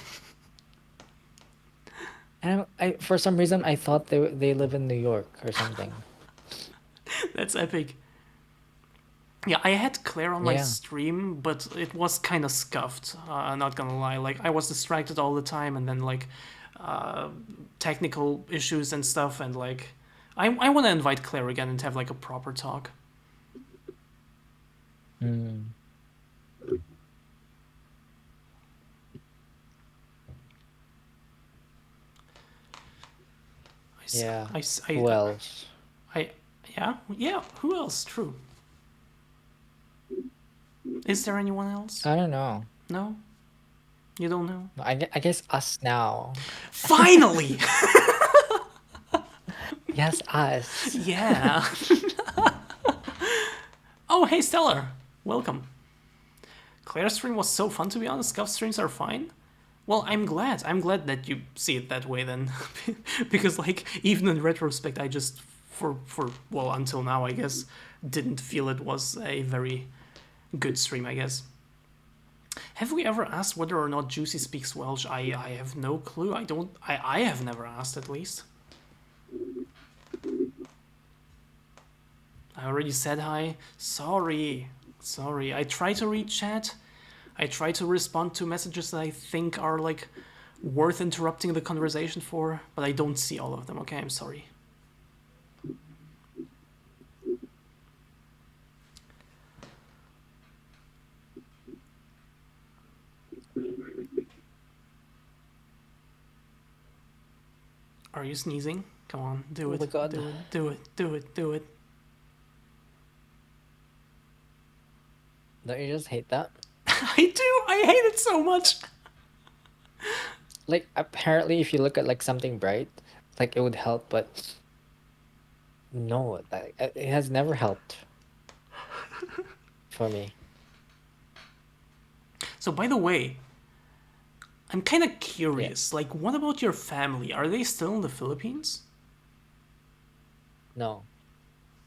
And for some reason, I thought they live in New York or something. That's epic. Yeah, I had Claire on my Yeah. stream, but it was kind of scuffed. Not gonna lie, like I was distracted all the time, and then like technical issues and stuff, and like I want to invite Claire again and have like a proper talk. Yeah. I, Who else? yeah. Who else? True. Is there anyone else? I don't know. No, you don't know. I guess us now. Finally, Yes, us. yeah. Oh, hey, Stellar, welcome. Claire's stream was so fun, to be honest. Scuff streams are fine. Well, I'm glad. I'm glad that you see it that way then. Because, like, even in retrospect, I just, well, until now, I guess, didn't feel it was a very good stream, I guess. Have we ever asked whether or not Juicy speaks Welsh? I have no clue. I have never asked, at least. I already said hi. Sorry. I try to read chat. I try to respond to messages that I think are, like, worth interrupting the conversation for, but I don't see all of them, okay? I'm sorry. Are you sneezing? Come on, do Oh it. my God. Do it. Don't you just hate that? I do. I hate it so much. Like apparently, if you look at like something bright, like it would help, but no, it has never helped for me. So, by the way, I'm kind of curious. Like, what about your family? Are they still in the Philippines? No,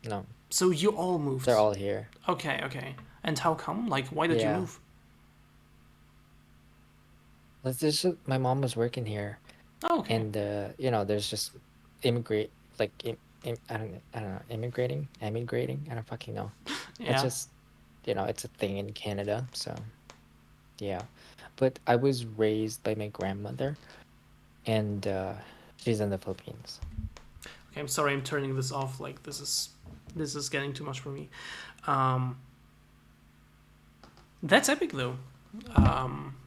no, So you all moved. they're all here. Okay. And how come? Like, why did you Yeah. move? Let's just my mom was working here, Oh, okay. and there's just immigrate like I don't know, emigrating. I don't fucking know. Yeah. It's just it's a thing in Canada, so yeah. But I was raised by my grandmother, and she's in the Philippines. Okay, I'm sorry. I'm turning this off. Like, this is getting too much for me. That's epic, though.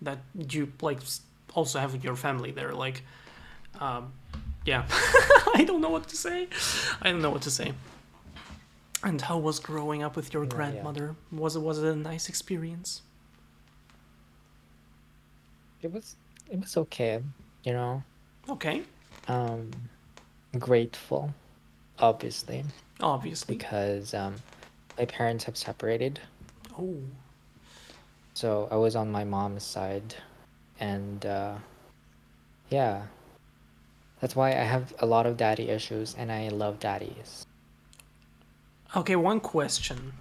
that you like also have your family there. Like, yeah, I don't know what to say. I don't know what to say. And how was growing up with your Yeah, yeah. grandmother? Was it a nice experience? It was okay, you know. Okay, Um, Grateful, obviously, obviously. because my parents have separated. Oh, So I was on my mom's side, and yeah, that's why I have a lot of daddy issues, and I love daddies. okay. One question,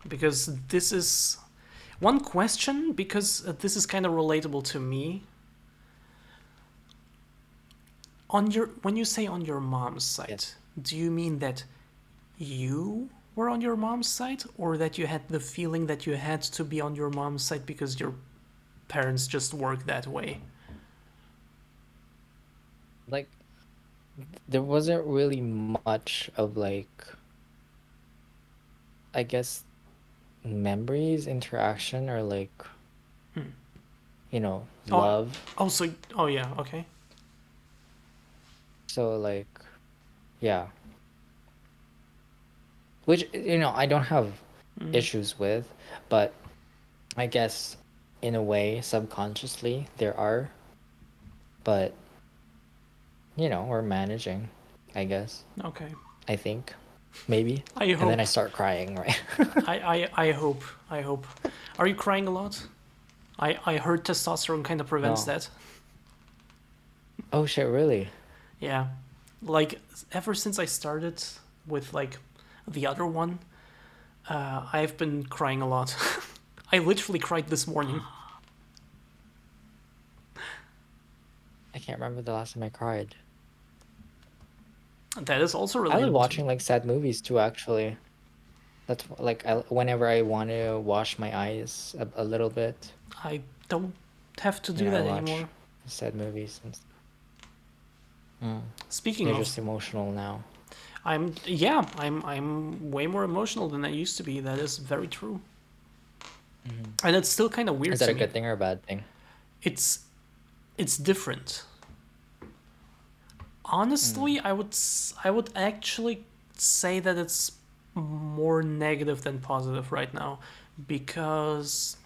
because this is one question because this is kind of relatable to me. On your when you say on your mom's side, Yes. do you mean that you were on your mom's side, or that you had the feeling that you had to be on your mom's side because your parents just work that way? Like there wasn't really much of like, I guess, memories, interaction, or like, Oh, love. oh yeah, okay. So like, yeah, which I don't have issues with, but I guess in a way subconsciously there are, but we're managing, I guess. Okay. I think maybe. I And then hope. I start crying, right? I hope. I hope. Are you crying a lot? I heard testosterone kind of prevents No. that. Oh shit, really? Yeah. Like ever since I started with like the other one, I've been crying a lot. I literally cried this morning. I can't remember the last time I cried. That is also I love relatable to me. watching like sad movies too, actually. That's like whenever I want to wash my eyes a little bit, I don't have to do I that watch anymore. sad movies and mm. Speaking They're of, just emotional now. I'm way more emotional than I used to be. That is very true. And it's still kind of weird Is that to a me. good thing or a bad thing? It's it's different. Honestly, I would actually say that it's more negative than positive right now, because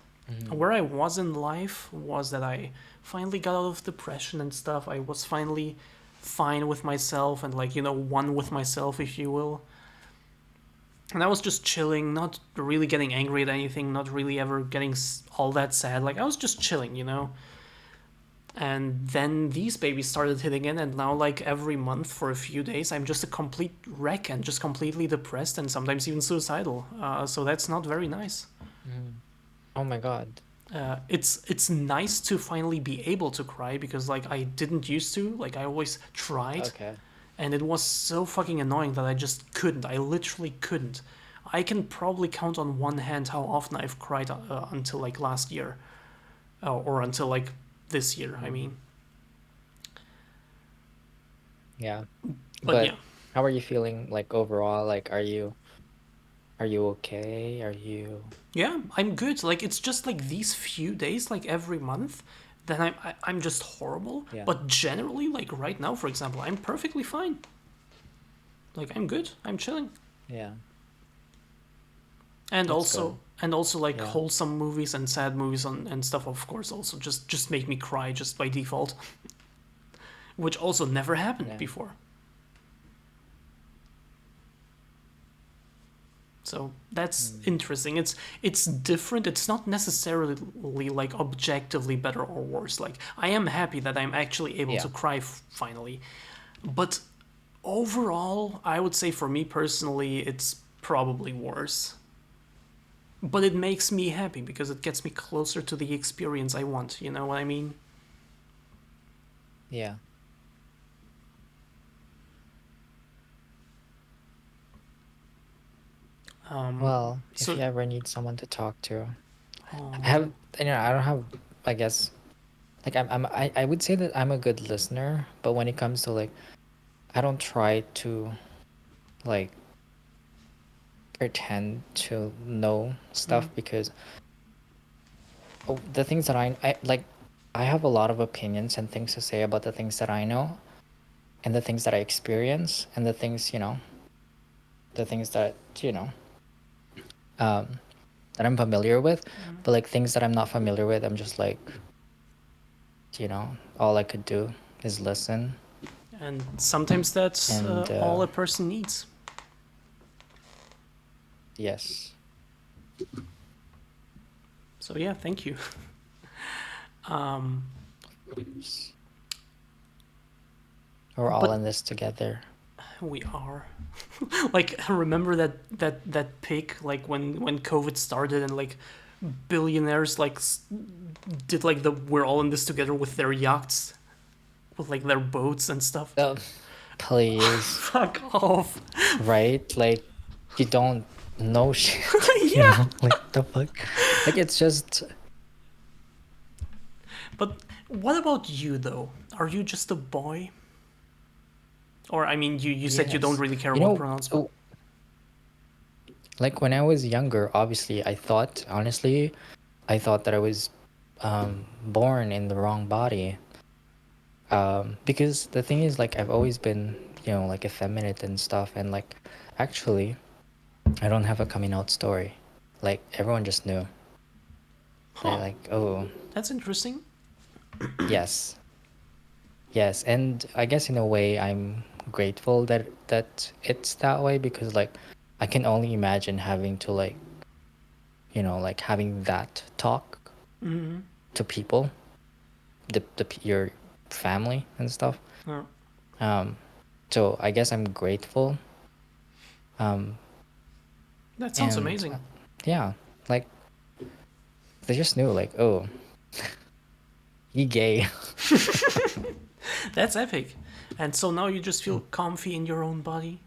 where I was in life was that I finally got out of depression and stuff. I was finally fine with myself and like one with myself, if you will. And I was just chilling, not really getting angry at anything, not really ever getting all that sad. Like I was just chilling. And then these babies started hitting in, and now, like, every month for a few days, I'm just a complete wreck and just completely depressed and sometimes even suicidal. So that's not very nice. Oh my god. It's nice to finally be able to cry because, like, I didn't used to. Like, I always tried, Okay. and it was so fucking annoying that I just couldn't. I literally couldn't. I can probably count on one hand how often I've cried until, like, last year. Or until, like, this year, I mean. Yeah. But But yeah. how are you feeling like overall? Like are you okay? Are you Yeah, I'm good. Like it's just like these few days, like every month, then I'm just horrible. Yeah. But generally, like right now, for example, I'm perfectly fine. Like I'm good. I'm chilling. Yeah. And That's good. also like Yeah. wholesome movies and sad movies and stuff. Of course, also just make me cry just by default, which also never happened Yeah. before. So that's interesting. It's different. It's not necessarily like objectively better or worse. Like I am happy that I'm actually able Yeah. to cry finally. But overall, I would say for me personally, it's probably worse. But it makes me happy because it gets me closer to the experience I want. You know what I mean? Yeah. Well, if So, you ever need someone to talk to, oh I have man, I don't have, I guess, like I would say that I'm a good listener, but when it comes to like, I don't try to like pretend to know stuff because the things that I like, I have a lot of opinions and things to say about the things that I know, and the things that I experience, and the things the things that um, that I'm familiar with. But like things that I'm not familiar with, I'm just like, all I could do is listen. And sometimes that's And all a person needs. yes, So yeah, thank you. Um, we're all But- in this together. we are. Like, remember that pic, like when COVID started and like billionaires like did like the we're all in this together with their yachts, with like their boats and stuff. Please, Fuck off. right? Like, you don't know shit. Yeah. Like the fuck. Like it's just. But what about you though? Are you just a boy? Or I mean, you said you don't Yes. really care You about know, pronouns, but like when I was younger, obviously, honestly, I thought that I was born in the wrong body. Because the thing is, like, I've always been, like effeminate and stuff, and like, actually, I don't have a coming out story. Like, everyone just knew. They're huh, like, oh, that's interesting. yes, yes, and I guess in a way, I'm grateful that it's that way because, like, I can only imagine having to like, like having that talk Mm-hmm. to people, your family and stuff. Yeah. So I guess I'm grateful. That sounds And amazing. yeah, like they just knew, like, oh, he gay. That's epic. And so now you just feel comfy in your own body.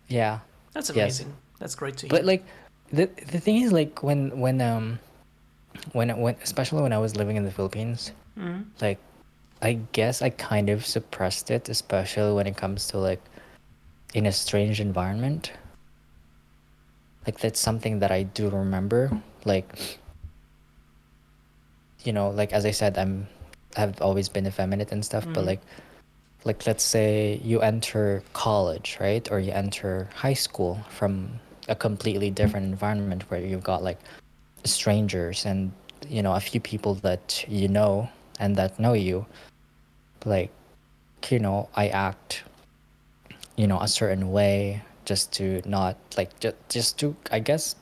Yeah, That's yes. amazing. That's great to hear. But like, the thing is, like, when especially when I was living in the Philippines, like, I guess I kind of suppressed it, especially when it comes to like in a strange environment. Like that's something that I do remember. Like, like as I said, I've always been effeminate and stuff, but like let's say you enter college, right? Or you enter high school from a completely different environment where you've got like strangers and a few people that you know and that know you. Like, I act a certain way just to not like just to, I guess,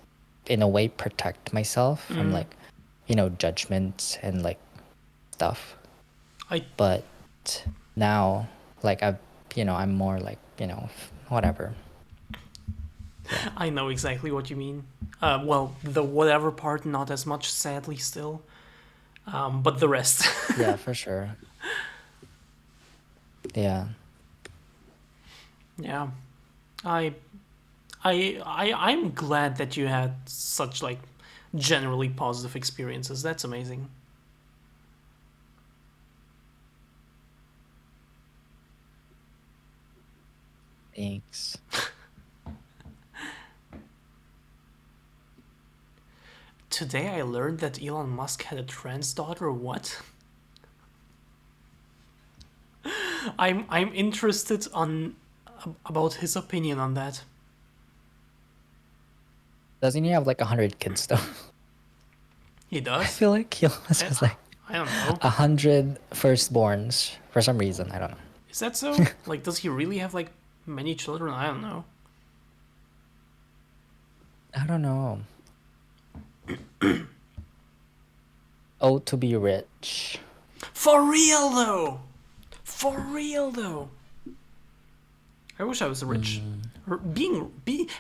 in a way protect myself from like judgment and like stuff. I But now, like, I'm more like, whatever. I know exactly what you mean. Well, the whatever part, not as much, sadly, still. But the rest. Yeah, for sure. Yeah. Yeah. I'm glad that you had such like generally positive experiences. That's amazing. Thanks. Today I learned that Elon Musk had a trans daughter. What? I'm interested on about his opinion on that. Doesn't he have like 100 kids though? He I does? feel like he almost has like I don't know. 100 firstborns for some reason. I don't know. Is that so? Like, does he really have like many children? I don't know. I don't know. Oh, to be rich. For real though. For real though. I wish I was rich. Or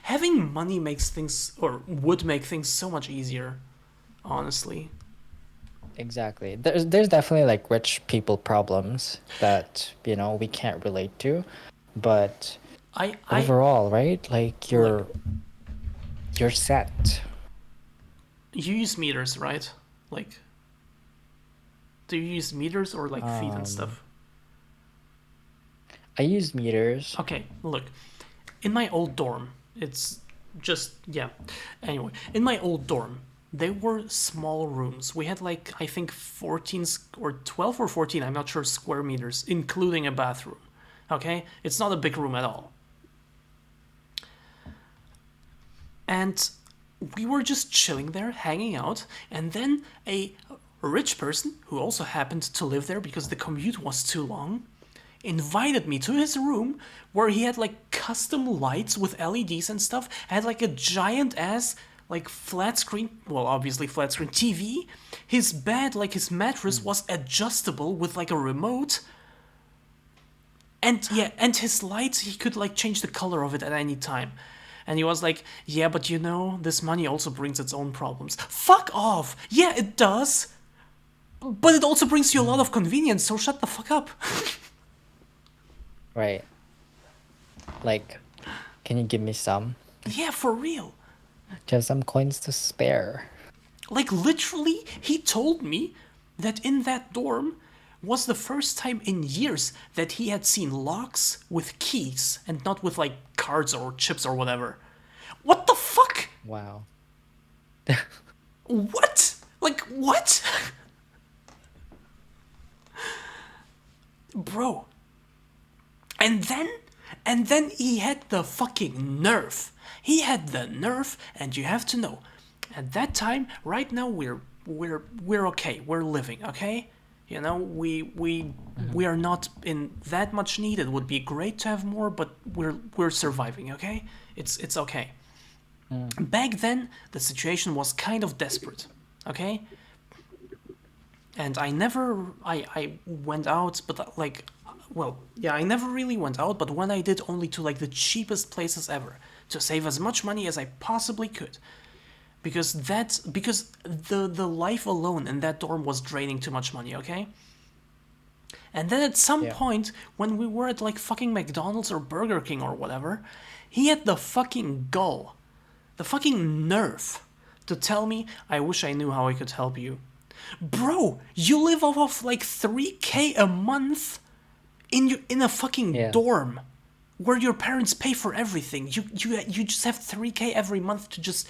having money makes things or would make things so much easier. Honestly. Exactly. There's definitely like rich people problems that, we can't relate to, but I overall, right? Like you're set. you use meters, right? Like, do you use meters or like feet and stuff? I use meters. Okay, look. In my old dorm, it's just yeah. Anyway, in my old dorm, they were small rooms. We had like, I think 14 or 12 or 14, I'm not sure, square meters, including a bathroom. Okay? It's not a big room at all. And we were just chilling there, hanging out, and then a rich person, who also happened to live there because the commute was too long, invited me to his room where he had like custom lights with LEDs and stuff, had like a giant ass like flat screen, well, obviously flat screen TV. His bed, like his mattress, was adjustable with like a remote. And yeah, and his lights, he could like change the color of it at any time. And he was like, yeah, but you know, this money also brings its own problems. Fuck off! Yeah, it does! But it also brings you a lot of convenience, so shut the fuck up. Right. Like, can you give me some? Yeah, for real. Do you have some coins to spare? Like, literally, he told me that in that dorm was the first time in years that he had seen locks with keys and not with, like, cards or chips or whatever. What the fuck? Wow. What? Like, what? Bro. And then he had the fucking nerve. He had the nerve, and you have to know, at that time, right now we're okay. We're living, okay? You know, we are not in that much need. It would be great to have more, but we're surviving, okay? It's okay. Back then, the situation was kind of desperate, okay? And I went out, but like, well, yeah, I never really went out, but when I did, only to like the cheapest places ever, to save as much money as I possibly could. Because the life alone in that dorm was draining too much money, okay? And then at some Yeah. point, when we were at like fucking McDonald's or Burger King or whatever, he had the fucking gall, the fucking nerve to tell me, I wish I knew how I could help you. Bro, you live off of like 3K a month in a fucking Yeah. dorm where your parents pay for everything. You just have 3K every month to just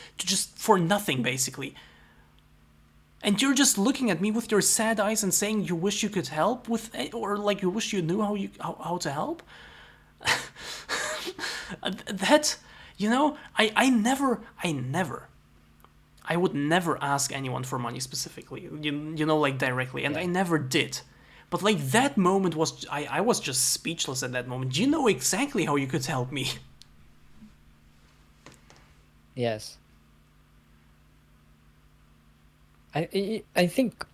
for nothing basically. And you're just looking at me with your sad eyes and saying you wish you could help with, or like you wish you knew how to help. That, you know, I would never ask anyone for money specifically, you know, like directly, and I never did. But like that moment was, I was just speechless at that moment. You know exactly how you could help me. Yes. I think,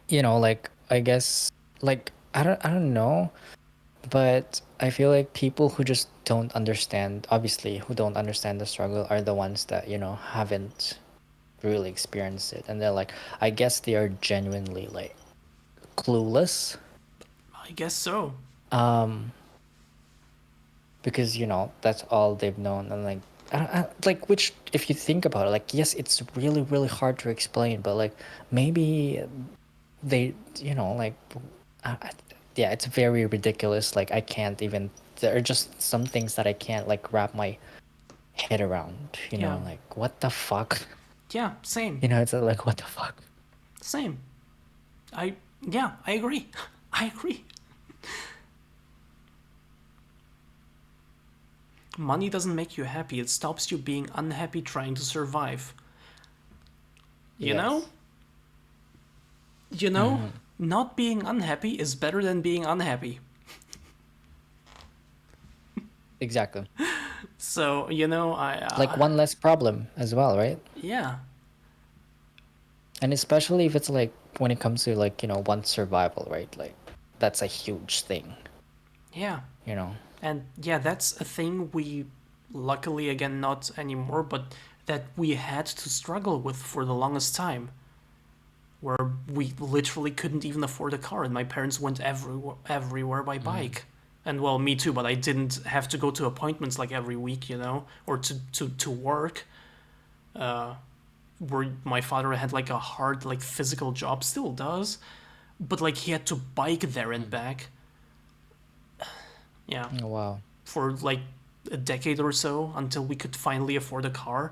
you know, like, I guess, like, I don't know, but I feel like people who just don't understand, obviously, who don't understand the struggle are the ones that, you know, haven't really experienced it, and they're like, I guess they are genuinely like clueless, I guess so. because, you know, that's all they've known. And like, like, which, if you think about it, like, yes, it's really really hard to explain, but like, maybe they, you know, like, yeah, it's very ridiculous. Like, I can't even, there are just some things that I can't like wrap my head around, you know. Yeah. Like, what the fuck? Yeah, same. You know, it's like, what the fuck? Same. Yeah, I agree. I agree. Money doesn't make you happy. It stops you being unhappy trying to survive. You Yes. know? You know, not being unhappy is better than being unhappy. Exactly. So, you know, Like, one less problem as well, right? yeah. And especially if it's like, when it comes to like, you know, one survival, right? Like, that's a huge thing, Yeah. you know. And yeah, that's a thing we, luckily again, not anymore, but that we had to struggle with for the longest time. Where we literally couldn't even afford a car, and my parents went everywhere by bike. And well, me too, but I didn't have to go to appointments like every week, you know, or to work. Where my father had like a hard, like physical job, still does, but like he had to bike there and back. Yeah, Oh, wow. for like a decade or so until we could finally afford a car.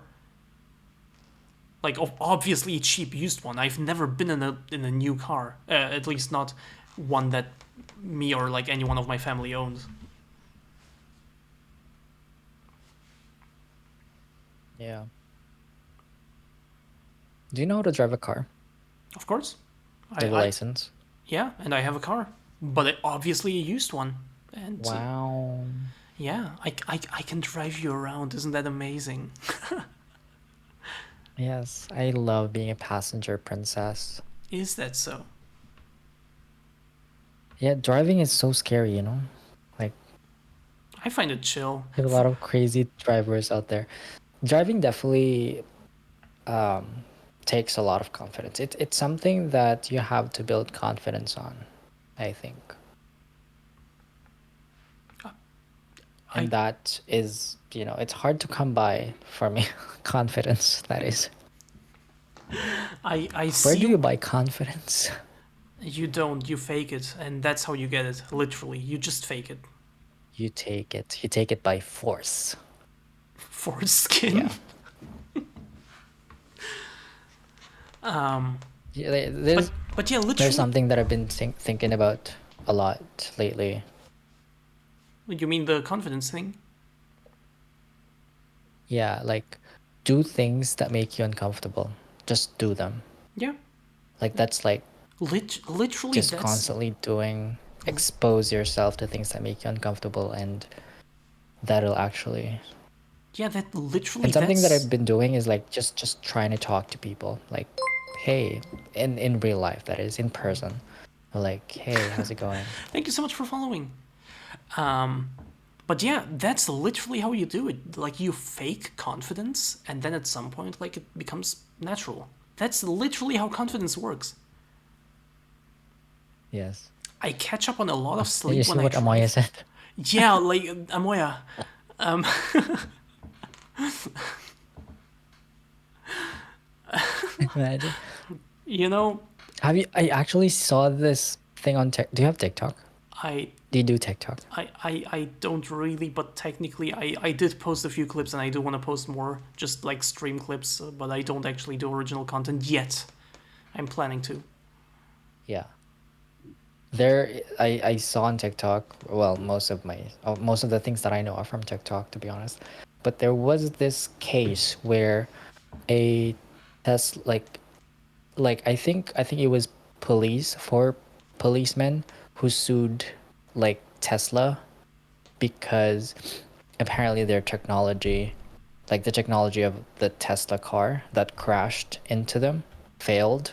Like obviously a cheap used one. I've never been in a new car, at least not one that me or like anyone of my family owns. Yeah. Do you know how to drive a car? Of course, Do you have a I license? yeah, and I have a car, but obviously a used one. And Wow. yeah, I can drive you around. Isn't that amazing? Yes, I love being a passenger princess. Is that so? Yeah, driving is so scary, you know? Like, I find it chill. there's a lot of crazy drivers out there. Driving definitely um, takes a lot of confidence. It's something that you have to build confidence on, I think. I And that is, it's hard to come by for me. Confidence, that is. I Where do see. you buy confidence? You don't. You fake it, and that's how you get it. Literally, you just fake it. You take it. You take it by force. For skin. Yeah. Um, Yeah, but yeah, there's literally. something that I've been thinking about a lot lately. You mean the confidence thing? Yeah, like do things that make you uncomfortable. Just do them. Yeah. Like that's like Literally, just that's constantly doing, expose yourself to things that make you uncomfortable, and that'll actually. yeah. That literally And something that that's I've been doing is like just trying to talk to people. Like, hey, in real life, that is, in person. Like, hey, how's it going? Thank you so much for following. Um, but yeah, that's literally how you do it. Like you fake confidence, and then at some point, like it becomes natural. That's literally how confidence works. Yes. I catch up on a lot of You sleep see when I what Amoya drive. said? Yeah, like Amoya. Um, Imagine. you know, Have you? I actually saw this thing on Tik. Do you have TikTok? I Do you do TikTok? I don't really, but technically I did post a few clips and I do want to post more, just like stream clips, but I don't actually do original content yet. I'm planning to. Yeah. There, I saw on TikTok. Well, most of the things that I know are from TikTok, to be honest. But there was this case where a test like I think it was four policemen who sued like Tesla because apparently their technology, like the technology of the Tesla car that crashed into them, failed.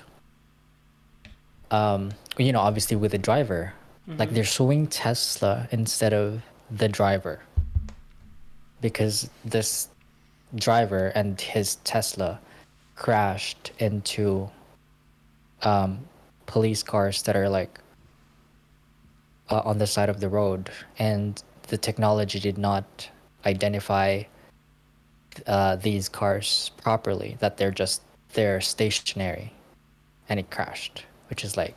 Obviously with the driver, like they're suing Tesla instead of the driver because this driver and his Tesla crashed into police cars that are like on the side of the road, and the technology did not identify these cars properly, that they're stationary, and it crashed, which is like,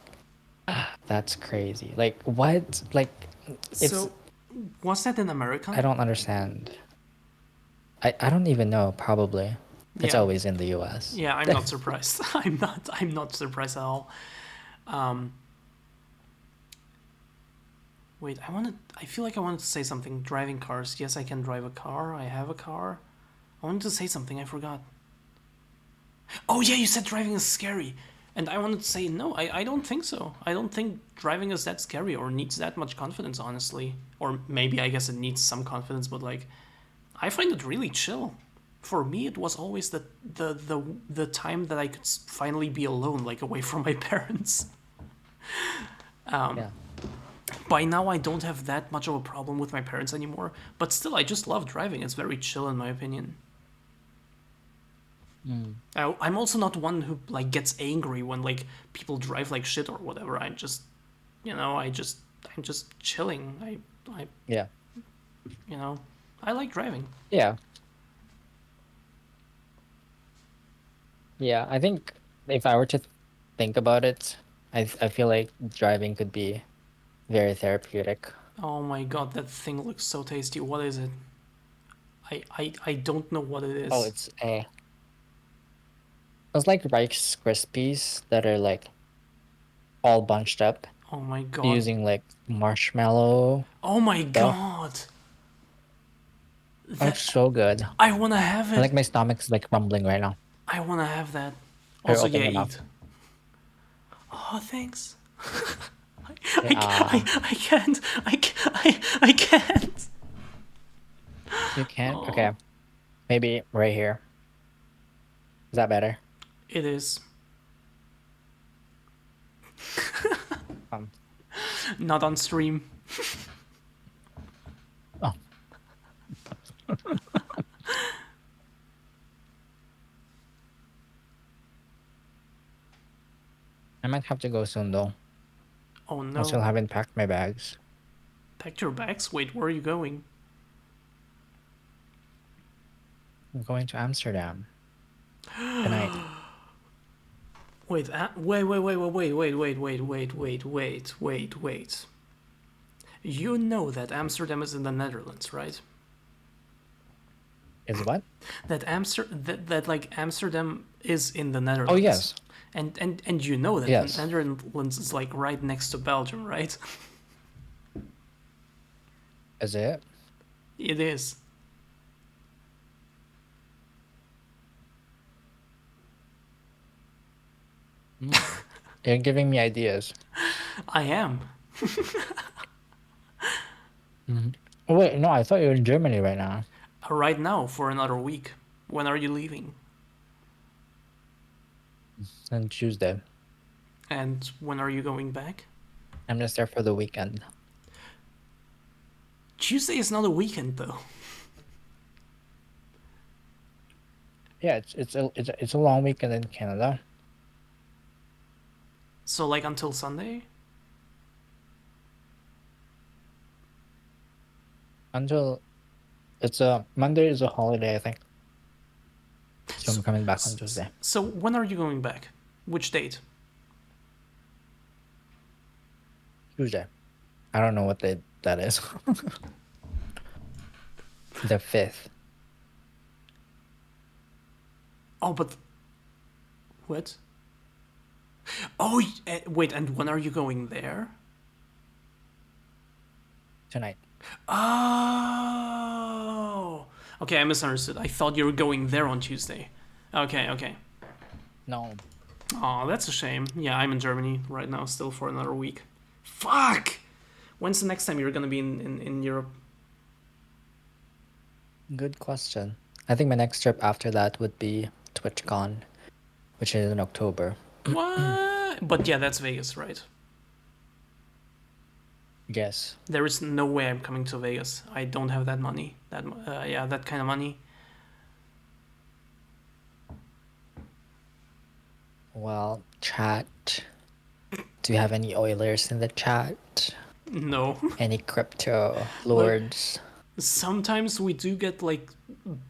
that's crazy. Like what? Like it's So, was that in America? I don't understand. I don't even know. Probably it's Yeah, always in the US. yeah. I'm not surprised. I'm not surprised at all. Um, wait, I wanted. I feel like I wanted to say something. Driving cars. Yes, I can drive a car. I have a car. I wanted to say something. I forgot. Oh yeah, you said driving is scary. And I wanted to say no, I don't think so. I don't think driving is that scary or needs that much confidence, honestly. Or maybe I guess it needs some confidence, but like I find it really chill. For me, it was always the time that I could finally be alone, like away from my parents. Yeah. By now, I don't have that much of a problem with my parents anymore, but still, I just love driving. It's very chill, in my opinion. I'm also not one who like gets angry when like people drive like shit or whatever. I'm just, I'm just chilling. I, Yeah. you know, I like driving. Yeah. Yeah. I think if I were to think about it, I feel like driving could be very therapeutic. Oh my god, that thing looks so tasty. What is it? I don't know what it Oh, is. it's a It's like Rice Krispies that are like all bunched up Oh my god. using like marshmallow Oh my stuff. god. It's That so good. I wanna have I it. like my stomach's like rumbling right now. I wanna have that. Here, Also, open yeah, your mouth. eat. Oh, thanks. Yeah. I can't. I can't. You can't? Oh, Okay. Maybe right here. Is that better? it is. Um. Not on stream. Oh. I might have to go soon though. Oh I still no. haven't packed my bags. Packed your bags? Wait, where are you going? I'm going to Amsterdam tonight. Wait, wait. You know that Amsterdam is in the Netherlands, right? Is what? That like Amsterdam is in the Oh Netherlands. yes. And you know that Yes. the Netherlands is like right next to Belgium, right? Is it? It is. You're giving me ideas. I am. Oh, wait, no, I thought you were in Germany right now. Right now for another week. When are you leaving? On Tuesday. And when are you going back? I'm just there for the weekend. Tuesday is not a weekend though. Yeah, it's a long weekend in Canada. So like until Sunday? Until it's a Monday is a holiday, I think. So I'm So, coming back on Tuesday. so when are you going back? Which date? Tuesday. I don't know what day that is. The 5th. Oh, but what? Oh, wait, and when are you going there? Tonight. Oh. Okay, I misunderstood. I thought you were going there on Tuesday. Okay. No. Oh, that's a shame. Yeah, I'm in Germany right now still for another week. Fuck! When's the next time you're gonna be in Europe? Good question. I think my next trip after that would be TwitchCon, which is in October. What? But yeah, that's Vegas, right? Yes. There is no way I'm coming to Vegas. I don't have that money. That kind of money. Well, chat. Do you have any Oilers in the chat? No. Any crypto lords? Sometimes we do get like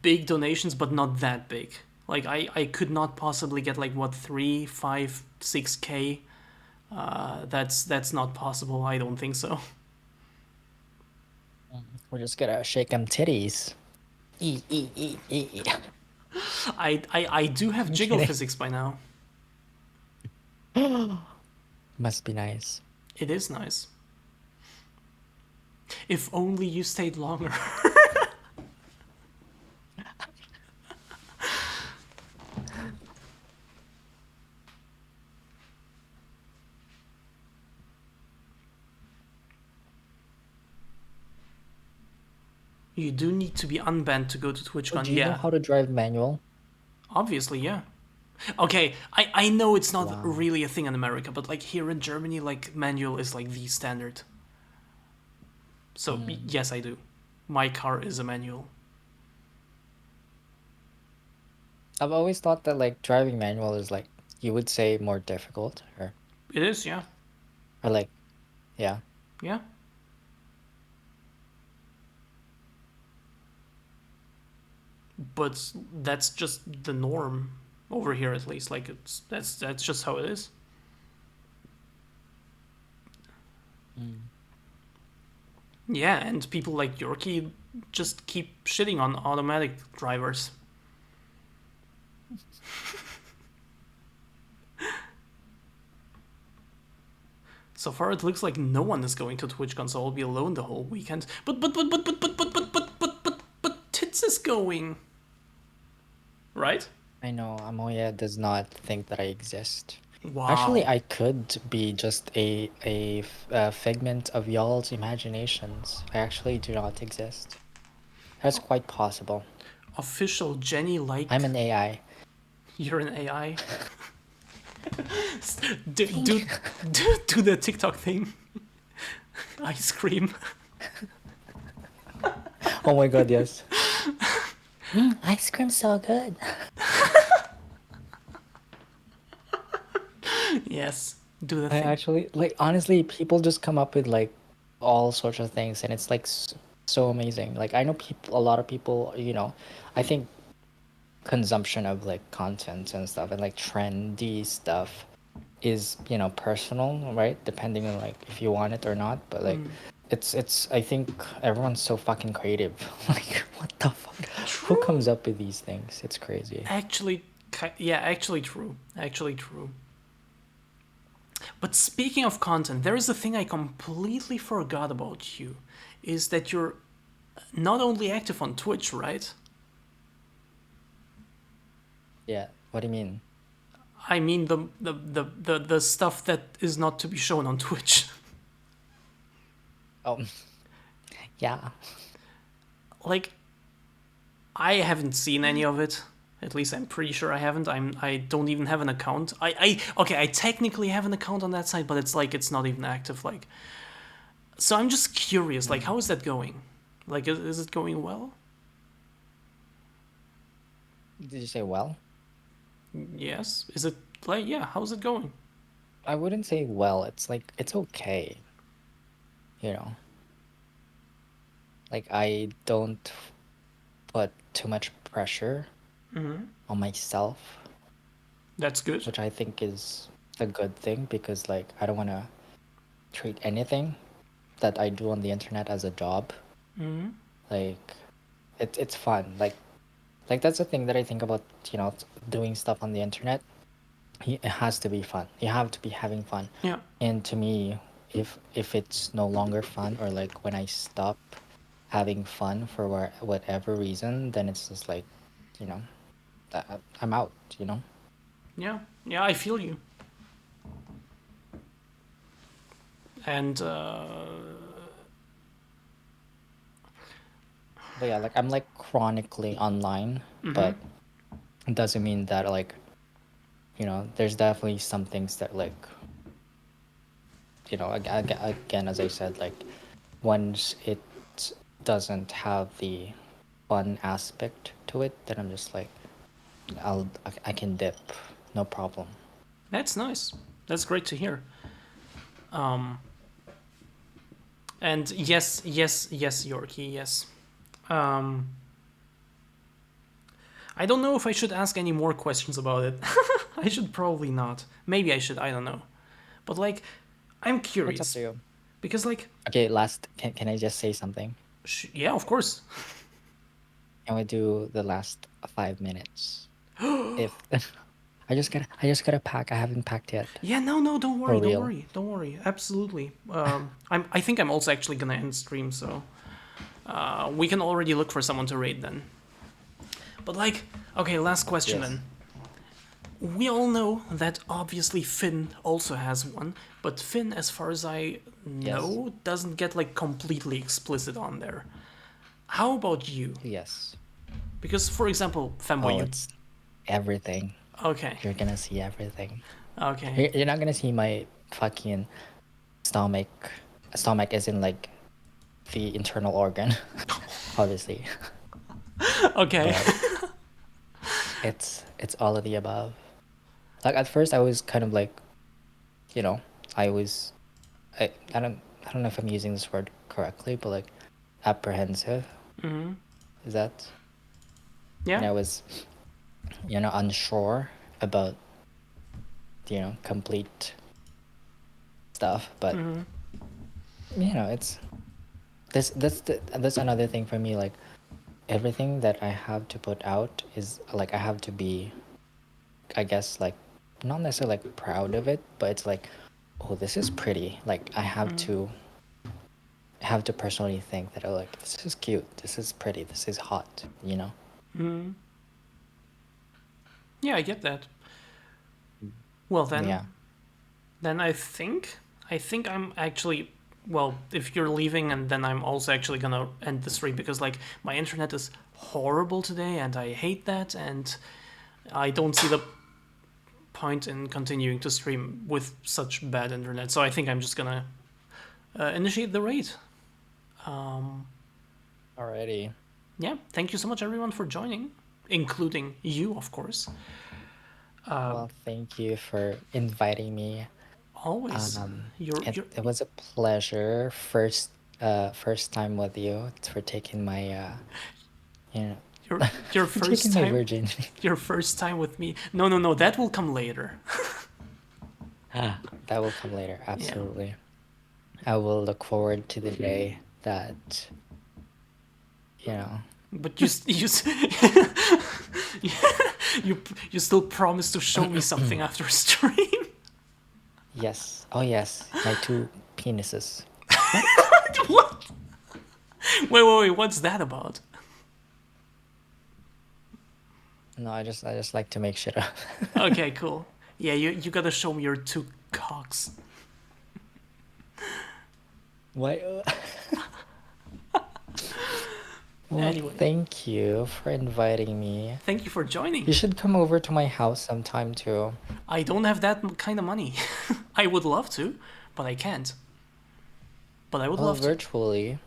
big donations, but not that big. Like I could not possibly get like what 3, 5, 6K. That's not possible. I don't think so. We're just gonna shake them titties. E. I do have jiggle kidding. physics by now. Must be nice. It is nice. If only you stayed longer. You do need to be unbanned to go to TwitchCon. Do you know Yeah, how to drive manual? obviously, yeah. Okay, I know it's not Wow. really a thing in America, but like here in Germany, like manual is like the standard. So yes, I do. My car is a manual. I've always thought that like driving manual is like you would say more difficult It is, yeah, or like yeah. yeah. But that's just the norm over here, at least. Like that's just how it is. Yeah, and people like Yorkie just keep shitting on automatic drivers. So far, it looks like no one is going to TwitchCon, so I'll be alone the whole weekend. But Tits is going, right? I know Amoya does not think that I exist. Wow. Actually, I could be just a figment of y'all's imaginations. I actually do not exist. That's quite possible. Official Jenny like. I'm an AI. You're an AI. do the TikTok thing. Ice cream. Oh my god, yes. Ice cream's so good. Yes. Do the I thing. actually, like, honestly, people just come up with like all sorts of things, and it's like so amazing. Like, I know people, a lot of people, I think consumption of like content and stuff and like trendy stuff is, personal, right? Depending on like if you want it or not. But like, it's. I think everyone's so fucking creative. Like, what the fuck? Who comes up with these things? It's crazy. Actually, yeah, actually true. Actually true. But speaking of content, there is a thing I completely forgot about you. Is that you're not only active on Twitch, right? Yeah. What do you mean? I mean the stuff that is not to be shown on Twitch. Oh, yeah. Like, I haven't seen any of it. At least I'm pretty sure I haven't. I don't even have an account. Okay, I technically have an account on that site, but it's like it's not even active. Like, so I'm just curious. Like, how is that going? Like, is it going well? Did you say well? Yes. Is it like, yeah? How's it going? I wouldn't say well. It's like it's okay. You know. Like, I don't put too much pressure on myself, That's good. which I think is a good thing because like I don't want to treat anything that I do on the internet as a job. Like, it's fun. Like that's the thing that I think about, doing stuff on the internet. It has to be fun. You have to be having fun. Yeah. And to me, if it's no longer fun, or like when I stop having fun for whatever reason, then it's just like, you know, I'm out, Yeah. Yeah. I feel you. And But yeah, like I'm like chronically online, but it doesn't mean that like, there's definitely some things that like, again, as I said, like once it doesn't have the fun aspect to it, then I'm just like, I can dip, no problem. that's nice. That's great to hear. And yes, Yorkie, yes. I don't know if I should ask any more questions about it. I should probably not. Maybe I should. I don't know. But like, I'm What's up curious to you? because like, Okay, last, can I just say something? yeah, of course. Can we do the last 5 minutes? If I just gotta pack. I haven't packed yet. Yeah, no, don't For worry, real. don't worry. Absolutely. I think I'm also actually gonna end stream, so we can already look for someone to raid then. But like, okay, last question Yes. then. We all know that obviously Finn also has one, but Finn, as far as I know, doesn't get like completely explicit on there. How about you? Yes. Because, for example, Femboy, Oh, you. it's everything. Okay, You're gonna see everything. okay. You're not gonna see my fucking stomach. Stomach is in like the internal organ, obviously. Okay. But it's all of the above. Like at first, I was kind of like, I was, I don't know if I'm using this word correctly, but like apprehensive. Is that? And I Yeah. was, unsure about, complete stuff. But it's that's another thing for me. Like everything that I have to put out is like I have to be, I guess, like not necessarily like proud of it, but it's like oh, this is pretty. Like I have to personally think that, oh, like, this is cute, this is pretty, this is hot, you know? Yeah, I get that. Well Yeah. then I think I'm actually, well, if you're leaving, and then I'm also actually gonna end the stream because like my internet is horrible today and I hate that, and I don't see the point in continuing to stream with such bad internet. So I think I'm just gonna initiate the raid. Alrighty. Yeah, thank you so much everyone for joining, including you, of course. Well, thank you for inviting me. Always, you're It was a pleasure. First time with you, for taking my you know, your for first taking my time. virginity. Your first time with me. No, that will come later. That will come later, absolutely. I will look forward to the day that, you know. But you still promise to show me something after stream. Yes. Oh yes, my two penises. What? Wait, what's that about? No, I just like to make shit up. Okay, cool. Yeah, you gotta show me your two cocks. Why? Well, Anyway. thank you for inviting me. Thank you for joining. You should come over to my house sometime too. I don't have that kind of money. I would love to, but I can't. But I would Well, love to. virtually.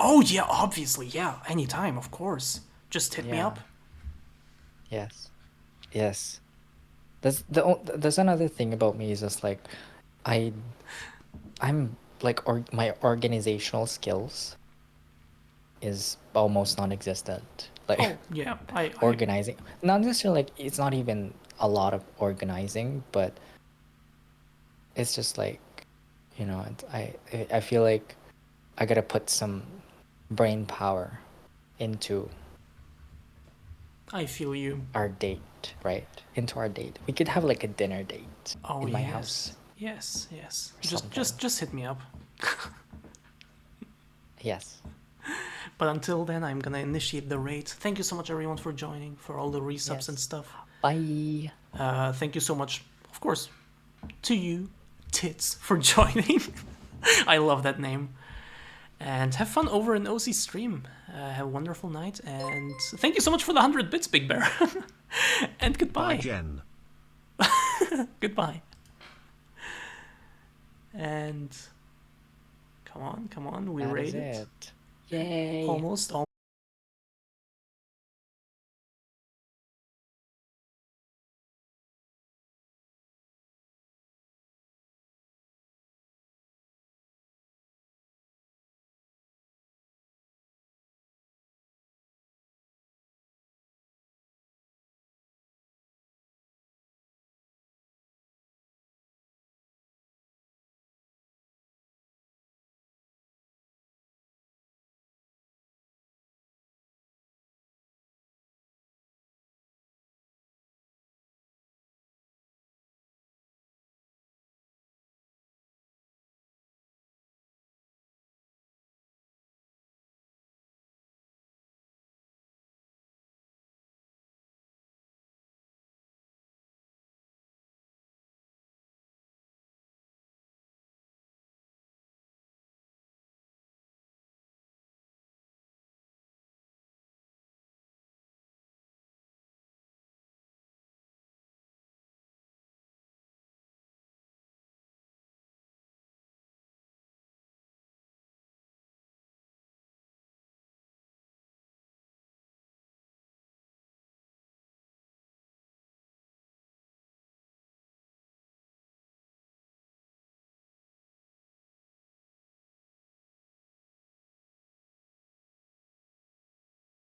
Oh yeah, obviously, yeah. Anytime, of course. Just hit me Yeah. up. Yes. Yes. There's another thing about me is just like, I'm like, my organizational skills is almost non-existent. Like Oh yeah, I organizing, not necessarily, like, it's not even a lot of organizing, but it's just like, you know, I feel like I gotta put some brain power into I feel you. our date, right? Into our date. We could have like a dinner date Oh in my yes. house. Yes. Something. Just hit me up. Yes. But until then, I'm gonna initiate the raid. Thank you so much, everyone, for joining, for all the resubs Yes. and stuff. Bye. Thank you so much, of course, to you, Tits, for joining. I love that name. And have fun over in OC stream. Have a wonderful night, and thank you so much for the 100 bits, Big Bear. And goodbye. Bye, Jen. Goodbye. And come on, we That is raided. it. Yay. Almost.